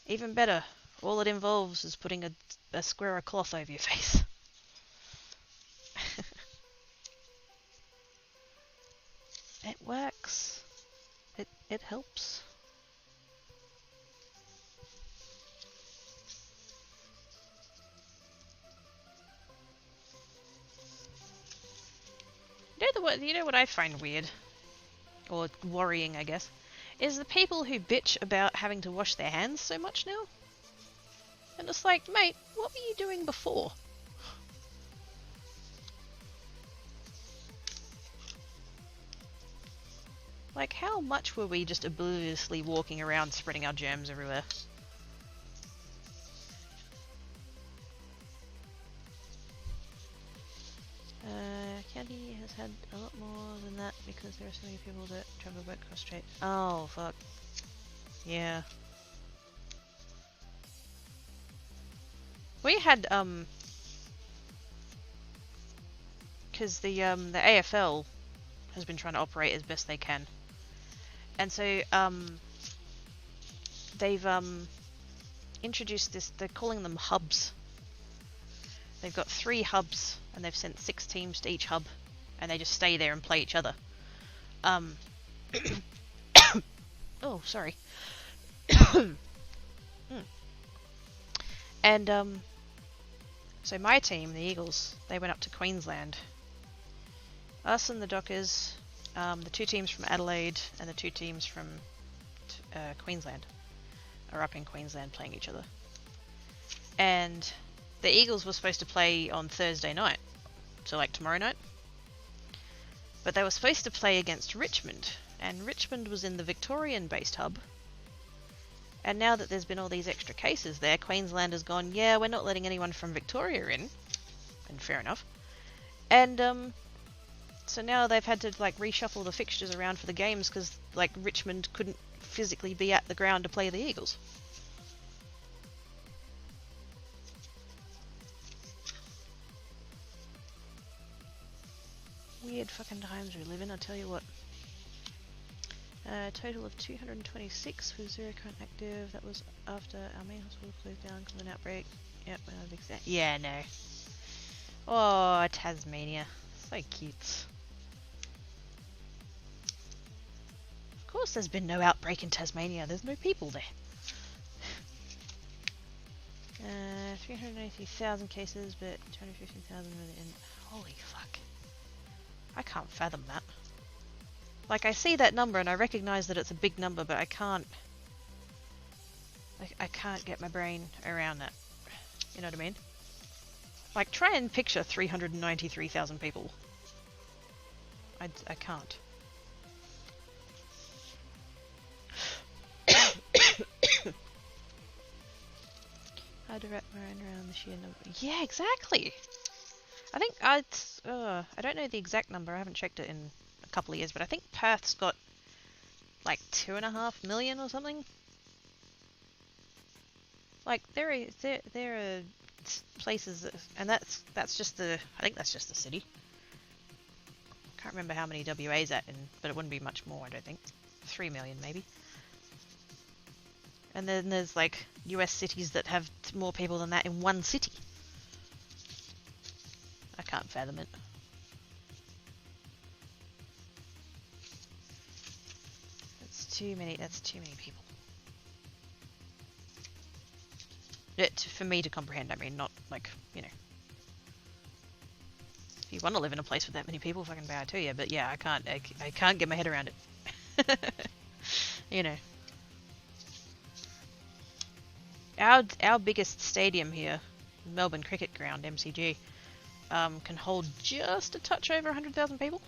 Even better, all it involves is putting a square of cloth over your face. It works. It helps. You know what I find weird, or worrying, I guess, is the people who bitch about having to wash their hands so much now. And it's like, mate, what were you doing before? Like, how much were we just obliviously walking around spreading our germs everywhere? Candy has had a lot more than that because there are so many people that travel work cross strait. Oh, fuck. Yeah. We had, because the AFL has been trying to operate as best they can. And so, they've, introduced this, they're calling them hubs. They've got 3 hubs, and they've sent 6 teams to each hub, and they just stay there and play each other. Oh, sorry. And, so my team, the Eagles, they went up to Queensland. Us and the Dockers, the 2 teams from Adelaide and the 2 teams from Queensland are up in Queensland playing each other. And the Eagles were supposed to play on Thursday night, so like tomorrow night. But they were supposed to play against Richmond, and Richmond was in the Victorian-based hub, And now that there's been all these extra cases there, Queensland has gone, yeah, we're not letting anyone from Victoria in. And fair enough. And, so now they've had to, like, reshuffle the fixtures around for the games because, like, Richmond couldn't physically be at the ground to play the Eagles. Weird fucking times we live in, I tell you what. Total of 226 with 0 current active. That was after our main hospital closed down because of an outbreak. Yep, yeah, no. Oh, Tasmania. So cute. Of course there's been no outbreak in Tasmania. There's no people there. 380,000 cases, but 250,000 in. Holy fuck. I can't fathom that. Like, I see that number and I recognize that it's a big number, but I can't get my brain around that. You know what I mean? Like, try and picture 393,000 people. I can't. Hard to wrap my mind around the sheer number. Yeah, exactly! I think I don't know the exact number, I haven't checked it in a couple of years, but I think Perth's got like 2.5 million or something. Like there are places that, and that's just the, I think that's just the city. Can't remember how many WA's at in, but it wouldn't be much more, I don't think. 3 million maybe. And then there's like US cities that have more people than that in one city. I can't fathom it. That's too many people. For me to comprehend, I mean, not like, you know. If you want to live in a place with that many people, fucking bow to you, but yeah, I can't get my head around it. You know. Our biggest stadium here, Melbourne Cricket Ground, MCG, can hold just a touch over 100,000 people.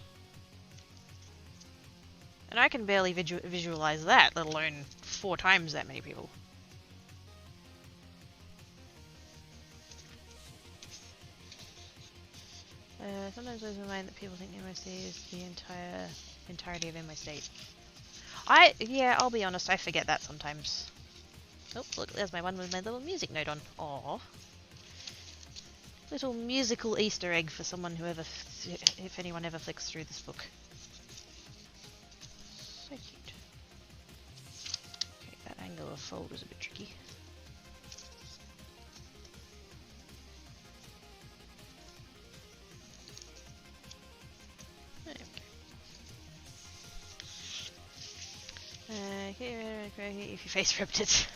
And I can barely visualize that, let alone 4 times that many people. Sometimes I lose my mind that people think MO State is the entirety of MO State. Yeah, I'll be honest, I forget that sometimes. Oh, look, there's my one with my little music note on. Aww. Little musical Easter egg for someone who if anyone ever flicks through this book. So cute. Okay, that angle of fold is a bit tricky. If your face ripped it.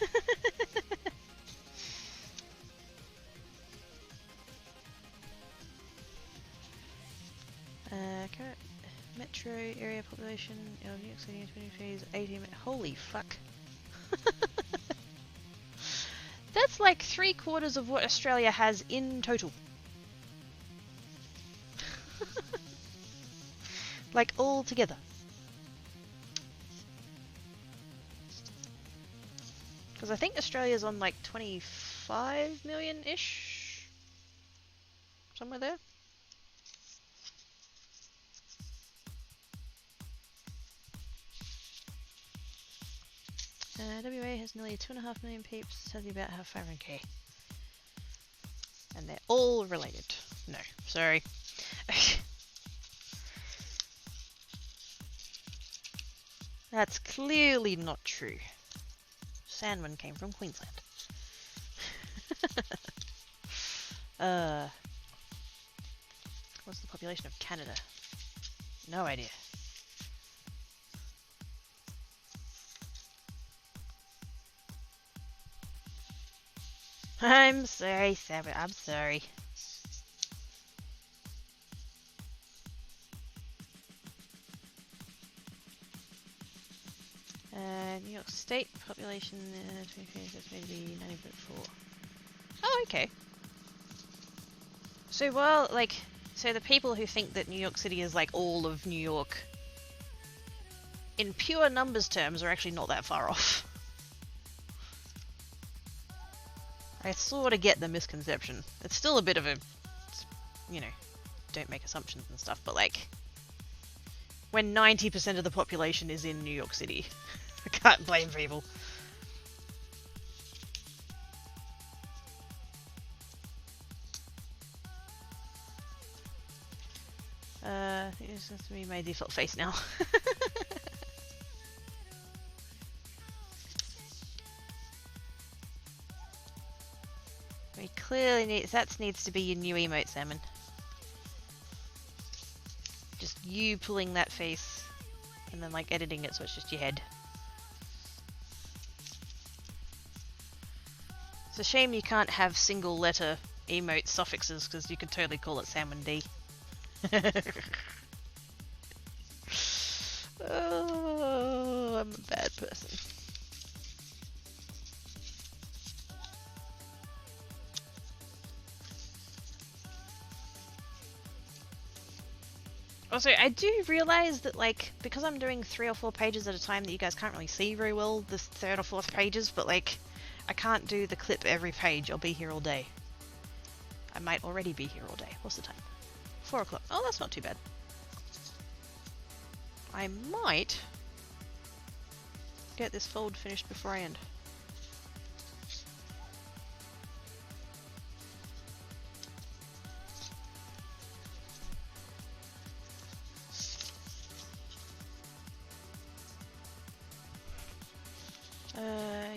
Current metro area population of New York City in 2023 is 80 million. Holy fuck. That's like 3/4 of what Australia has in total. Like all together. Because I think Australia's on like 25 million-ish? Somewhere there? WA has nearly 2.5 million peeps, tells you about how 500k. And they're all related. No, sorry. That's clearly not true. Sandman came from Queensland. What's the population of Canada? No idea. I'm sorry, Sabbath. I'm sorry. New York State population, maybe 90.4. Oh, okay. So, well, like, so the people who think that New York City is like all of New York, in pure numbers terms, are actually not that far off. I sort of get the misconception. It's still a bit of a, you know, don't make assumptions and stuff, but like, when 90% of the population is in New York City, I can't blame people. This has to be my default face now. We clearly need, that needs to be your new emote, Salmon. Just you pulling that face and then like editing it so it's just your head. It's a shame you can't have single letter emote suffixes because you could totally call it Salmon D. Oh, I'm a bad person. Also, I do realize that, like, because I'm doing 3 or 4 pages at a time that you guys can't really see very well, the 3rd or 4th pages, but, like, I can't do the clip every page. I'll be here all day. I might already be here all day. What's the time? 4 o'clock. Oh, that's not too bad. I might get this fold finished before I end.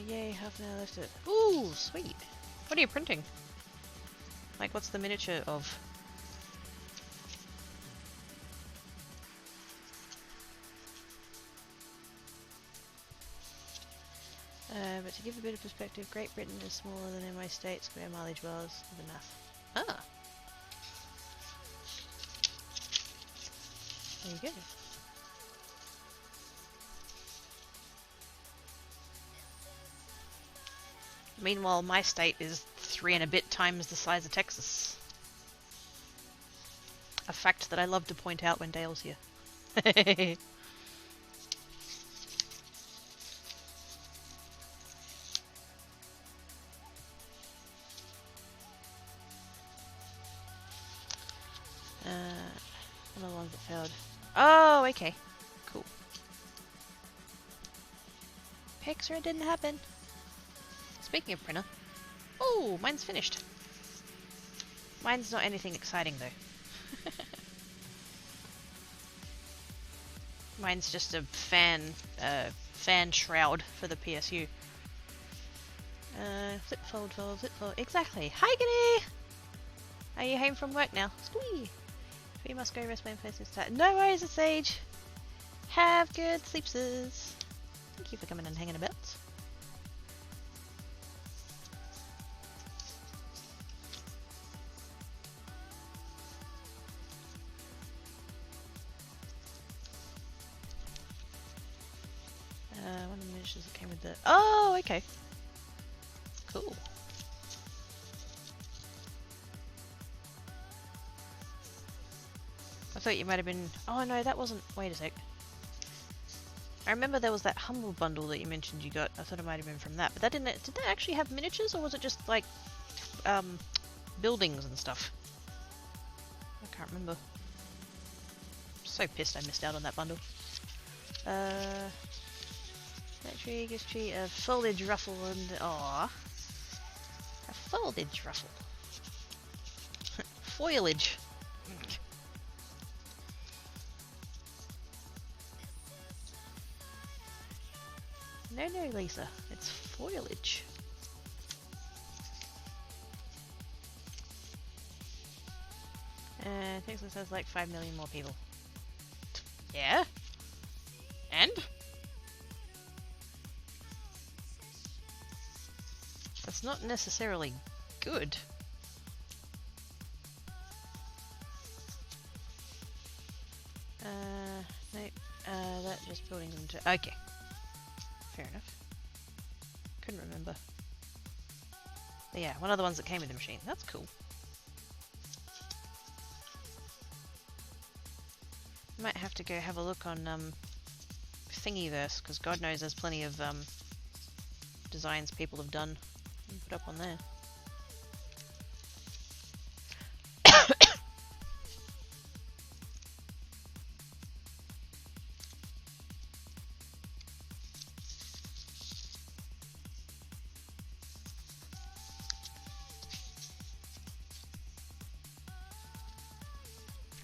Yay, half an hour left it. Ooh, sweet. What are you printing? Like, what's the miniature of? But to give a bit of perspective, Great Britain is smaller than my state square mileage was. The math. Ah. There you go. Meanwhile, my state is 3 and a bit times the size of Texas. A fact that I love to point out when Dale's here. Another one that failed. Oh, okay. Cool. Pixar, it didn't happen. Speaking of printer. Oh, mine's finished. Mine's not anything exciting though. Mine's just a fan shroud for the PSU. Flip, fold, fold, flip, fold. Exactly. Hi, Giddy! Are you home from work now? Squee! We must go rest my face this time. No worries, Sage! Have good sleepses! Thank you for coming and hanging about. One of the miniatures that came with the... Oh, okay. Cool. I thought you might have been... Oh no, that wasn't... Wait a sec. I remember there was that Humble bundle that you mentioned you got. I thought it might have been from that. But that didn't... Did that actually have miniatures or was it just like... buildings and stuff? I can't remember. I'm so pissed I missed out on that bundle. That tree gives tree a foliage ruffle and... Aww. A foliage ruffle. Foliage. No, Lisa. It's foliage. Texas has like 5 million more people. Yeah? And? That's not necessarily good. Nope. That just building them to... Okay. Fair enough. Couldn't remember. But yeah, one of the ones that came with the machine. That's cool. Might have to go have a look on Thingiverse, because God knows there's plenty of designs people have done and put up on there.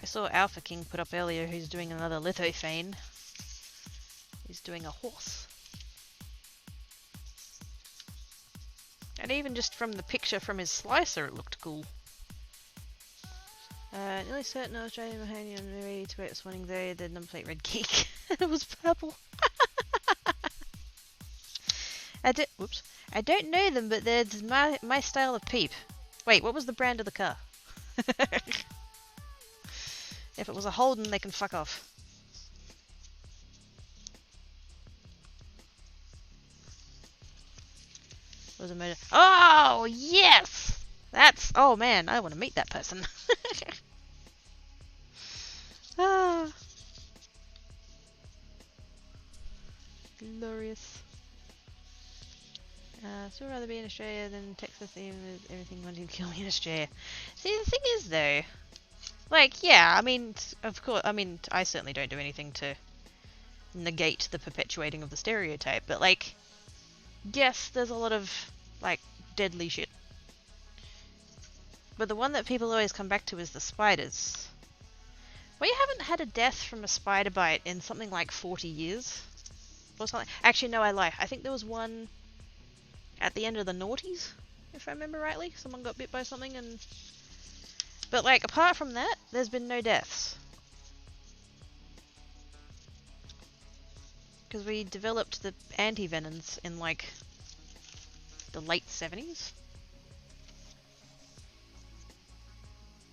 I saw Alpha King put up earlier who's doing another lithophane. He's doing a horse. And even just from the picture from his slicer, it looked cool. Nearly certain Australian Mahanian ready to wait this morning though, the number plate red cake. It was purple. Whoops. I don't know them, but they're my style of peep. Wait, what was the brand of the car? If it was a Holden, they can fuck off. What was a motor? Oh, yes! That's... Oh, man, I want to meet that person. Ah. Glorious. Still rather be in Australia than Texas, even with everything wanting to kill me in Australia. See, the thing is, though, like, yeah, I mean, of course, I mean, I certainly don't do anything to negate the perpetuating of the stereotype, but, like, yes, there's a lot of, like, deadly shit. But the one that people always come back to is the spiders. We haven't had a death from a spider bite in something like 40 years. Or something. Actually, no, I lie. I think there was one at the end of the noughties, if I remember rightly. Someone got bit by something and... But, like, apart from that, there's been no deaths. Because we developed the anti-venoms in, like, the late 70s.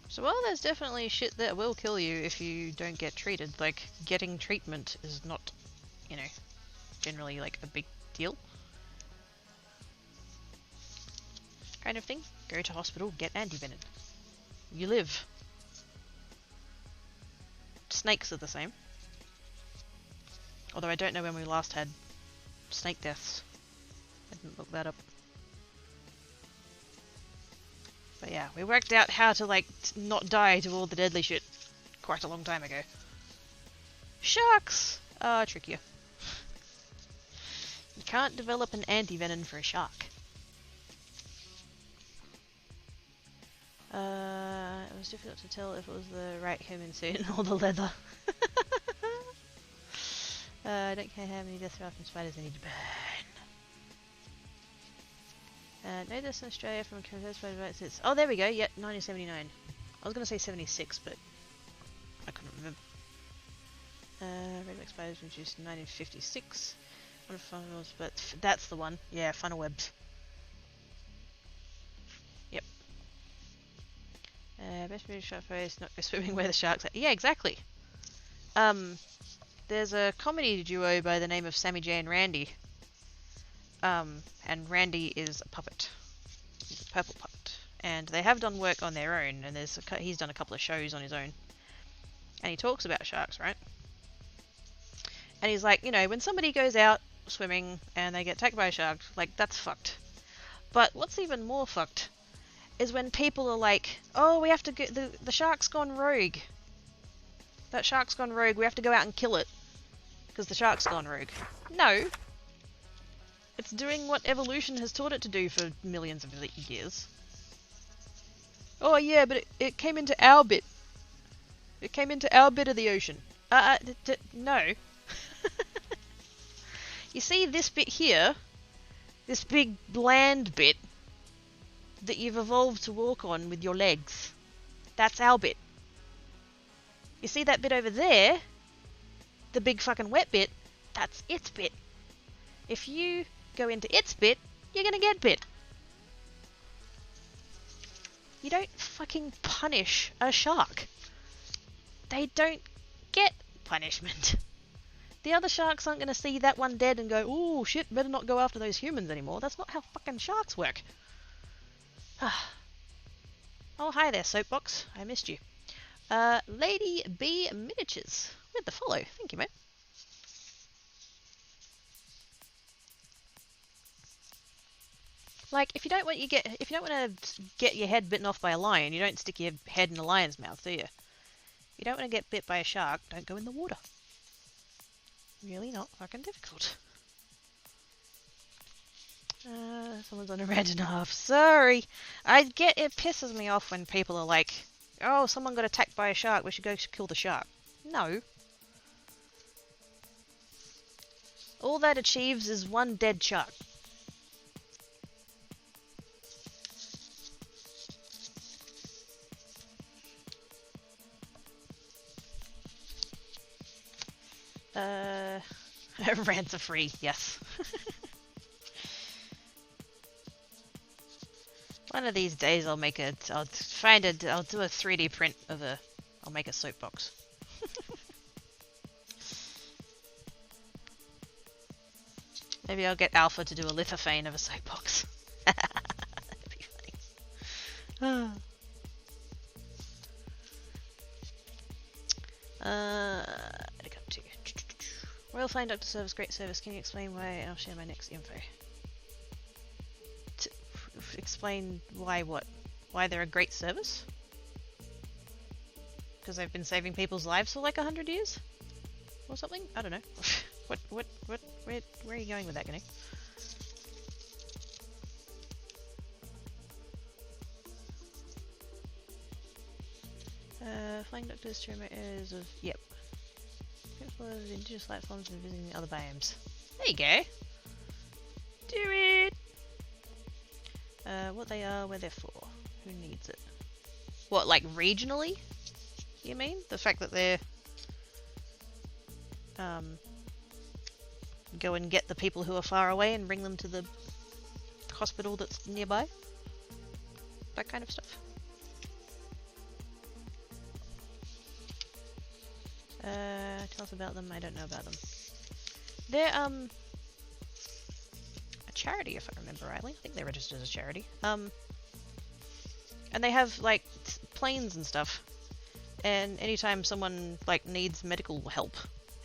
So while there's definitely shit that will kill you if you don't get treated, like, getting treatment is not, you know, generally, like, a big deal. Kind of thing. Go to hospital, get anti-venom. You live. Snakes are the same. Although I don't know when we last had snake deaths. I didn't look that up. But yeah, we worked out how to, like, not die to all the deadly shit quite a long time ago. Sharks are trickier. You can't develop an anti-venom for a shark. It was difficult to tell if it was the right human suit or the leather. I don't care how many deaths there are from spiders, I need to burn. No deaths in Australia from confirmed spider bites. Oh, there we go. Yep, 1979. I was going to say 76, but I couldn't remember. Redneck spiders introduced in 1956. One of funnels, but that's the one. Yeah, funnel webs. Yep. Best British shark photos, not go swimming where the sharks are. Yeah, exactly. There's a comedy duo by the name of Sammy J and Randy. And Randy is a puppet. He's a purple puppet. And they have done work on their own, and he's done a couple of shows on his own. And he talks about sharks, right? And he's like, you know, when somebody goes out swimming and they get attacked by a shark, like, that's fucked. But what's even more fucked is when people are like, oh, we have to get the shark's gone rogue. That shark's gone rogue, we have to go out and kill it. Because the shark's gone rogue. No. It's doing what evolution has taught it to do for millions of years. Oh yeah, but it came into our bit. It came into our bit of the ocean. No. You see this bit here? This big land bit that you've evolved to walk on with your legs. That's our bit. You see that bit over there? The big fucking wet bit? That's its bit. If you go into its bit, you're gonna get bit. You don't fucking punish a shark. They don't get punishment. The other sharks aren't gonna see that one dead and go, ooh, shit, better not go after those humans anymore. That's not how fucking sharks work. Oh, hi there, Soapbox. I missed you. Lady B Miniatures with the follow. Thank you, mate. Like, if you don't want to get your head bitten off by a lion, you don't stick your head in a lion's mouth, do you? If you don't want to get bit by a shark, don't go in the water. Really not fucking difficult. Someone's on a rant and a half. Sorry. It pisses me off when people are like, Oh, someone got attacked by a shark. We should go kill the shark. No. All that achieves is one dead shark. Rants are free, yes. One of these days I'll do a 3D print of I'll make a soapbox. Maybe I'll get Alpha to do a lithophane of a soapbox. That'd be funny. Royal Flying Doctor Service, great service. Can you explain why? I'll share my next info. Explain why what? Why they're a great service? Because they've been saving people's lives for like 100 years? Or something? I don't know. Where are you going with that, Gunny? Flying Doctors to remote areas of... Yep. The indigenous life forms and visiting the other biomes. There you go. Do it! What they are, where they're for. Who needs it? What, like regionally? You mean? The fact that they're... go and get the people who are far away and bring them to the hospital that's nearby? That kind of stuff. Tell us about them. I don't know about them. They're, a charity, if I remember rightly. I think they're registered as a charity. And they have, like, planes and stuff. And anytime someone, like, needs medical help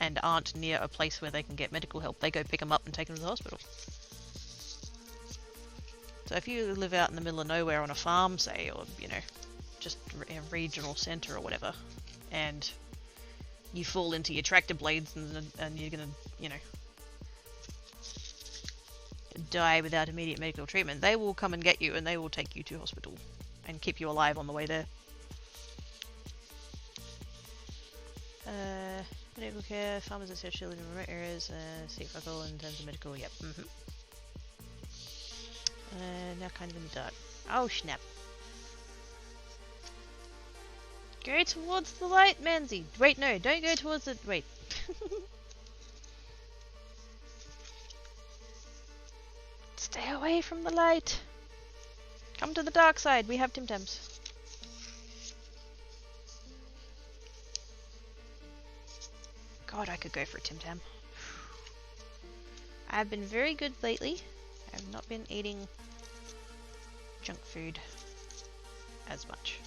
and aren't near a place where they can get medical help, they go pick them up and take them to the hospital. So if you live out in the middle of nowhere on a farm, say, or, you know, just a regional centre or whatever, and you fall into your tractor blades and you're gonna, you know, die without immediate medical treatment, they will come and get you and they will take you to hospital and keep you alive on the way there. Medical care, farmers and children in remote areas, see fuck all in terms of medical, yep. Now kind of in the dark. Oh snap. Go towards the light, Manzi. Wait, no, don't go towards the... Wait. Stay away from the light. Come to the dark side. We have Tim Tams. God, I could go for a Tim Tam. I've been very good lately. I've not been eating junk food as much.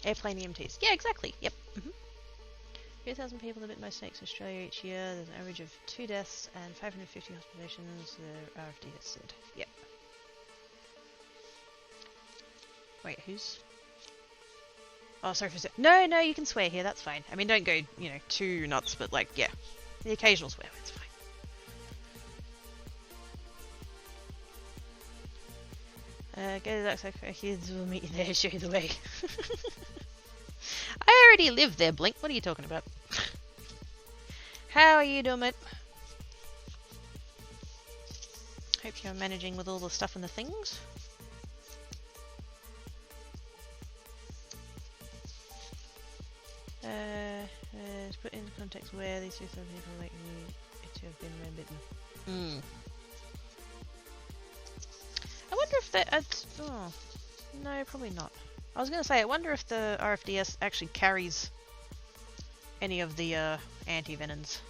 Airplane EMTs. Yeah, exactly. Yep. 3,000 people live in most states in Australia each year. There's an average of 2 deaths and 550 hospitalizations, the RFD has said. Yep. Wait, who's... Oh, sorry for... No, no, you can swear here, that's fine. I mean, don't go, you know, too nuts, but like, yeah. The occasional swear, it's fine. Go to the dark side, kids will meet you there, show you the way. I already live there, Blink. What are you talking about? How are you doing, mate? Hope you're managing with all the stuff and the things. To put into context where these 2,000 people like you to have been bitten. I wonder if that... oh, no, probably not. I was going to say, I wonder if the RFDS actually carries any of the anti-venoms.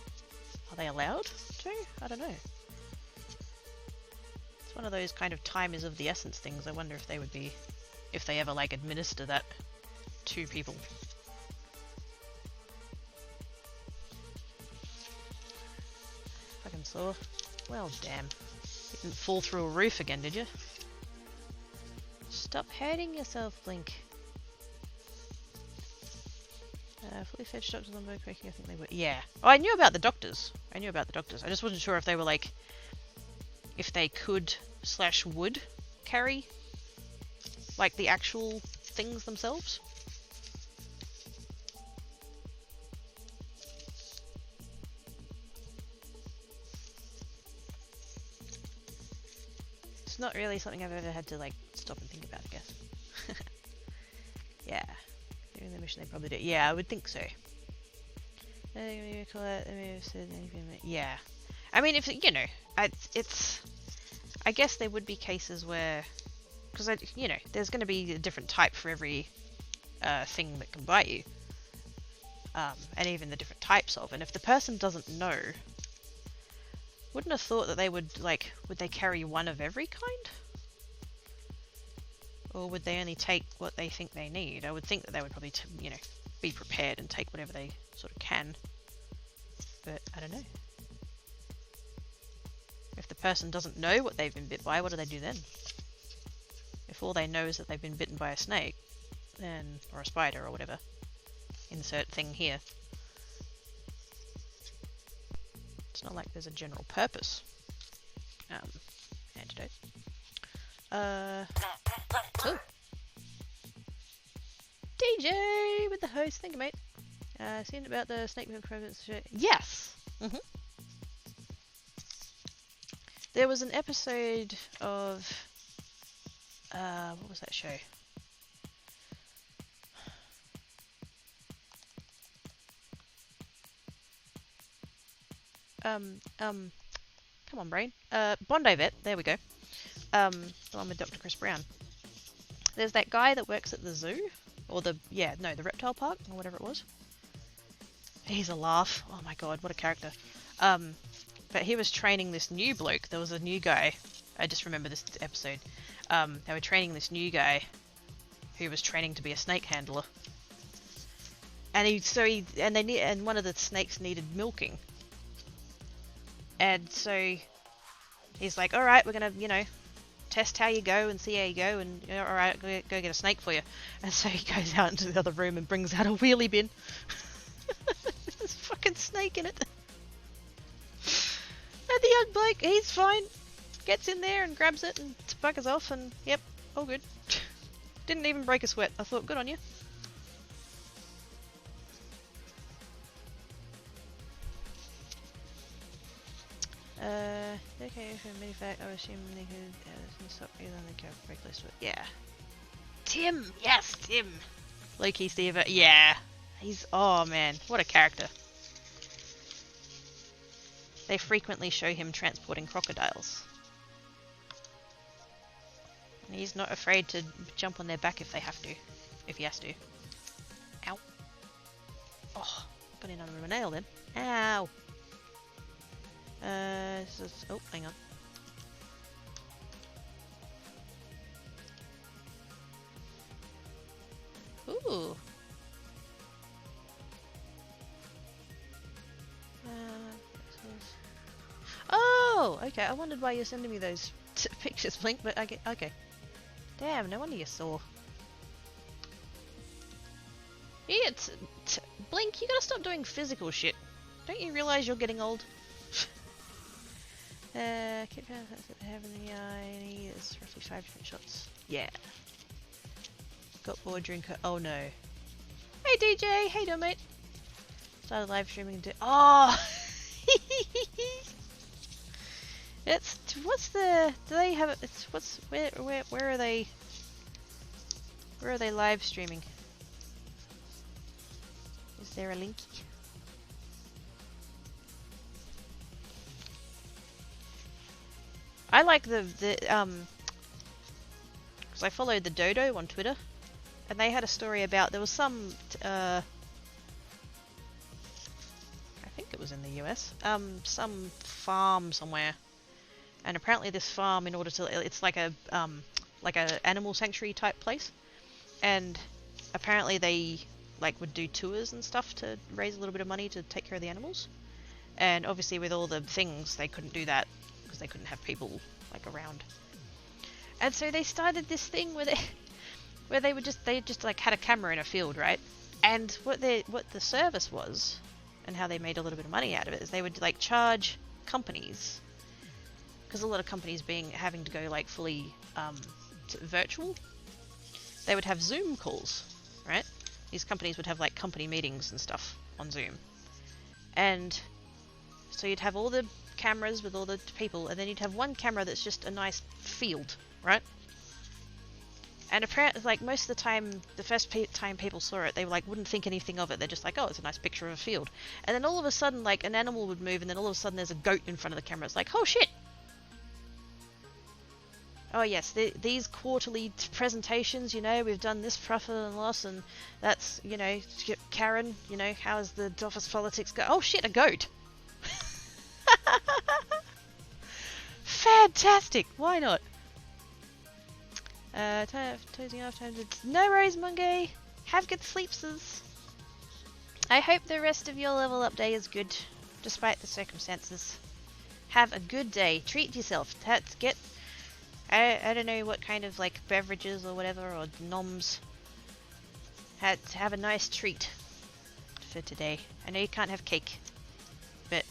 Are they allowed to? I don't know. It's one of those kind of time is of the essence things. I wonder if they would be... if they ever, like, administer that to people. Fucking saw. Well, damn. You didn't fall through a roof again, did you? Stop hurting yourself, Blink. Fully fledged doctors on board quaking, I think they were. Yeah. Oh, I knew about the doctors. I just wasn't sure if they were like if they could / would carry like the actual things themselves. It's not really something I've ever had to like stop and think about, I guess. Yeah. Doing the mission they probably do. Yeah, I would think so. Yeah. I mean, if, you know, I guess there would be cases where, because, you know, there's going to be a different type for every thing that can bite you. And even the different types of. And if the person doesn't know, wouldn't have thought that they would, like, would they carry one of every kind? Or would they only take what they think they need? I would think that they would probably, you know, be prepared and take whatever they sort of can. But I don't know. If the person doesn't know what they've been bit by, what do they do then? If all they know is that they've been bitten by a snake, then, or a spider or whatever, insert thing here. It's not like there's a general purpose antidote. Oh. DJ with the host, thank you, mate. Seen about the snake province. Yes. There was an episode of what was that show? Come on, brain. Bondi Vet. There we go. The one with Dr. Chris Brown. There's that guy that works at the zoo, or the reptile park, or whatever it was. He's a laugh. Oh my god, what a character. But he was training this new bloke. There was a new guy. I just remember this episode. They were training this new guy who was training to be a snake handler. And one of the snakes needed milking. And so he's like, all right, we're going to, you know, test how you go and see how you go, and all right, go get a snake for you. And so he goes out into the other room and brings out a wheelie bin. There's a fucking snake in it. And the young bloke, he's fine. Gets in there and grabs it and buggers off, and yep, all good. Didn't even break a sweat. I thought, good on you. Okay, for a mini fact, I assume they could stop either on the character break list. Yeah. Tim! Yes, Tim! Low-key Steve, yeah. He's, oh man, what a character. They frequently show him transporting crocodiles. And he's not afraid to jump on their back if they have to. If he has to. Ow. Oh, got in under a nail then. Ow! Oh, hang on. Ooh. Oh, okay. I wondered why you're sending me those pictures, Blink, but okay. Damn, no wonder you're sore. Yeah, Blink, you gotta stop doing physical shit. Don't you realize you're getting old? Keep having the eye. There's roughly 5 different shots. Yeah. Got bored during. Oh no. Hey DJ, how you doing, mate? Started live streaming. Oh. It's what's the? Do they have it? It's what's where are they? Where are they live streaming? Is there a link? I like the because I followed the Dodo on Twitter, and they had a story about there was some I think it was in the US, some farm somewhere, and apparently this farm, in order to, it's like a animal sanctuary type place, and apparently they like would do tours and stuff to raise a little bit of money to take care of the animals, and obviously with all the things they couldn't do that because they couldn't have people like around, and so they started this thing where they just like had a camera in a field, right? And what the service was, and how they made a little bit of money out of it, is they would like charge companies, because a lot of companies having to go like fully virtual, they would have Zoom calls, right? These companies would have like company meetings and stuff on Zoom. And so you'd have all the cameras with all the people, and then you'd have one camera that's just a nice field, right? And apparently, like, most of the time, the first time people saw it, they like wouldn't think anything of it. They're just like, oh, it's a nice picture of a field. And then all of a sudden, like, an animal would move, and then all of a sudden there's a goat in front of the camera. It's like, oh shit! Oh yes, these quarterly presentations, you know, we've done this profit and loss, and that's, you know, Karen, you know, how's the office politics go? Oh shit, a goat! Fantastic! Why not? Closing off time. No worries, Mungo. Have good sleepses. I hope the rest of your level up day is good, despite the circumstances. Have a good day. Treat yourself. Get. I don't know what kind of like beverages or whatever or noms. Have a nice treat for today. I know you can't have cake, but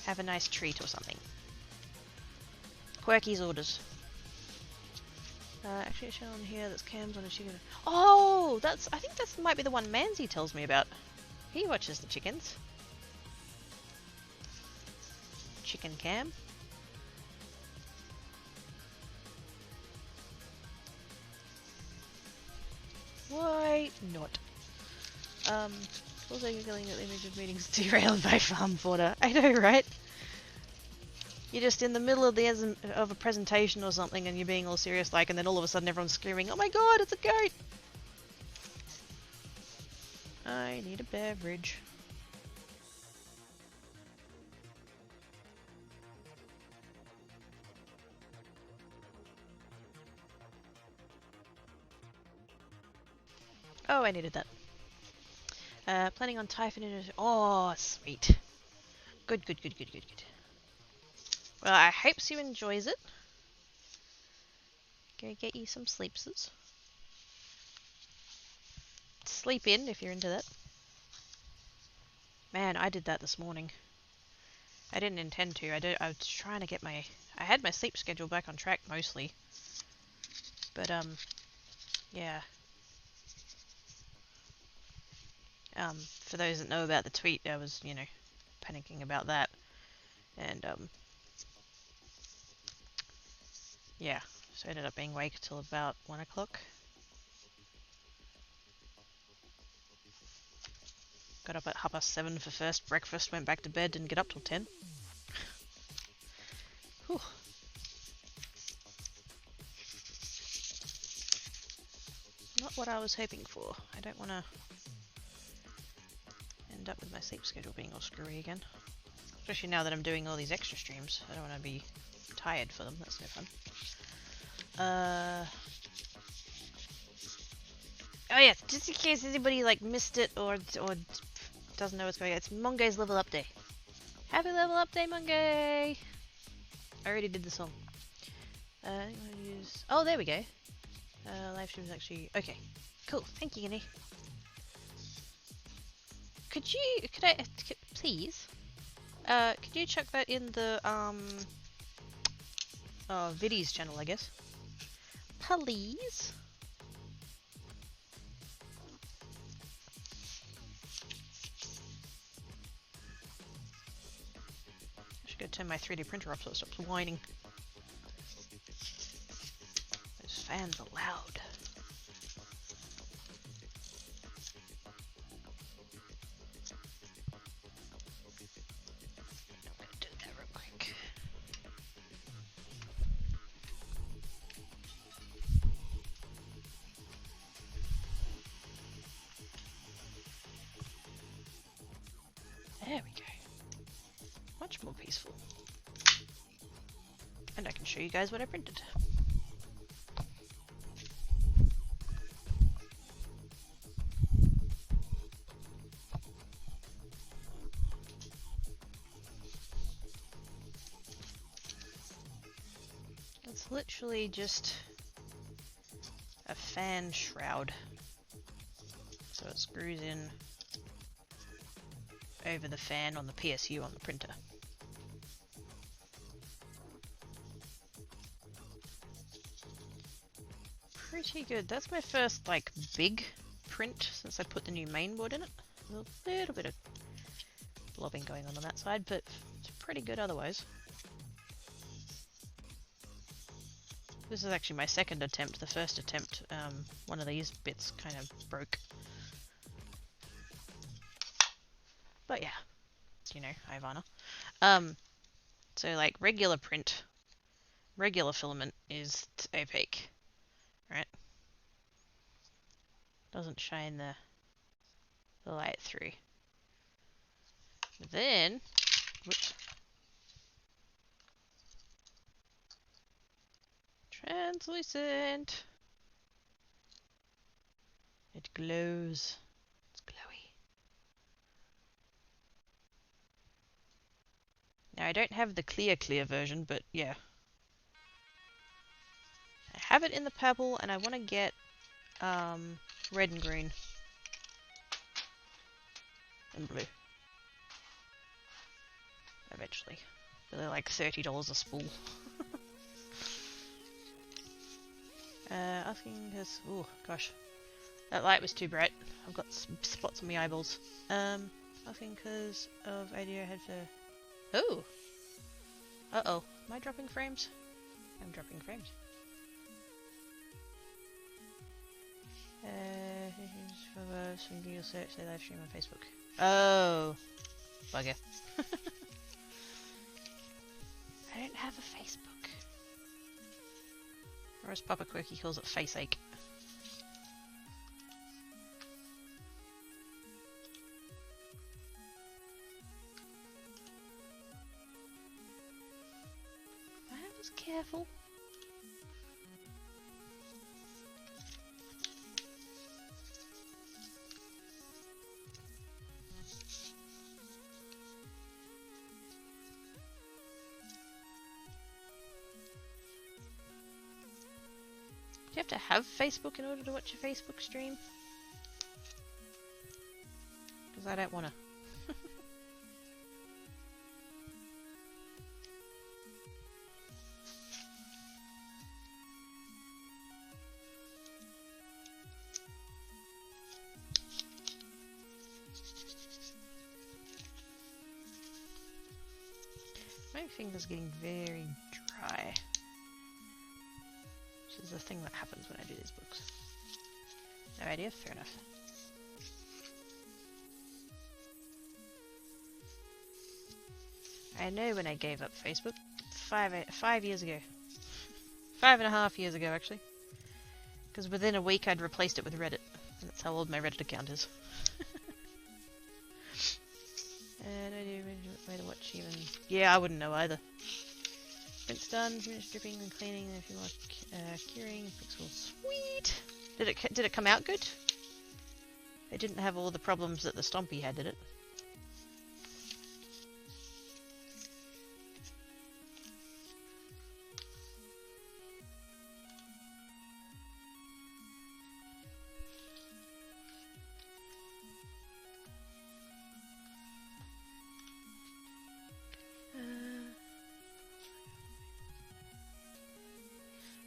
have a nice treat or something. Quirky's orders. Actually, shown on here that's cams on a chicken. Oh, I think that might be the one Manzi tells me about. He watches the chickens. Chicken cam. Why not? Also giggling that the image of meetings derailed by farm fodder. I know, right? You're just in the middle of of a presentation or something, and you're being all serious like, and then all of a sudden everyone's screaming, "Oh my god, it's a goat!" I need a beverage. Oh, I needed that. Planning on typing in. Oh, sweet. Good. Well, I hope Sue enjoys it. Go get you some sleepses. Sleep in if you're into that. Man, I did that this morning. I didn't intend to. I was trying to get I had my sleep schedule back on track mostly. But yeah. For those that know about the tweet, I was, you know, panicking about that. And yeah, so I ended up being awake till about 1 o'clock. Got up at 7:30 for first breakfast, went back to bed, didn't get up till 10. Whew. Not what I was hoping for. I don't want to end up with my sleep schedule being all screwy again. Especially now that I'm doing all these extra streams. I don't want to be tired for them, that's no fun. Oh yeah, just in case anybody like missed it or doesn't know what's going on, it's Mongo's level up day. Happy level up day, Mongo! I already did the song. Oh, there we go. Live stream is actually okay. Cool, thank you, Ginny. Could I please? Could you chuck that in the Viddy's channel, I guess? Please. I should go turn my 3D printer off so it stops whining. Those fans are loud. I'm gonna do that real quick. There we go. Much more peaceful. And I can show you guys what I printed. It's literally just a fan shroud. So it screws in over the fan on the PSU on the printer. pretty good. That's my first, like, big print since I put the new mainboard in it. A little bit of blobbing going on that side, but it's pretty good otherwise. This is actually my second attempt. The first attempt, one of these bits kind of broke. But yeah, you know, Ivana. So like regular print, regular filament is opaque, right? Doesn't shine the light through. But then, whoops. Translucent. It glows. It's glowy. Now I don't have the clear version, but yeah. I have it in the purple and I want to get red and green. And blue. Eventually. But they're like $30 a spool. Asking because... oh, gosh. That light was too bright. I've got some spots on my eyeballs. Asking because of idea I had for... oh! Uh-oh. Am I dropping frames? I'm dropping frames. For some Google search, they live stream on Facebook. Oh! Bugger. I don't have a Facebook. Or as Papa Quirky calls it, face ache. I was careful. Do you have to have Facebook in order to watch a Facebook stream? Because I don't want to. My finger's getting very dry. Which is the thing that happens when I do these books. No idea? Fair enough. I know when I gave up Facebook. 5 years ago. 5.5 years ago, actually. Because within a week I'd replaced it with Reddit. And that's how old my Reddit account is. And I do way to watch even... yeah, I wouldn't know either. Print's done, finished dripping and cleaning. If you want curing, pixel, sweet. Did it come out good? It didn't have all the problems that the Stompy had, did it?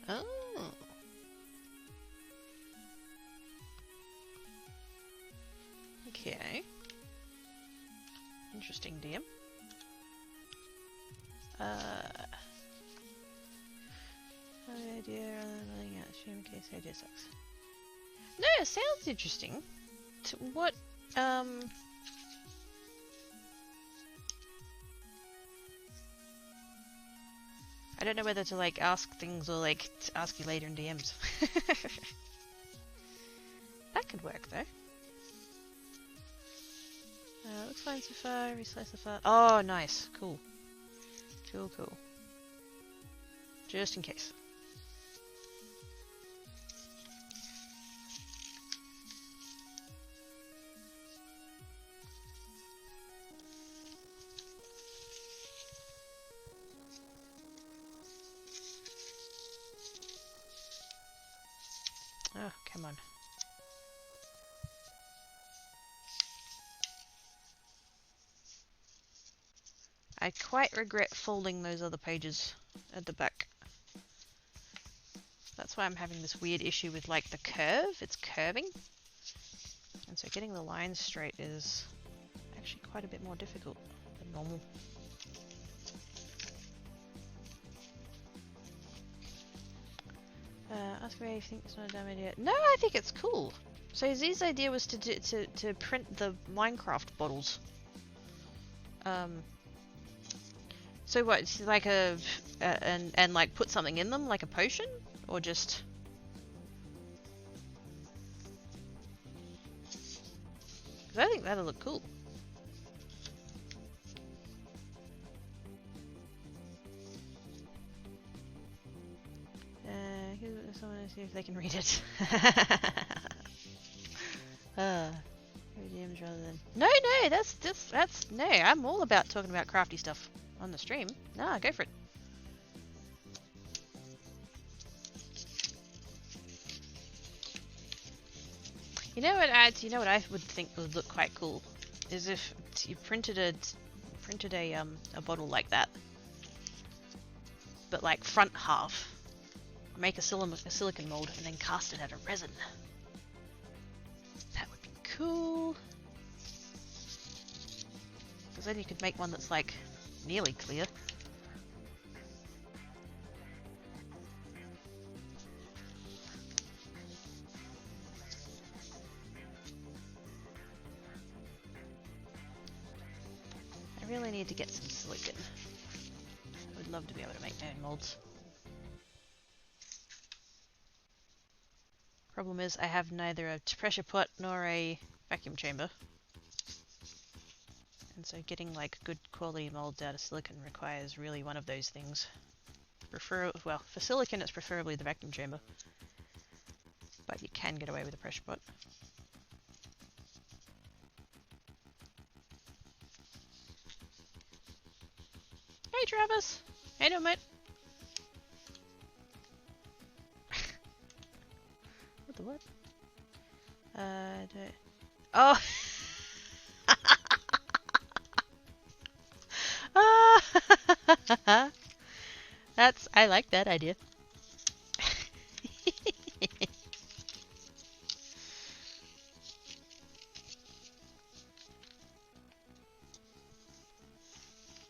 Oh. Okay. Interesting, DM. Idea rather than letting out stream in case idea sucks. No, it sounds interesting. What, I don't know whether to like ask things or like to ask you later in DMs. That could work though. Looks fine so far. Reslice so far. Oh, nice. Cool. Cool, cool. Just in case. Oh, come on. I quite regret folding those other pages at the back. That's why I'm having this weird issue with like the curve. It's curving. And so getting the lines straight is actually quite a bit more difficult than normal. Ask me if you think it's not a dumb idea. No, I think it's cool. So Z's idea was to print the Minecraft bottles. So what? It's like and like put something in them, like a potion, or just. Because I think that'll look cool. Someone to see if they can read it. DMs rather than no, that's no. I'm all about talking about crafty stuff on the stream. Nah, go for it. You know what I would think would look quite cool is if you printed a bottle like that, but like front half. Make a silicon mold and then cast it out of resin. That would be cool. Because then you could make one that's like nearly clear. I really need to get some silicon. I would love to be able to make my own molds. Problem is, I have neither a pressure pot nor a vacuum chamber. And so getting like good quality molds out of silicon requires really one of those things. Well, for silicon it's preferably the vacuum chamber. But you can get away with a pressure pot. Hey Travis! How you doing, mate? What? Oh! I like that idea.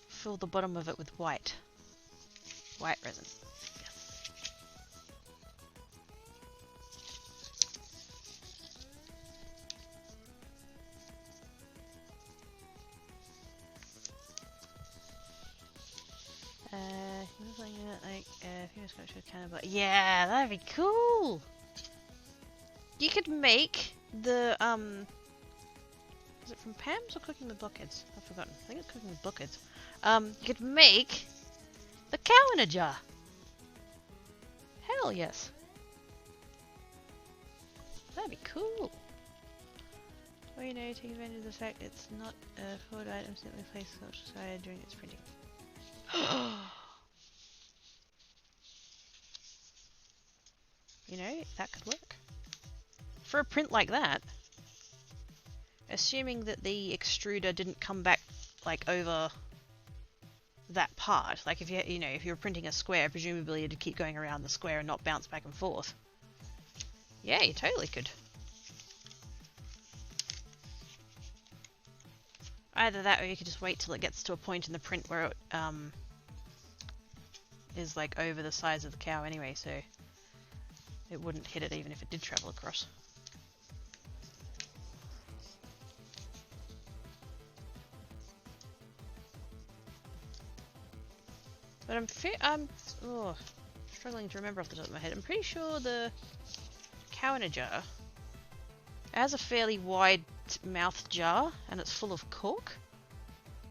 Fill the bottom of it with white resin. Yeah, that'd be cool. You could make the is it from Pam's or Cooking with Blockheads? I've forgotten. I think it's Cooking with Blockheads. You could make the cow in a jar. Hell yes. That'd be cool. Well, you know, take advantage of the fact it's not a forward item simply placed outside during its printing. You know, that could work. For a print like that, assuming that the extruder didn't come back like over that part, like if if you were printing a square, presumably it'd keep going around the square and not bounce back and forth. Yeah, you totally could. Either that or you could just wait till it gets to a point in the print where it is like over the size of the cow anyway, so it wouldn't hit it even if it did travel across. But I'm struggling to remember off the top of my head. I'm pretty sure the cow in a jar has a fairly wide mouth jar and it's full of cork.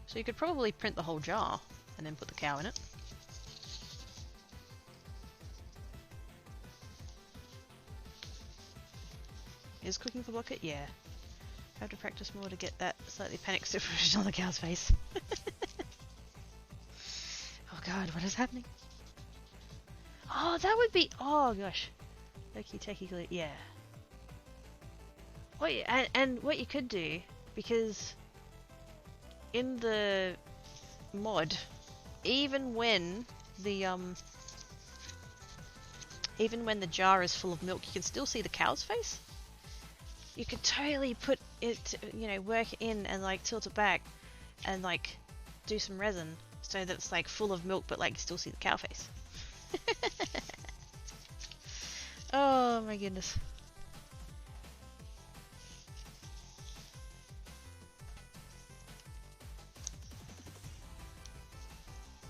So you could probably print the whole jar and then put the cow in it. Is Cooking for Blockhead? Yeah. I have to practice more to get that slightly panicked expression on the cow's face. Oh god, what is happening? Oh, that would be... Oh gosh. Loki technically, yeah. What you, and what you could do, because in the mod, even when the even when the jar is full of milk, you can still see the cow's face. You could totally put it, you know, work it in and like tilt it back and like do some resin so that it's like full of milk, but like you still see the cow face. Oh my goodness.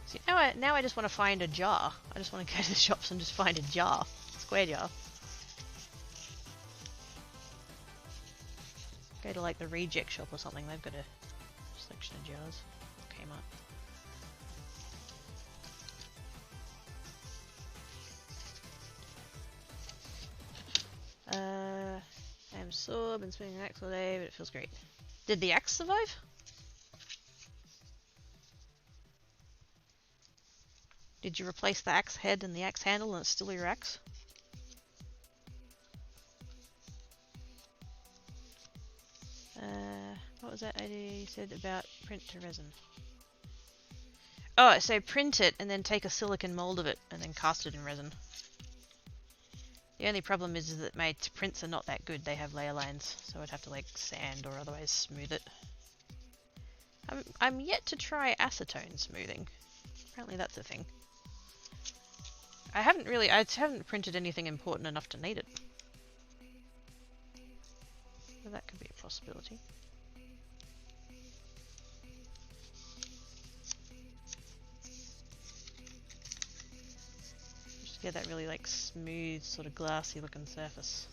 See, now I just want to find a jar. I just want to go to the shops and just find a jar. Square jar. Go to like the reject shop or something, they've got a selection of jars. Kmart. I'm sore, been swinging an axe all day, but it feels great. Did the axe survive? Did you replace the axe head and the axe handle and it's still your axe? What was that idea you said about print to resin? Oh, so print it and then take a silicon mold of it and then cast it in resin. The only problem is that my prints are not that good. They have layer lines, so I'd have to like sand or otherwise smooth it. I'm yet to try acetone smoothing. Apparently that's a thing. I haven't printed anything important enough to need it. So that could be a possibility. Just get that really like smooth, sort of glassy looking surface.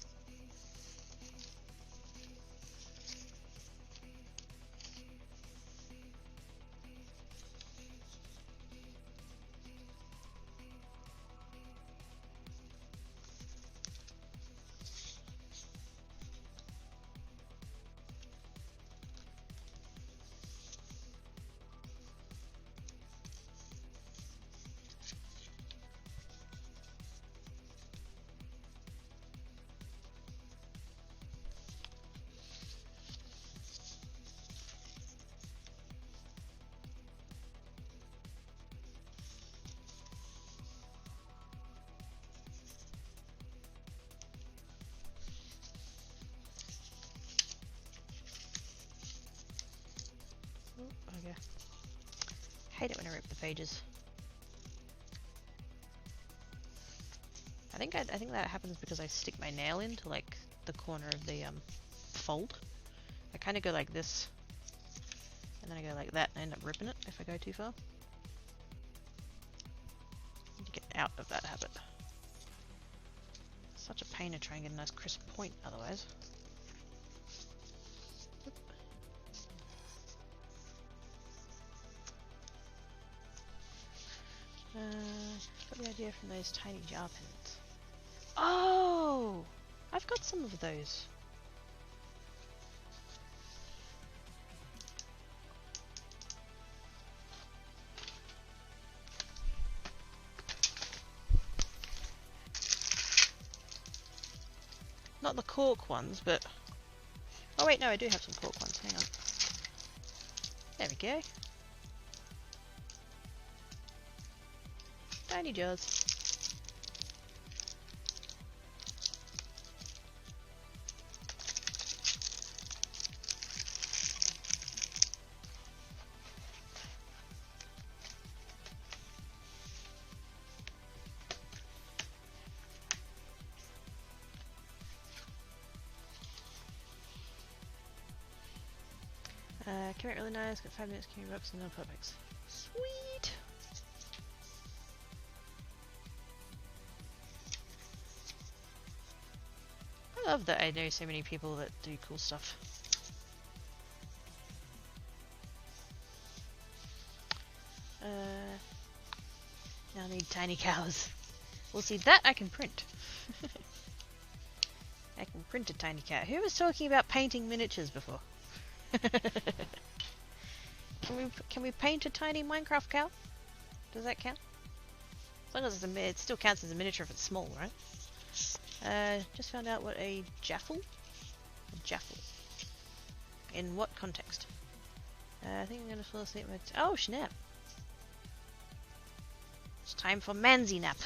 Okay. Hate it when I rip the pages. I think that happens because I stick my nail into like the corner of the fold. I kind of go like this, and then I go like that, and I end up ripping it if I go too far. Need to get out of that habit. Such a pain to try and get a nice crisp point otherwise. Got the idea from those tiny jar pins. Oh! I've got some of those. Not the cork ones, but... Oh wait, no, I do have some cork ones. Hang on. There we go. Tiny jars. Came out really nice, got 5 minutes, came rocks and no perfects. Sweet! I love that I know so many people that do cool stuff. Now I need tiny cows. Well, see, that I can print. I can print a tiny cow. Who was talking about painting miniatures before? Can we paint a tiny Minecraft cow? Does that count? As long as it still counts as a miniature if it's small, right? Just found out what a jaffle? A jaffle. In what context? I think I'm gonna fall asleep with... Oh, snap! It's time for Manzy nap.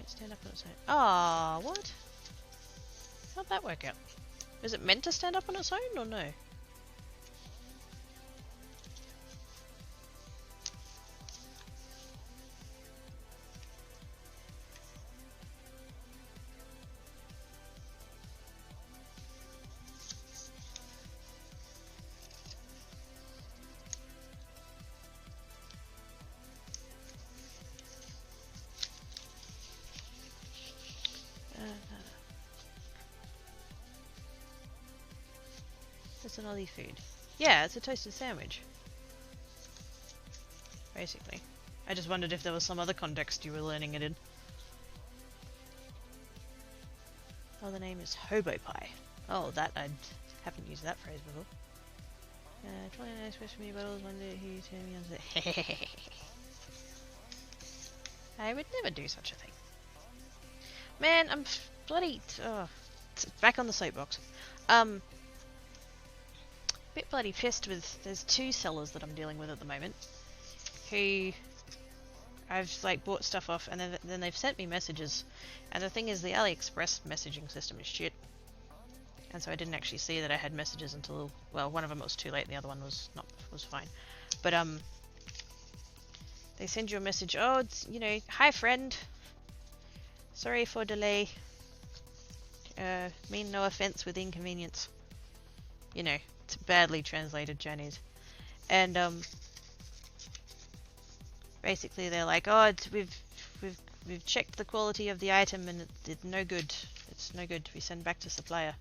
Don't stand up on its own. Ah, what? How'd that work out? Is it meant to stand up on its own or no? It's an Aussie food. Yeah, it's a toasted sandwich. Basically. I just wondered if there was some other context you were learning it in. Oh, the name is Hobo Pie. Oh, that I haven't used that phrase before. 29 special me bottles, one day he turned me on to I would never do such a thing. Man, I'm bloody... Oh, back on the soapbox. Bit bloody pissed with... There's 2 sellers that I'm dealing with at the moment. Who... I've like bought stuff off and then they've sent me messages. And the thing is the AliExpress messaging system is shit. And so I didn't actually see that I had messages until... Well, one of them was too late and the other one was fine. But they send you a message. Oh, it's, you know, hi friend. Sorry for delay. Mean no offense with inconvenience. You know, it's badly translated Chinese. And basically they're like, oh, we've checked the quality of the item and it's no good. It's no good. We send back to supplier.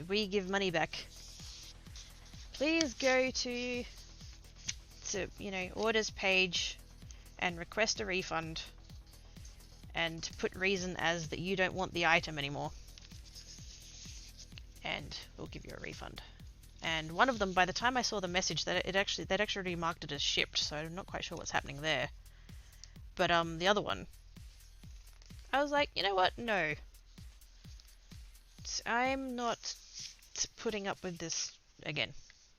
We give money back. Please go to you know, orders page and request a refund and put reason as that you don't want the item anymore and we'll give you a refund. And one of them, by the time I saw the message, that they'd actually marked it as shipped, so I'm not quite sure what's happening there. But the other one, I was like, you know what? No. I'm not putting up with this again.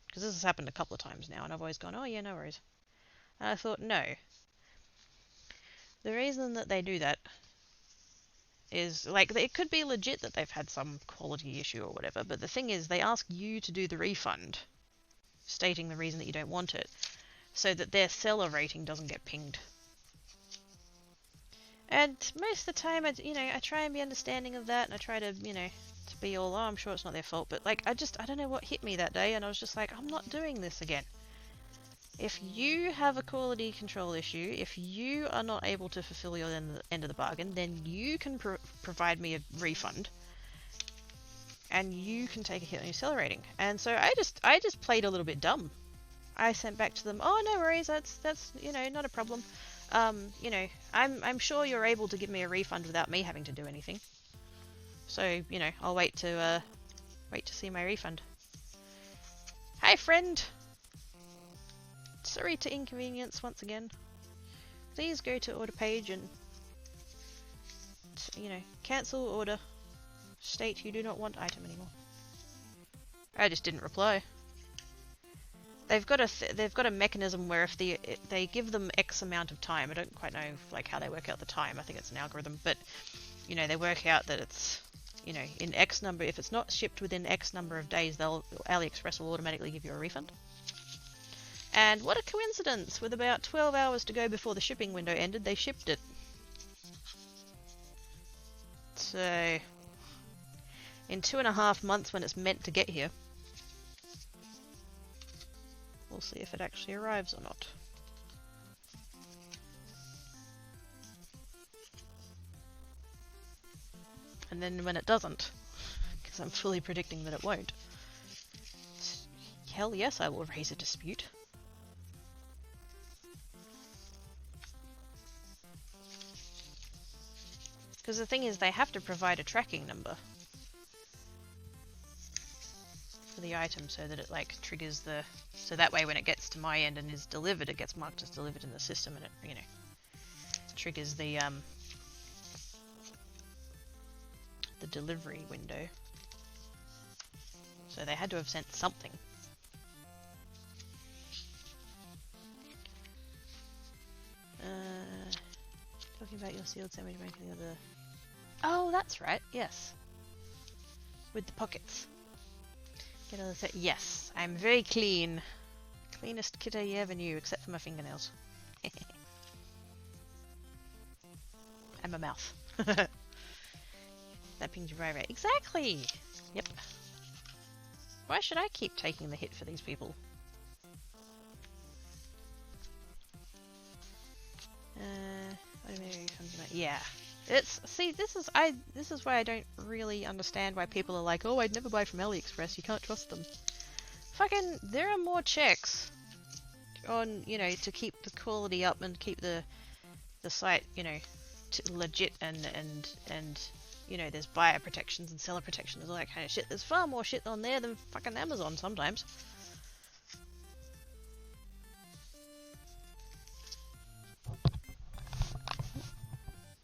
Because this has happened a couple of times now, and I've always gone, oh yeah, no worries. And I thought, no. The reason that they do that is, like, it could be legit that they've had some quality issue or whatever, but the thing is, they ask you to do the refund, stating the reason that you don't want it, so that their seller rating doesn't get pinged. And most of the time, I try and be understanding of that, and I try to, to be all, oh, I'm sure it's not their fault, but, like, I don't know what hit me that day, and I was just like, I'm not doing this again. If you have a quality control issue, if you are not able to fulfill your end of the bargain, then you can provide me a refund, and you can take a hit on your seller rating. And so I just played a little bit dumb. I sent back to them, oh, no worries, that's not a problem. I'm sure you're able to give me a refund without me having to do anything. So, I'll wait to see my refund. Hi, friend. Sorry to inconvenience once again. Please go to order page and, cancel order. State you do not want item anymore. I just didn't reply. They've got a mechanism where if they give them X amount of time, I don't quite know how they work out the time. I think it's an algorithm, but they work out that it's in X number. If it's not shipped within X number of days, AliExpress will automatically give you a refund. And what a coincidence! With about 12 hours to go before the shipping window ended, they shipped it. So, in 2.5 months when it's meant to get here, we'll see if it actually arrives or not. And then when it doesn't, because I'm fully predicting that it won't, hell yes, I will raise a dispute. Because the thing is, they have to provide a tracking number for the item so that it triggers the... So that way when it gets to my end and is delivered, it gets marked as delivered in the system and it, triggers the delivery window. So they had to have sent something. Talking about your sealed sandwich making the other... Oh, that's right, yes. With the pockets. Get all the yes, I'm very clean. Cleanest kid I ever knew, except for my fingernails. And my mouth. That pinged you right. Exactly! Yep. Why should I keep taking the hit for these people? Yeah. This is why I don't really understand why people are like, oh, I'd never buy from AliExpress, you can't trust them. Fucking, there are more checks on, you know, to keep the quality up and keep the site, you know, legit and you know, there's buyer protections and seller protections and all that kind of shit. There's far more shit on there than fucking Amazon sometimes.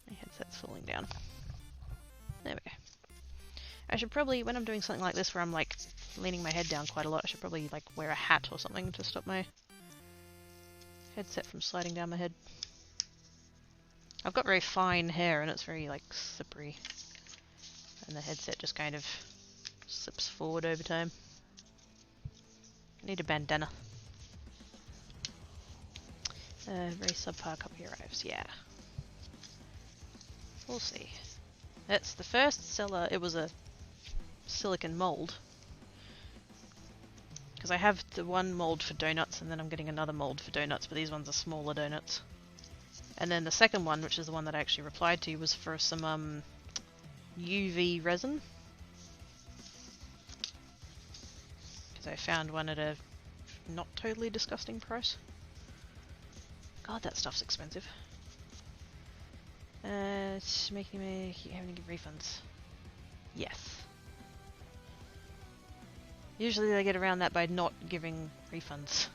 My headset's falling down. There we go. I should probably, when I'm doing something like this where I'm like leaning my head down quite a lot, I should probably like wear a hat or something to stop my headset from sliding down my head. I've got very fine hair and it's very like slippery. And the headset just kind of slips forward over time. I need a bandana. Very subpar copy arrives, yeah. We'll see. That's the first seller. It was a silicon mold. Because I have the one mold for donuts and then I'm getting another mold for donuts, but these ones are smaller donuts. And then the second one, which is the one that I actually replied to, was for some UV resin. Because I found one at a not totally disgusting price. God, that stuff's expensive. It's making me keep having to give refunds. Yes. Usually they get around that by not giving refunds.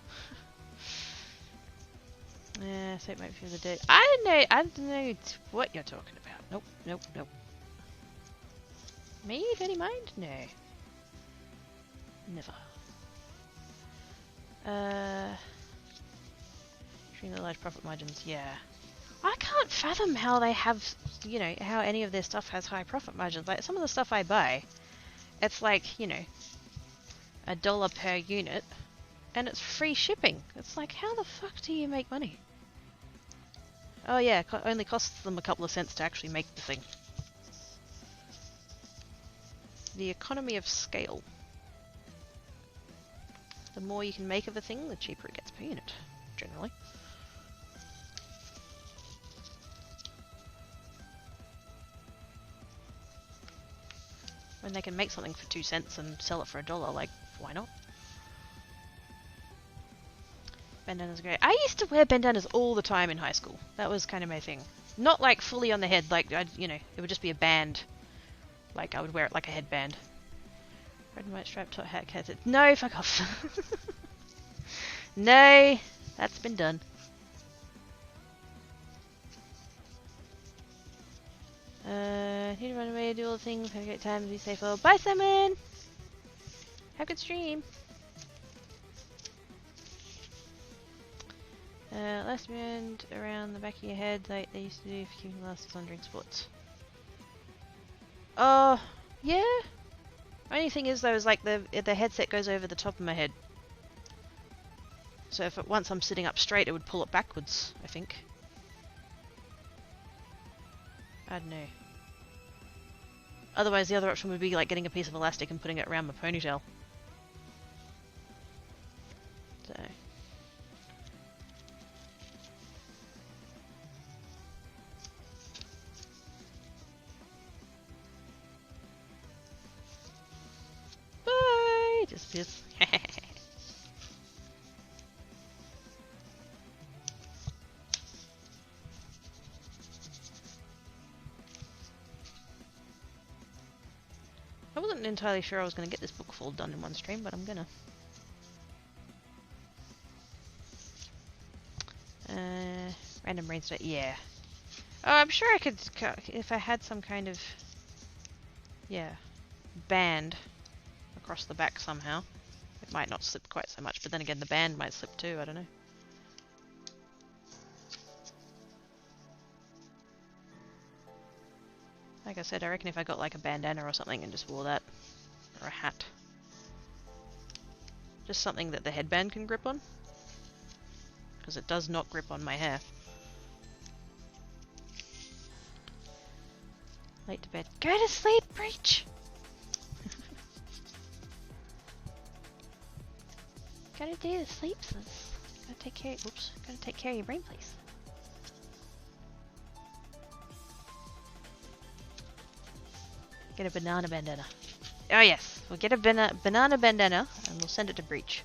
Yeah, so it might be the day. I don't know what you're talking about. Nope, nope, nope. Me? Any mind? No. Never. Between the large profit margins, yeah. I can't fathom how they have, you know, how any of their stuff has high profit margins. Like, some of the stuff I buy, it's like, you know, $1 per unit, and it's free shipping. It's like, how the fuck do you make money? Oh yeah, it only costs them a couple of cents to actually make the thing. The economy of scale. The more you can make of a thing, the cheaper it gets per unit, generally. When they can make something for 2 cents and sell it for $1, like, why not? Bandanas are great. I used to wear bandanas all the time in high school. That was kind of my thing. Not like fully on the head, like, you know, it would just be a band. Like, I would wear it like a headband. Red and white striped top hat, cats. No, fuck off. No, that's been done. Need to run away, do all the things, have a great time, be safe. Oh, bye, Simon! Have a good stream. Last band around the back of your head, like they used to do for keeping glasses on drink sports. Oh, yeah. Only thing is though, is like the headset goes over the top of my head. So if once I'm sitting up straight, it would pull it backwards, I think. I don't know. Otherwise, the other option would be like getting a piece of elastic and putting it around my ponytail. So. Bye! Just piss. I wasn't entirely sure I was going to get this book full done in one stream, but I'm gonna. Random brainstorm. Yeah. Oh, I'm sure I could, if I had some kind of, yeah, band across the back somehow. It might not slip quite so much, but then again, the band might slip too. I don't know. Like I said, I reckon if I got like a bandana or something and just wore that, or a hat. Just something that the headband can grip on. Because it does not grip on my hair. Late to bed. Go to sleep, Breach! Gotta do the sleep, sis. Gotta take care. Oops. Gotta take care of your brain, please. Get a banana bandana. Oh yes, we'll get a banana bandana and we'll send it to Breach.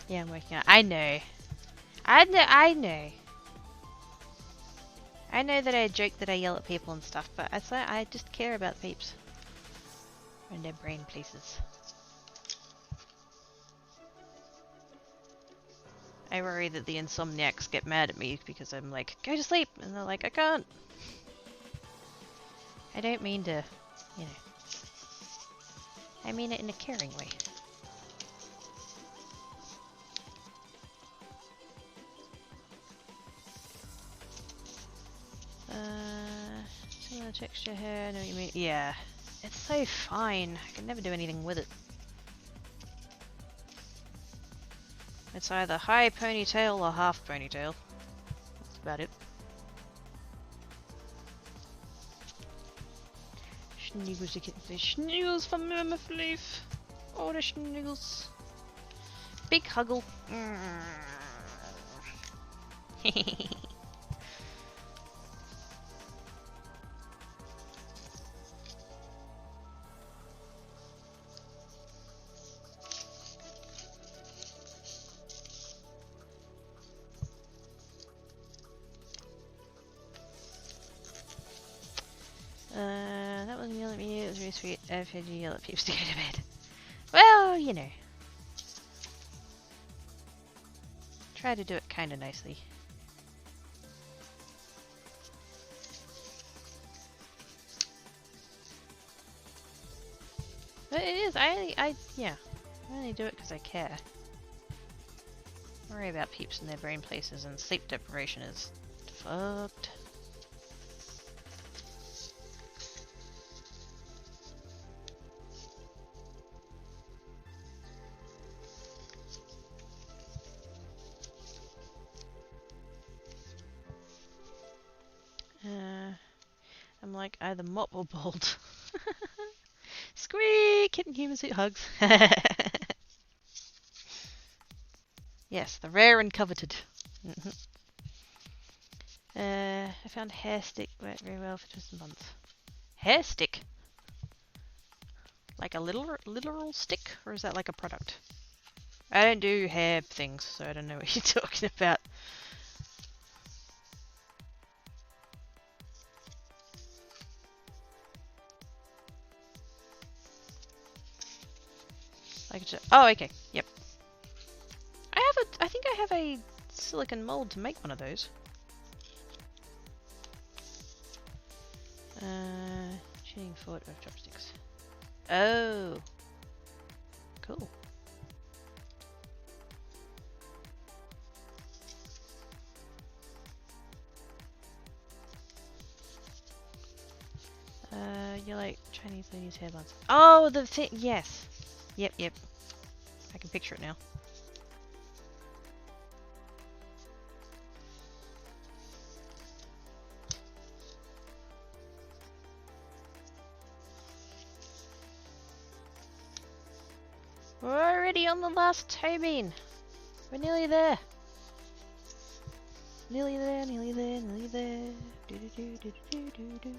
Yeah, I'm working on it. I know. I know that I joke that I yell at people and stuff, but I just care about peeps. And their brain places. I worry that the insomniacs get mad at me because I'm like, go to sleep! And they're like, I can't! I don't mean to, you know. I mean it in a caring way. Similar texture hair, I know what you mean. Yeah. It's so fine. I can never do anything with it. It's either high ponytail or half ponytail. That's about it. Schniggles, the kitten say Schniggles from Mammoth Leaf. Oh, the Schniggles. Big huggle. That wasn't yelling at me, it was really sweet. I've heard you yell at peeps to go to bed. Well, you know. Try to do it kinda nicely. But it is, yeah. I only do it because I care. Worry about peeps and their brain places, and sleep deprivation is fucked. I'm like either mop or bald. Squeak! Kitten human suit hugs. Yes, the rare and coveted. I found hair stick worked very well for just a month. Hair stick? Like a literal stick? Or is that like a product? I don't do hair things, so I don't know what you're talking about. Oh, okay. Yep. I think I have a silicone mold to make one of those. Tuning forward with chopsticks. Oh. Cool. You like Chinese ladies' hair buns. Oh, the thing. Yes. Yep. I can picture it now. We're already on the last toe bean. We're nearly there. Nearly there, nearly there, nearly there. Do do do do do do do.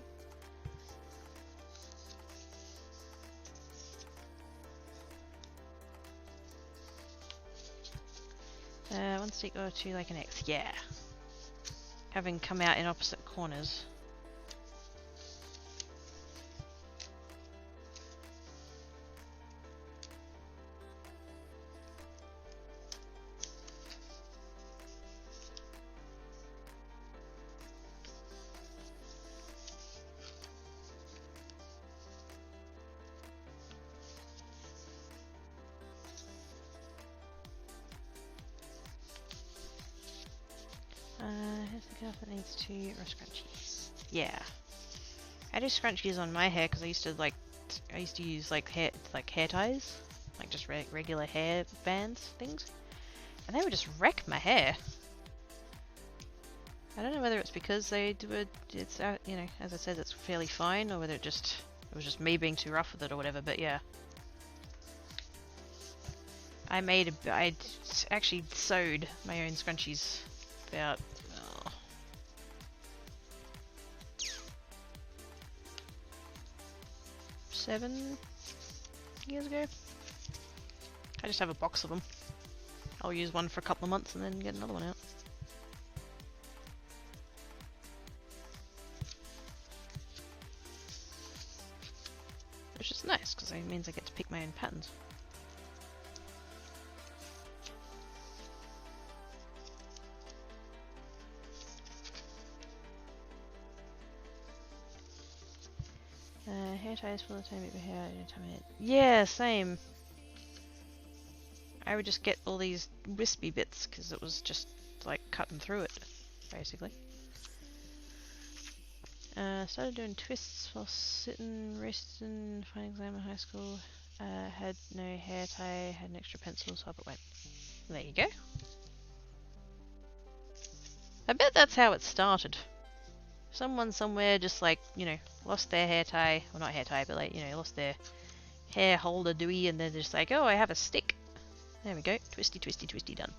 One stick or two like an X. Yeah. Having come out in opposite corners. That needs to or scrunchies. Yeah. I do scrunchies on my hair because I used to use like hair ties, like just regular hair bands things, and they would just wreck my hair. I don't know whether it's because they do it. It's you know, as I said, it's fairly fine, or whether it was just me being too rough with it or whatever. But yeah, I actually sewed my own scrunchies about 7 years ago. I just have a box of them. I'll use one for a couple of months and then get another one out. Which is nice because it means I get to pick my own patterns. Hair ties for the time it hair. Yeah, same. I would just get all these wispy bits because it was just like cutting through it, basically. Started doing twists while sitting, resting, final exam in high school. Had no hair tie, had an extra pencil, so I put one. There you go. I bet that's how it started. Someone somewhere just like, you know, lost their hair tie, well not hair tie, but like, you know, lost their hair holder dooey and they're just like, oh, I have a stick. There we go. Twisty, twisty, twisty, done.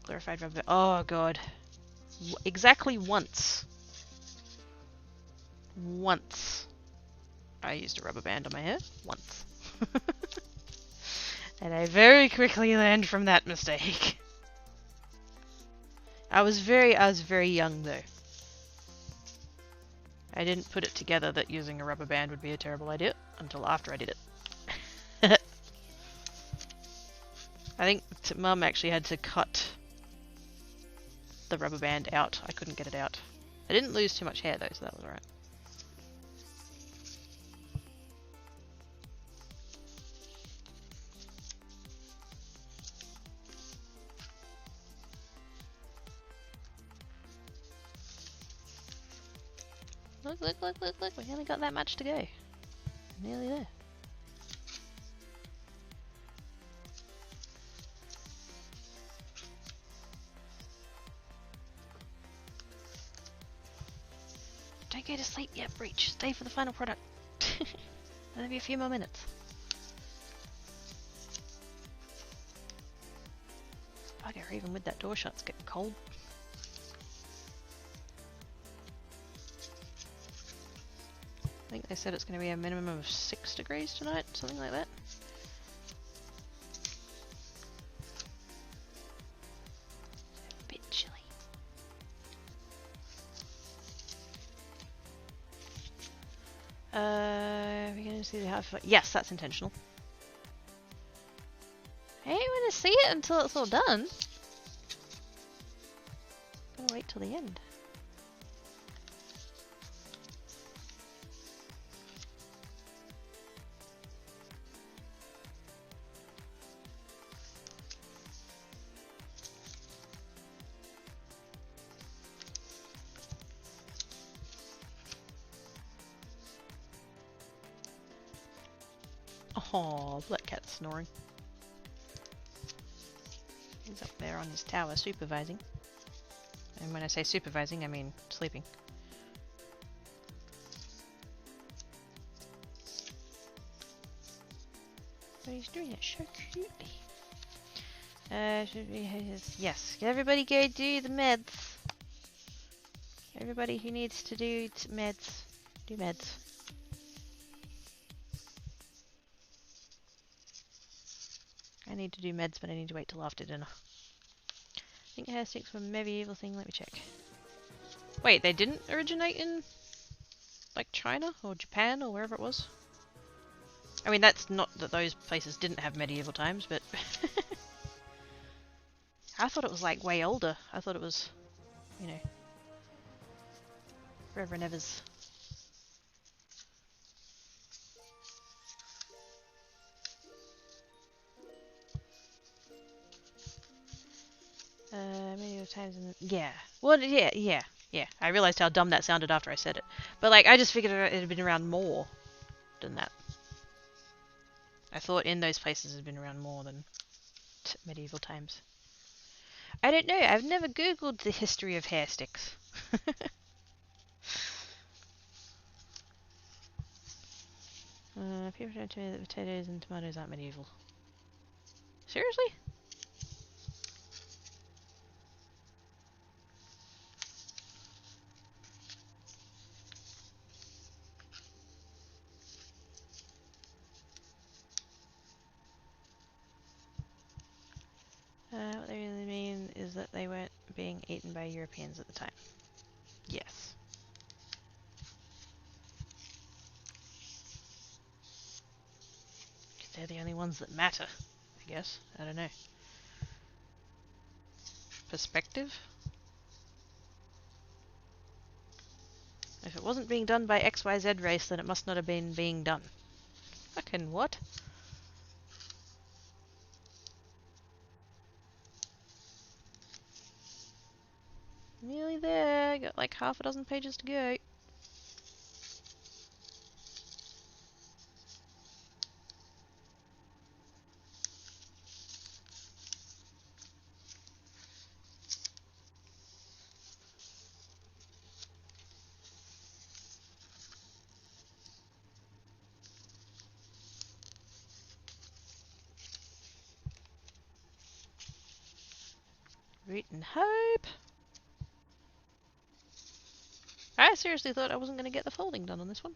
Glorified rubber. Oh god. Exactly once. Once. I used a rubber band on my hair. Once. And I very quickly learned from that mistake. I was very young though. I didn't put it together that using a rubber band would be a terrible idea until after I did it. I think Mum actually had to cut the rubber band out. I couldn't get it out. I didn't lose too much hair though, so that was alright. Look, look, look, look, look, we only got that much to go. Nearly there. Don't go to sleep yet, Breach. Stay for the final product. There'll be a few more minutes. Bugger, even with that door shut, it's getting cold. I think they said it's going to be a minimum of 6 degrees tonight, something like that. A bit chilly. We're going to see the half. Yes, that's intentional. I ain't going to see it until it's all done. Gotta wait till the end. Oh, Black Cat's snoring. He's up there on his tower supervising. And when I say supervising, I mean sleeping. But he's doing it so cutely. Should we yes, everybody go do the meds. Everybody who needs to do meds, do meds. I need to do meds, but I need to wait till after dinner. I think hair sticks were a medieval thing. Let me check. Wait, they didn't originate in like China or Japan or wherever it was? I mean, that's not that those places didn't have medieval times, but I thought it was like way older. I thought it was, you know, forever and ever's. times in the... Yeah. Well, yeah. I realized how dumb that sounded after I said it. But, like, I just figured it had been around more than that. I thought in those places it had been around more than medieval times. I don't know. I've never Googled the history of hair sticks. People don't tell me that potatoes and tomatoes aren't medieval. Seriously? What they really mean is that they weren't being eaten by Europeans at the time. Yes. Because they're the only ones that matter, I guess. I don't know. Perspective? If it wasn't being done by XYZ race, then it must not have been being done. Fucking what? Nearly there. Got like half a dozen pages to go. Root and hope. I seriously thought I wasn't going to get the folding done on this one.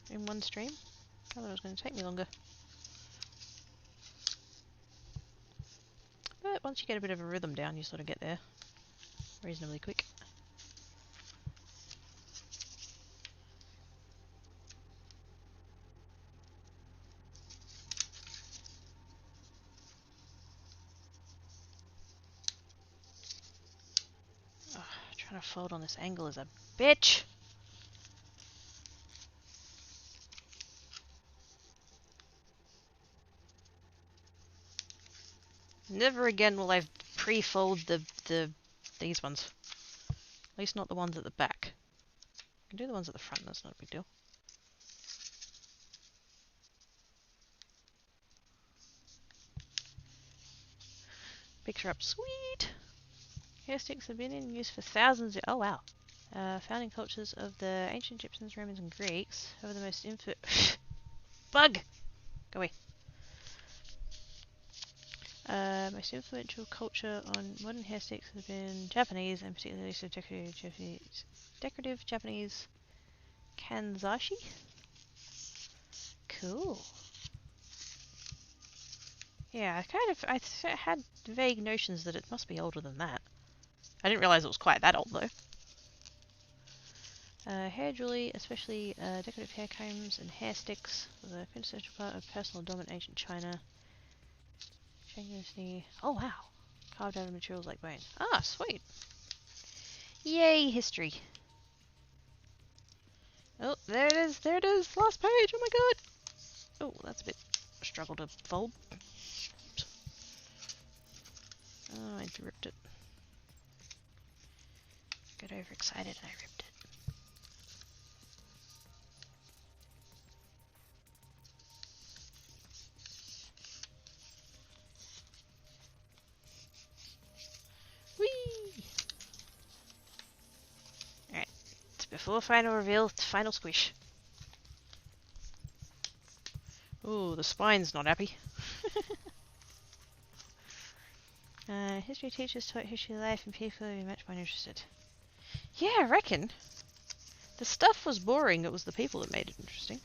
In one stream. I thought it was going to take me longer. But once you get a bit of a rhythm down, you sort of get there reasonably quick. Oh, trying to fold on this angle is a bitch! Never again will I pre-fold these ones. At least not the ones at the back. I can do the ones at the front, that's not a big deal. Picture up, sweet! Hair sticks have been in use for thousands of... Oh wow. Founding cultures of the ancient Egyptians, Romans and Greeks are the most Bug! Go away. Most influential culture on modern hair sticks has been Japanese, and particularly so decorative Japanese kanzashi. Cool. Yeah, I had vague notions that it must be older than that. I didn't realize it was quite that old though. Hair jewelry, especially decorative hair combs and hair sticks, was a quintessential part of personal adornment in ancient China. Oh wow! Carved out of materials like bone. Ah, sweet! Yay, history! Oh, there it is! There it is! Last page! Oh my god! Oh, that's a bit struggle to fold. Oh, I ripped it. Got overexcited and I ripped it. Whee! Alright, it's before final reveal, it's final squish. Ooh, the spine's not happy. History teachers taught history of life and people who are much more interested. Yeah, I reckon. The stuff was boring, it was the people that made it interesting.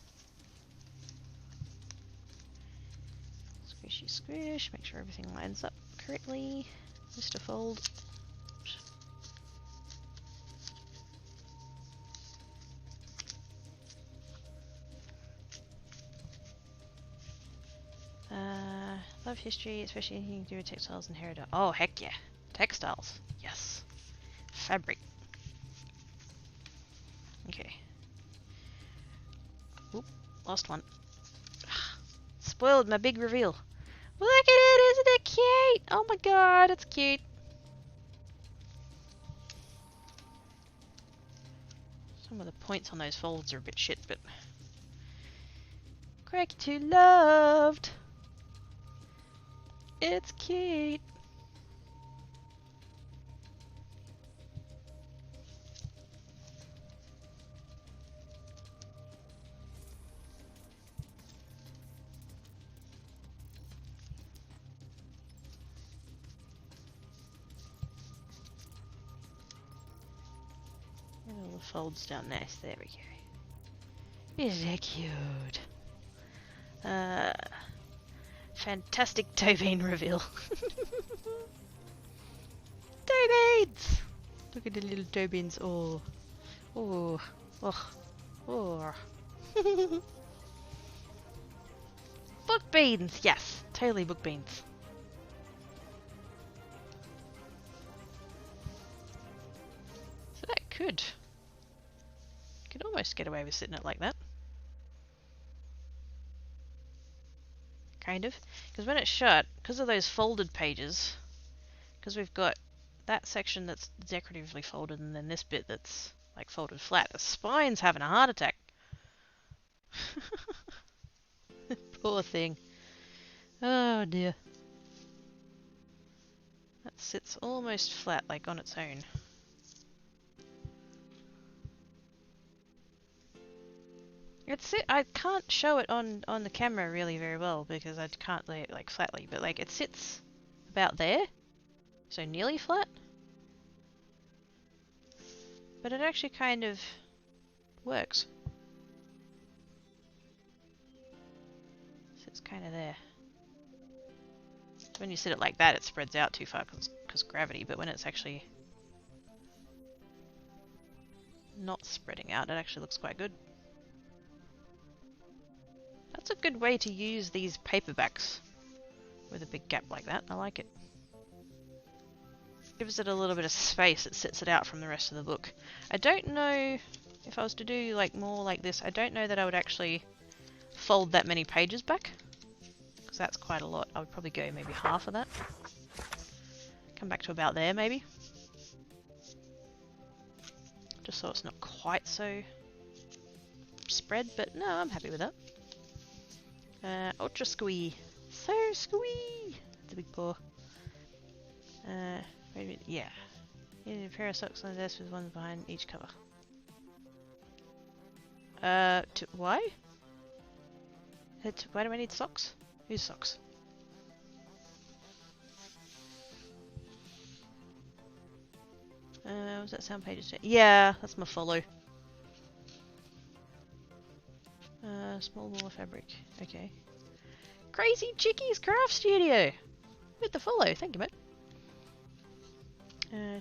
Squishy squish, make sure everything lines up correctly. Mr. Fold. Love history, especially anything to do with textiles and hair. Oh, heck yeah. Textiles. Yes. Fabric. Okay. Oop, lost one. Spoiled my big reveal. Look at it, isn't it cute? Oh my god, it's cute. Some of the points on those folds are a bit shit, but... quirky2Loved! It's cute! All the folds down there, so there we go. Isn't that cute? Fantastic toe bean reveal. Toe beans! Look at the little toe beans. Oh. Oh. Oh. Oh. Book beans! Yes. Totally book beans. So that could almost get away with sitting it like that. Kind of. Because when it's shut, because of those folded pages, because we've got that section that's decoratively folded and then this bit that's like folded flat, the spine's having a heart attack. Poor thing. Oh dear. That sits almost flat, like on its own. I can't show it on the camera really very well because I can't lay it like flatly, but like it sits about there, so nearly flat. But it actually kind of works. Sits kind of there. When you sit it like that, it spreads out too far because gravity, but when it's actually not spreading out, it actually looks quite good. That's a good way to use these paperbacks with a big gap like that. I like it. Gives it a little bit of space. It sits it out from the rest of the book. I don't know if I was to do like more like this. I don't know that I would actually fold that many pages back because that's quite a lot. I would probably go maybe half of that. Come back to about there maybe. Just so it's not quite so spread, but no, I'm happy with that. Ultra squee. So squee! It's a big paw. Wait a minute. Yeah. You need a pair of socks on the desk with one behind each cover. Why? Why do I need socks? Whose socks? Was that sound pages? Yeah, that's my follow. Small ball of fabric. Okay. Crazy Chickies Craft Studio! With the follow. Thank you, mate.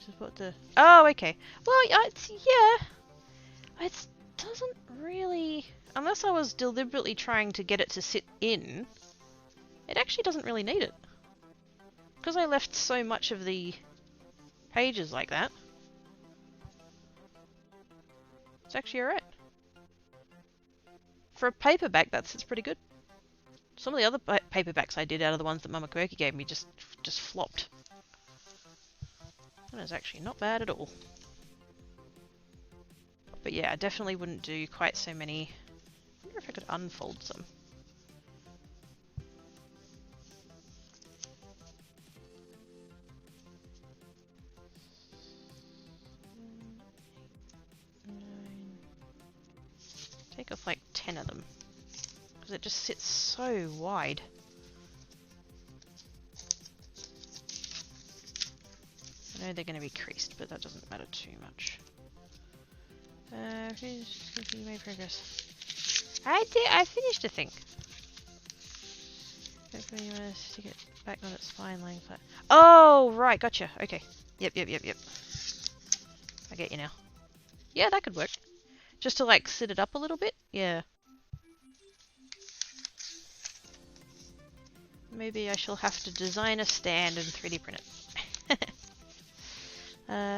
Just put the... Oh, okay. Well, yeah. It doesn't really... Unless I was deliberately trying to get it to sit in, it actually doesn't really need it. Because I left so much of the pages like that. It's actually alright. For a paperback, that's pretty good. Some of the other paperbacks I did out of the ones that Mama Quirky gave me just flopped. That is actually not bad at all. But yeah, I definitely wouldn't do quite so many. I wonder if I could unfold some. Take off like 10 of them. Because it just sits so wide. I know they're going to be creased, but that doesn't matter too much. You made progress. I finished a thing. Hopefully you want to stick it back on its spine laying flat. Oh, right, gotcha. Okay. Yep. I get you now. Yeah, that could work. Just to like sit it up a little bit? Yeah. Maybe I shall have to design a stand and 3D print it.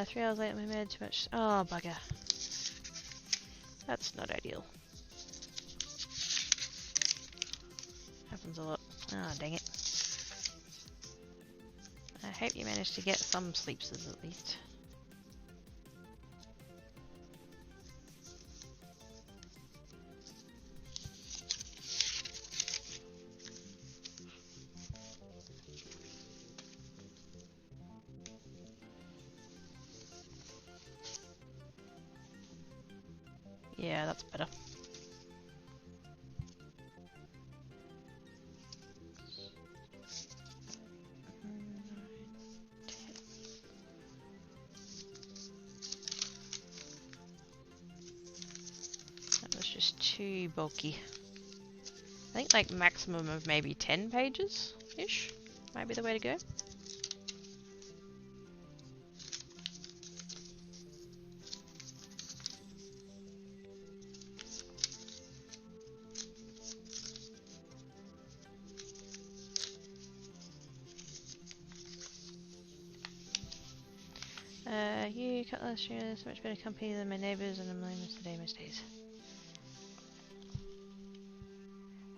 3 hours later, we made too much. Oh, bugger. That's not ideal. Happens a lot. Ah, oh, dang it. I hope you managed to get some sleepses at least. Yeah, that's better. That was just too bulky. I think like maximum of maybe 10 pages-ish might be the way to go. You cut last year, so much better company than my neighbours, and I'm lonely today most days.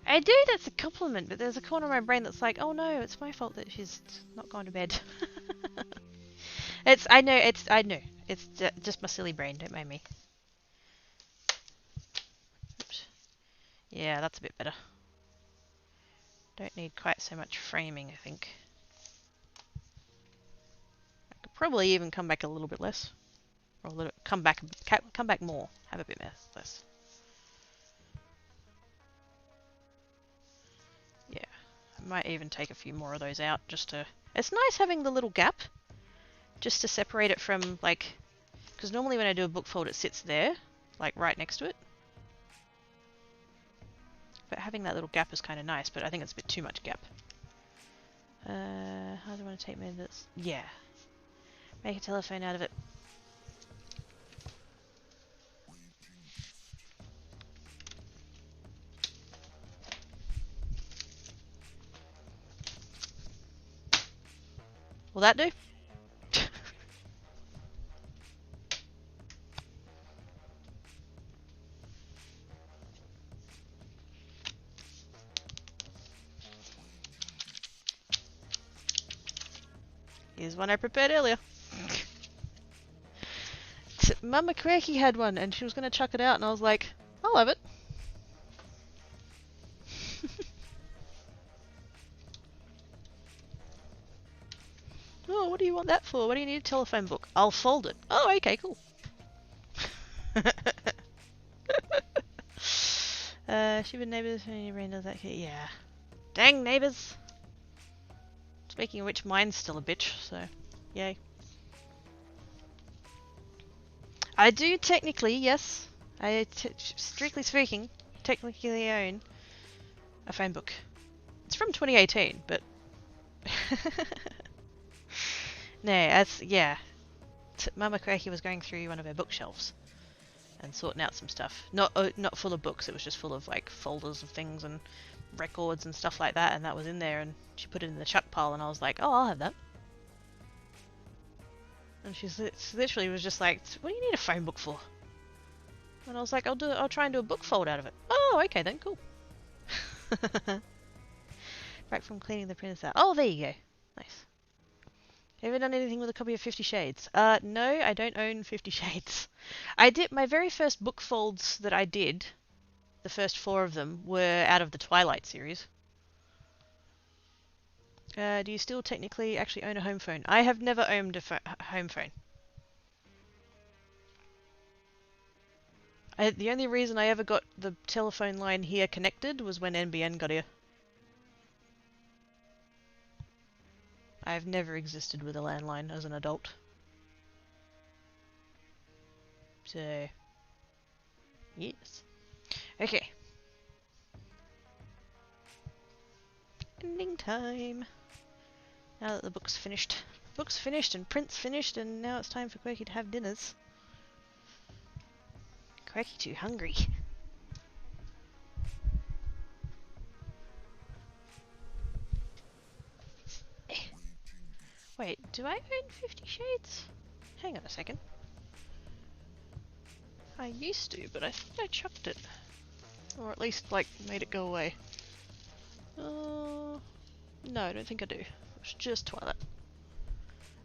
I do, that's a compliment, but there's a corner of my brain that's like, oh no, it's my fault that she's not gone to bed. I know, it's just my silly brain, don't mind me. Oops. Yeah, that's a bit better. Don't need quite so much framing, I think. I could probably even come back a little bit less. Or a little, come back more, have a bit less. Yeah, I might even take a few more of those out just to... It's nice having the little gap, just to separate it from, like... Because normally when I do a book fold, it sits there, like right next to it. But having that little gap is kind of nice, but I think it's a bit too much gap. How do I want to take this? Yeah. Make a telephone out of it. Will that do? Here's one I prepared earlier. Mama Quirky had one and she was going to chuck it out and I was like, I'll have it. Oh, what do you want that for? What do you need a telephone book? I'll fold it. Oh, okay, cool. Stupid neighbours, any rain does that here? Yeah. Dang neighbours! Speaking of which, mine's still a bitch, so yay. I do technically, yes. Strictly speaking, technically own a phone book. It's from 2018, but... No, yeah. Mama Quirky was going through one of her bookshelves and sorting out some stuff. Not full of books, it was just full of like folders of things and records and stuff like that, and that was in there, and she put it in the chuck pile, and I was like, oh, I'll have that. And she literally was just like, what do you need a phone book for? And I was like, I'll try and do a book fold out of it. Oh, okay then, cool. Back from cleaning the printers out. Oh, there you go. Nice. Have you ever done anything with a copy of 50 Shades? No, I don't own 50 Shades. I did, my very first book folds that I did, the first 4 of them, were out of the Twilight series. Do you still technically actually own a home phone? I have never owned a home phone. The only reason I ever got the telephone line here connected was when NBN got here. I've never existed with a landline as an adult. So, yes. Okay. Ending time. Now that the book's finished. Book's finished and print's finished, and now it's time for Quirky to have dinners. Quirky too hungry. Wait, do I own 50 Shades? Hang on a second. I used to, but I think I chucked it. Or at least, like, made it go away. No, I don't think I do. It was just Twilight.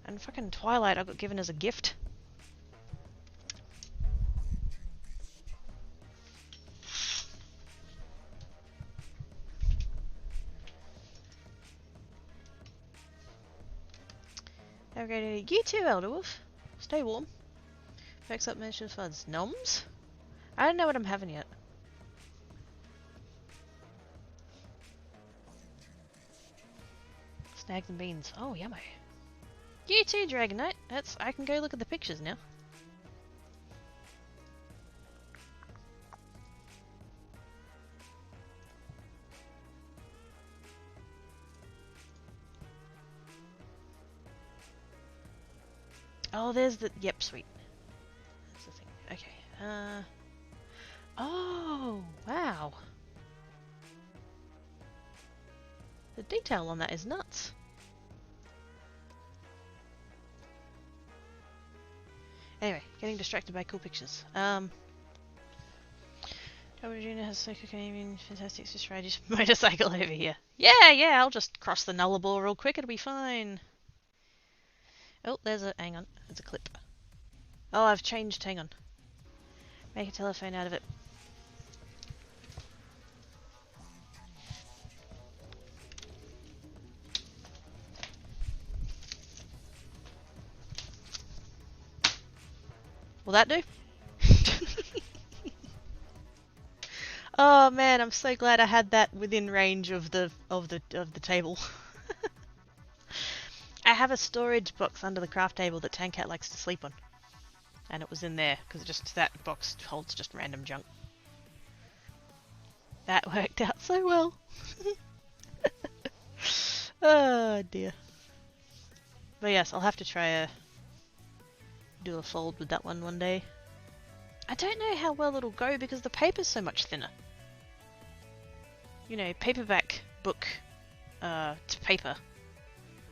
And fucking Twilight I got given as a gift. Have a great day. You too, Elder Wolf. Stay warm. Picks up mentions floods. Noms? I don't know what I'm having yet. Snags and beans. Oh, yummy. You too, Dragon Knight. I can go look at the pictures now. Oh, there's the... Yep, sweet. That's the thing. Okay. Oh, wow. The detail on that is nuts. Anyway, getting distracted by cool pictures. Junior has so Canadian fantastic sister. I just motorcycle over here. Yeah, I'll just cross the nullable real quick, it'll be fine. Oh, hang on, there's a clip. Oh, I've changed, hang on. Make a telephone out of it. Will that do? Oh man, I'm so glad I had that within range of the table. I have a storage box under the craft table that Tankat likes to sleep on. And it was in there, because that box holds just random junk. That worked out so well. Oh dear. But yes, I'll have to try do a fold with that one day. I don't know how well it'll go because the paper's so much thinner. You know, paperback book to paper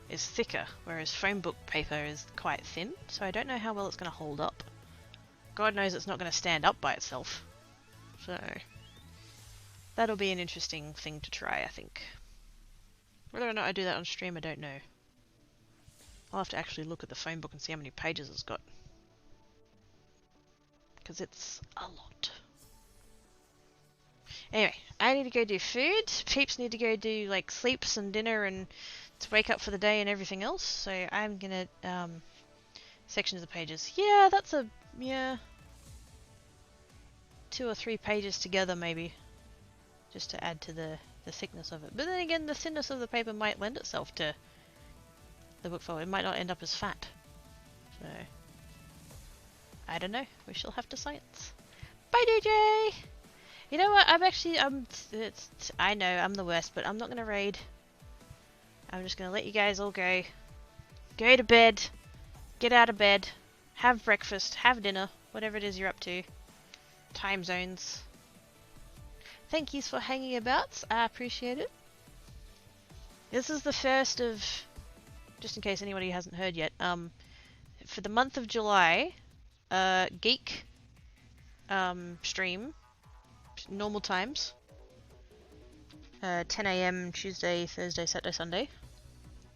is thicker, whereas phone book paper is quite thin, so I don't know how well it's going to hold up. God knows it's not going to stand up by itself. So, that'll be an interesting thing to try, I think. Whether or not I do that on stream, I don't know. I'll have to actually look at the phone book and see how many pages it's got. Because it's a lot. Anyway, I need to go do food. Peeps need to go do like sleeps and dinner and to wake up for the day and everything else. So I'm gonna sections of pages. Yeah, that's 2 or 3 pages together maybe, just to add to the thickness of it. But then again, the thinness of the paper might lend itself to the book fold. It might not end up as fat. So I don't know. We shall have to science. Bye, DJ. You know what? I know I'm the worst, but I'm not gonna raid. I'm just gonna let you guys all go. Go to bed. Get out of bed. Have breakfast. Have dinner. Whatever it is you're up to. Time zones. Thank yous for hanging about. I appreciate it. This is the first of, just in case anybody hasn't heard yet, for the month of July, Geek stream, normal times, 10 AM Tuesday, Thursday, Saturday, Sunday,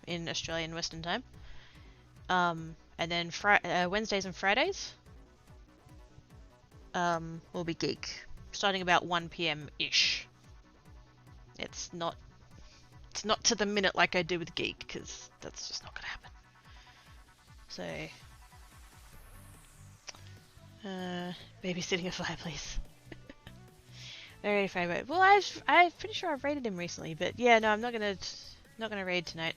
in Australian Western Time, and then Wednesdays and Fridays will be Geek, starting about 1 PM-ish. It's not to the minute like I do with Geek, because that's just not gonna happen. So, babysitting a fireplace. Very favorite. Well, I'm pretty sure I've raided him recently, but yeah, no, I'm not gonna raid tonight.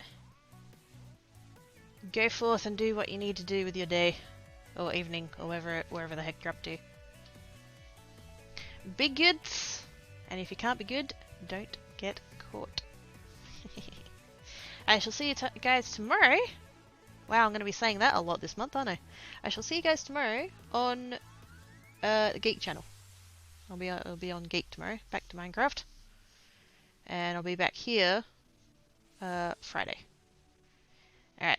Go forth and do what you need to do with your day, or evening, or wherever the heck you're up to. Be good, and if you can't be good, don't get caught. I shall see you guys tomorrow. Wow, I'm going to be saying that a lot this month, aren't I? I shall see you guys tomorrow on the Geek channel. I'll be on Geek tomorrow, back to Minecraft. And I'll be back here Friday. Alright.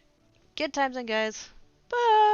Good times then, guys. Bye!